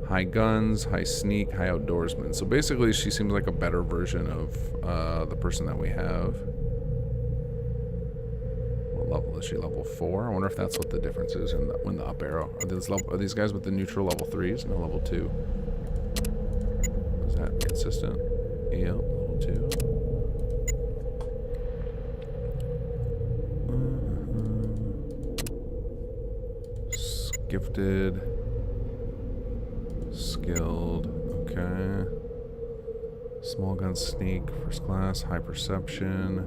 High guns, high sneak, high outdoorsman. So basically she seems like a better version of the person that we have. What level is she? Level 4? I wonder if that's what the difference is in the up arrow. Are these guys with the neutral level 3s? No, level 2. Is that consistent? Yeah, level 2. Gifted. Skilled. Okay. Small gun sneak. First class. High perception.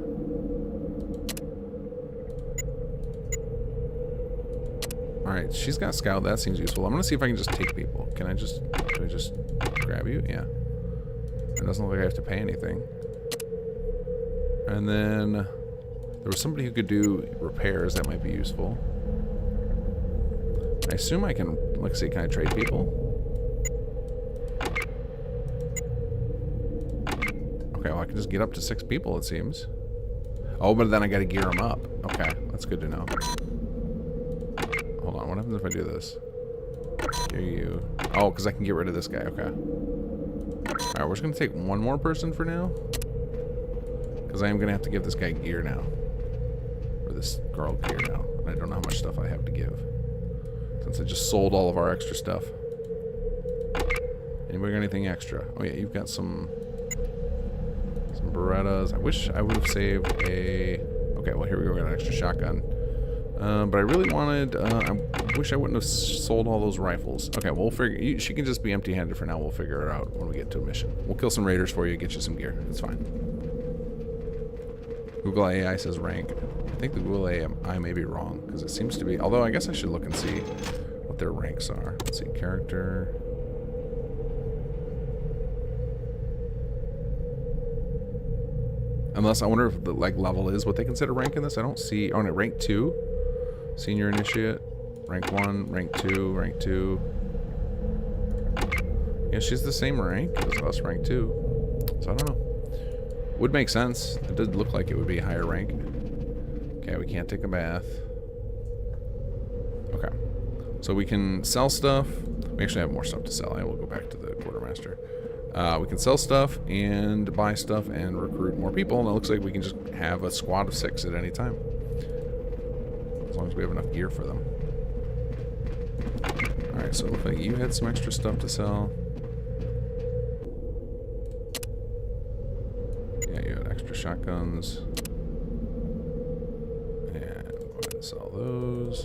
Alright, she's got scout. That seems useful. I'm gonna see if I can just take people. Can I just grab you? Yeah. It doesn't look like I have to pay anything. And then there was somebody who could do repairs. That might be useful. I assume I can, let's see, can I trade people? Okay, well I can just get up to 6 people it seems. Oh, but then I gotta gear them up. Okay, that's good to know. Hold on, what happens if I do this? Gear you. Oh, because I can get rid of this guy, okay. Alright, we're just gonna take one more person for now. Because I am gonna have to give this guy gear now. Or this girl gear now. And I don't know how much stuff I have to give. Since I just sold all of our extra stuff. Anybody got anything extra? Oh yeah, you've got some Berettas. I wish I would have saved a... Okay, well here we go, we got an extra shotgun. But I really wanted... I wish I wouldn't have sold all those rifles. Okay, well, we'll figure... She can just be empty-handed for now. We'll figure it out when we get to a mission. We'll kill some raiders for you, get you some gear. It's fine. Google AI says rank. I think the Google AI may be wrong, because it seems to be... Although, I guess I should look and see what their ranks are. Let's see, character... Unless, I wonder if the, like, level is what they consider rank in this. I don't see... Oh, no, rank 2. Senior Initiate. Rank 1, rank 2, rank 2. Yeah, she's the same rank as us, rank 2. So, I don't know. Would make sense. It did look like it would be a higher rank. Okay, we can't take a bath. Okay. So we can sell stuff. We actually have more stuff to sell. I will go back to the quartermaster. We can sell stuff and buy stuff and recruit more people. And it looks like we can just have a squad of 6 at any time. As long as we have enough gear for them. Alright, so it looks like you had some extra stuff to sell. Yeah, you had extra shotguns. And go ahead and sell those.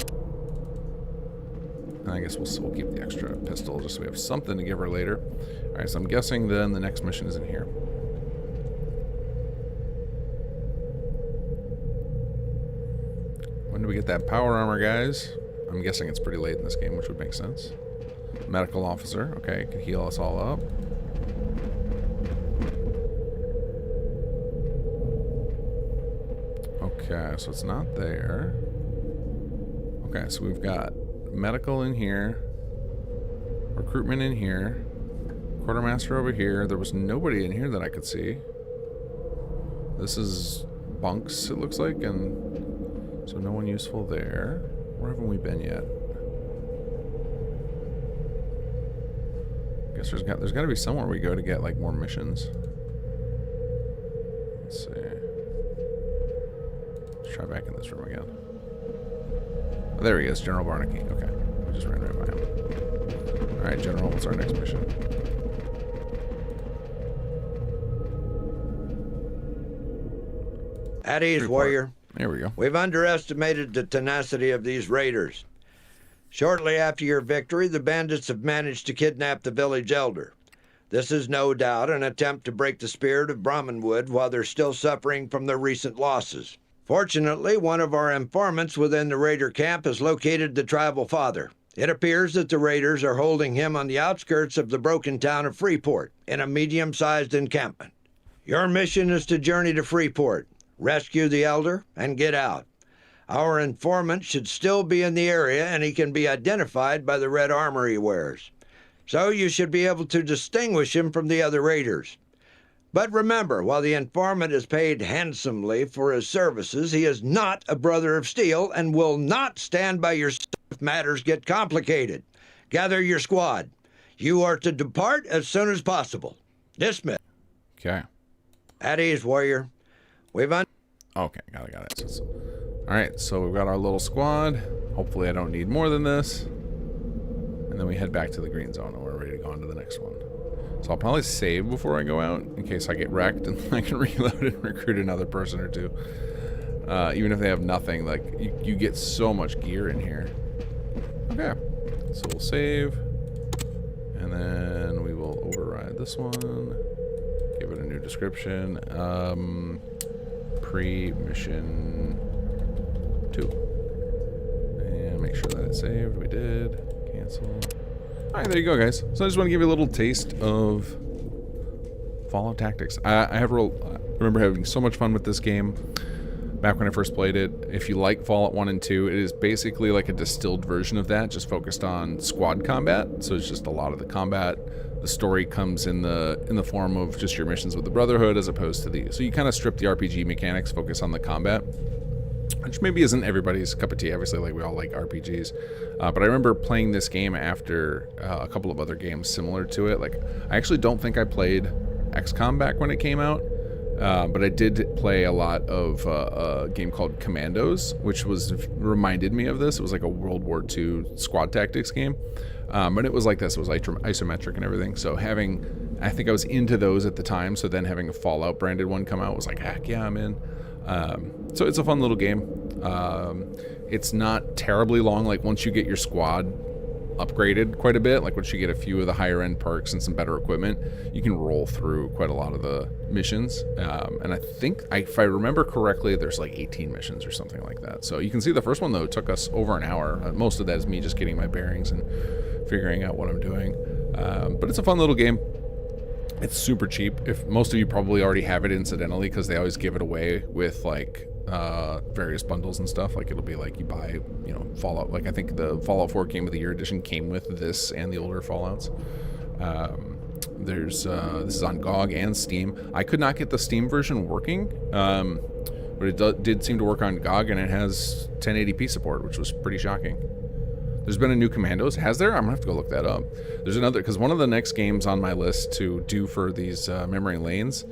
And I guess we'll keep the extra pistol just so we have something to give her later. Alright, so I'm guessing then the next mission is in here. When do we get that power armor, guys? I'm guessing it's pretty late in this game, which would make sense. Medical officer. Okay, can heal us all up. Okay, so it's not there. Okay, so we've got medical in here. Recruitment in here. Quartermaster over here. There was nobody in here that I could see. This is bunks, it looks like, and so no one useful there. Where haven't we been yet? I guess there's got to be somewhere we go to get like more missions. Let's see. Let's try back in this room again. Oh, there he is, General Barnaky. Okay, we just ran right by him. All right, General, what's our next mission? At ease, warrior. There we go. We've underestimated the tenacity of these raiders. Shortly after your victory, the bandits have managed to kidnap the village elder. This is no doubt an attempt to break the spirit of Brahmanwood while they're still suffering from their recent losses. Fortunately, one of our informants within the raider camp has located the tribal father. It appears that the raiders are holding him on the outskirts of the broken town of Freeport in a medium-sized encampment. Your mission is to journey to Freeport, rescue the elder, and get out. Our informant should still be in the area, and he can be identified by the red armor he wears. So you should be able to distinguish him from the other raiders. But remember, while the informant is paid handsomely for his services, he is not a brother of steel and will not stand by your side if matters get complicated. Gather your squad. You are to depart as soon as possible. Dismiss. Okay. At ease, warrior. Okay, got it. All right, so we've got our little squad. Hopefully I don't need more than this. And then we head back to the green zone and we're ready to go on to the next one. So I'll probably save before I go out in case I get wrecked and I can reload and recruit another person or two. Even if they have nothing, like you get so much gear in here. Okay, so we'll save. And then we will override this one. Give it a new description. Pre-mission 2. And make sure that it's saved. We did. Cancel. Alright, there you go, guys. So I just want to give you a little taste of Fallout Tactics. I remember having so much fun with this game back when I first played it. If you like Fallout 1 and 2, it is basically like a distilled version of that, just focused on squad combat. So it's just a lot of the combat. The story comes in the form of just your missions with the Brotherhood as opposed to the... So you kind of strip the RPG mechanics, focus on the combat, which maybe isn't everybody's cup of tea. Obviously, like, we all like RPGs. But I remember playing this game after a couple of other games similar to it. Like, I actually don't think I played XCOM back when it came out. But I did play a lot of a game called Commandos, which reminded me of this. It was like a World War II squad tactics game. But it was like this. It was isometric and everything. So I think I was into those at the time. So then having a Fallout branded one come out was like, heck yeah, I'm in. So it's a fun little game. It's not terribly long. Like, once you get your squad upgraded quite a bit, like once you get a few of the higher end perks and some better equipment, you can roll through quite a lot of the missions. And I think, if I remember correctly, there's like 18 missions or something like that. So you can see the first one, though, took us over an hour. Most of that is me just getting my bearings and figuring out what I'm doing. But it's a fun little game. It's super cheap. If most of you probably already have it incidentally, because they always give it away with like various bundles and stuff. Like, it'll be like you buy, Fallout. Like, I think the Fallout 4 Game of the Year edition came with this and the older Fallouts. This is on GOG and Steam. I could not get the Steam version working, but it did seem to work on GOG, and it has 1080p support, which was pretty shocking. There's been a new Commandos. Has there? I'm gonna have to go look that up. There's another, because one of the next games on my list to do for these memory lanes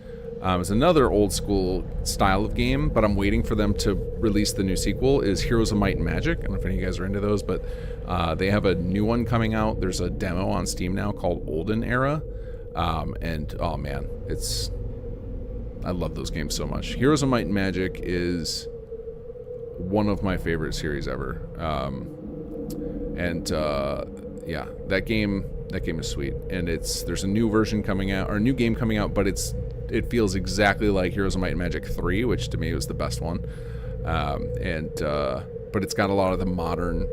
is another old school style of game, but I'm waiting for them to release the new sequel, is Heroes of Might and Magic. I don't know if any of you guys are into those, but they have a new one coming out. There's a demo on Steam now called Olden Era, and oh man, I love those games so much. Heroes of Might and Magic is one of my favorite series ever. Yeah, that game is sweet, and there's a new version coming out, or a new game coming out, but it feels exactly like Heroes of Might and Magic 3, which to me was the best one. But it's got a lot of the modern,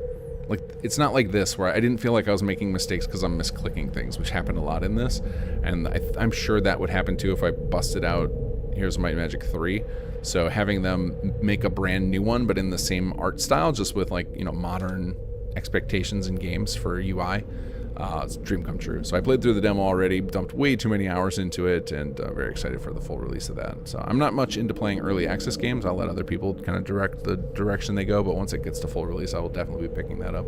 like, it's not like this where I didn't feel like I was making mistakes because I'm misclicking things, which happened a lot in this, and I'm sure that would happen too if I busted out Heroes of Might and Magic 3. So having them make a brand new one, but in the same art style, just with like, modern expectations in games for UI, it's a dream come true. So I played through the demo already, dumped way too many hours into it, and very excited for the full release of that. So I'm not much into playing early access games. I'll let other people kind of direct the direction they go, but once it gets to full release, I will definitely be picking that up.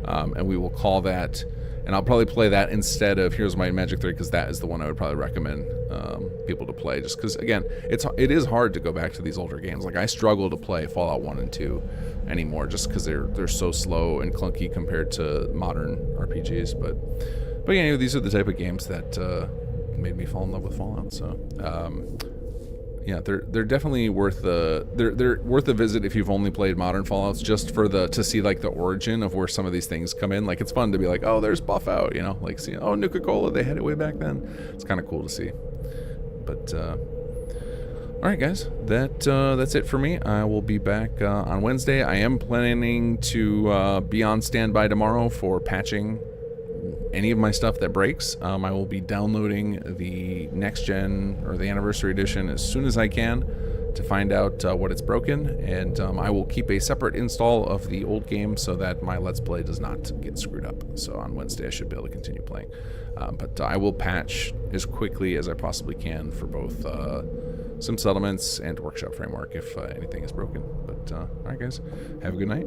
And we will call that, and I'll probably play that instead of Heroes of Might and Magic 3, because that is the one I would probably recommend people to play, just because, again, it is hard to go back to these older games. Like, I struggle to play Fallout 1 and 2 anymore, just because they're so slow and clunky compared to modern RPGs. But yeah, these are the type of games that made me fall in love with Fallout. So yeah, they're definitely worth they're worth a visit if you've only played modern Fallouts, just for to see like the origin of where some of these things come in. Like, it's fun to be like, oh, there's Buff Out, like, see, oh, Nuka-Cola, they had it way back then. It's kind of cool to see. But all right, guys, that's it for me. I will be back on Wednesday. I am planning to be on standby tomorrow for patching any of my stuff that breaks. I will be downloading the next gen or the anniversary edition as soon as I can to find out what it's broken, and I will keep a separate install of the old game so that my Let's Play does not get screwed up. So on Wednesday I should be able to continue playing. But I will patch as quickly as I possibly can for both Sim Settlements and Workshop Framework if anything is broken. But alright guys, have a good night.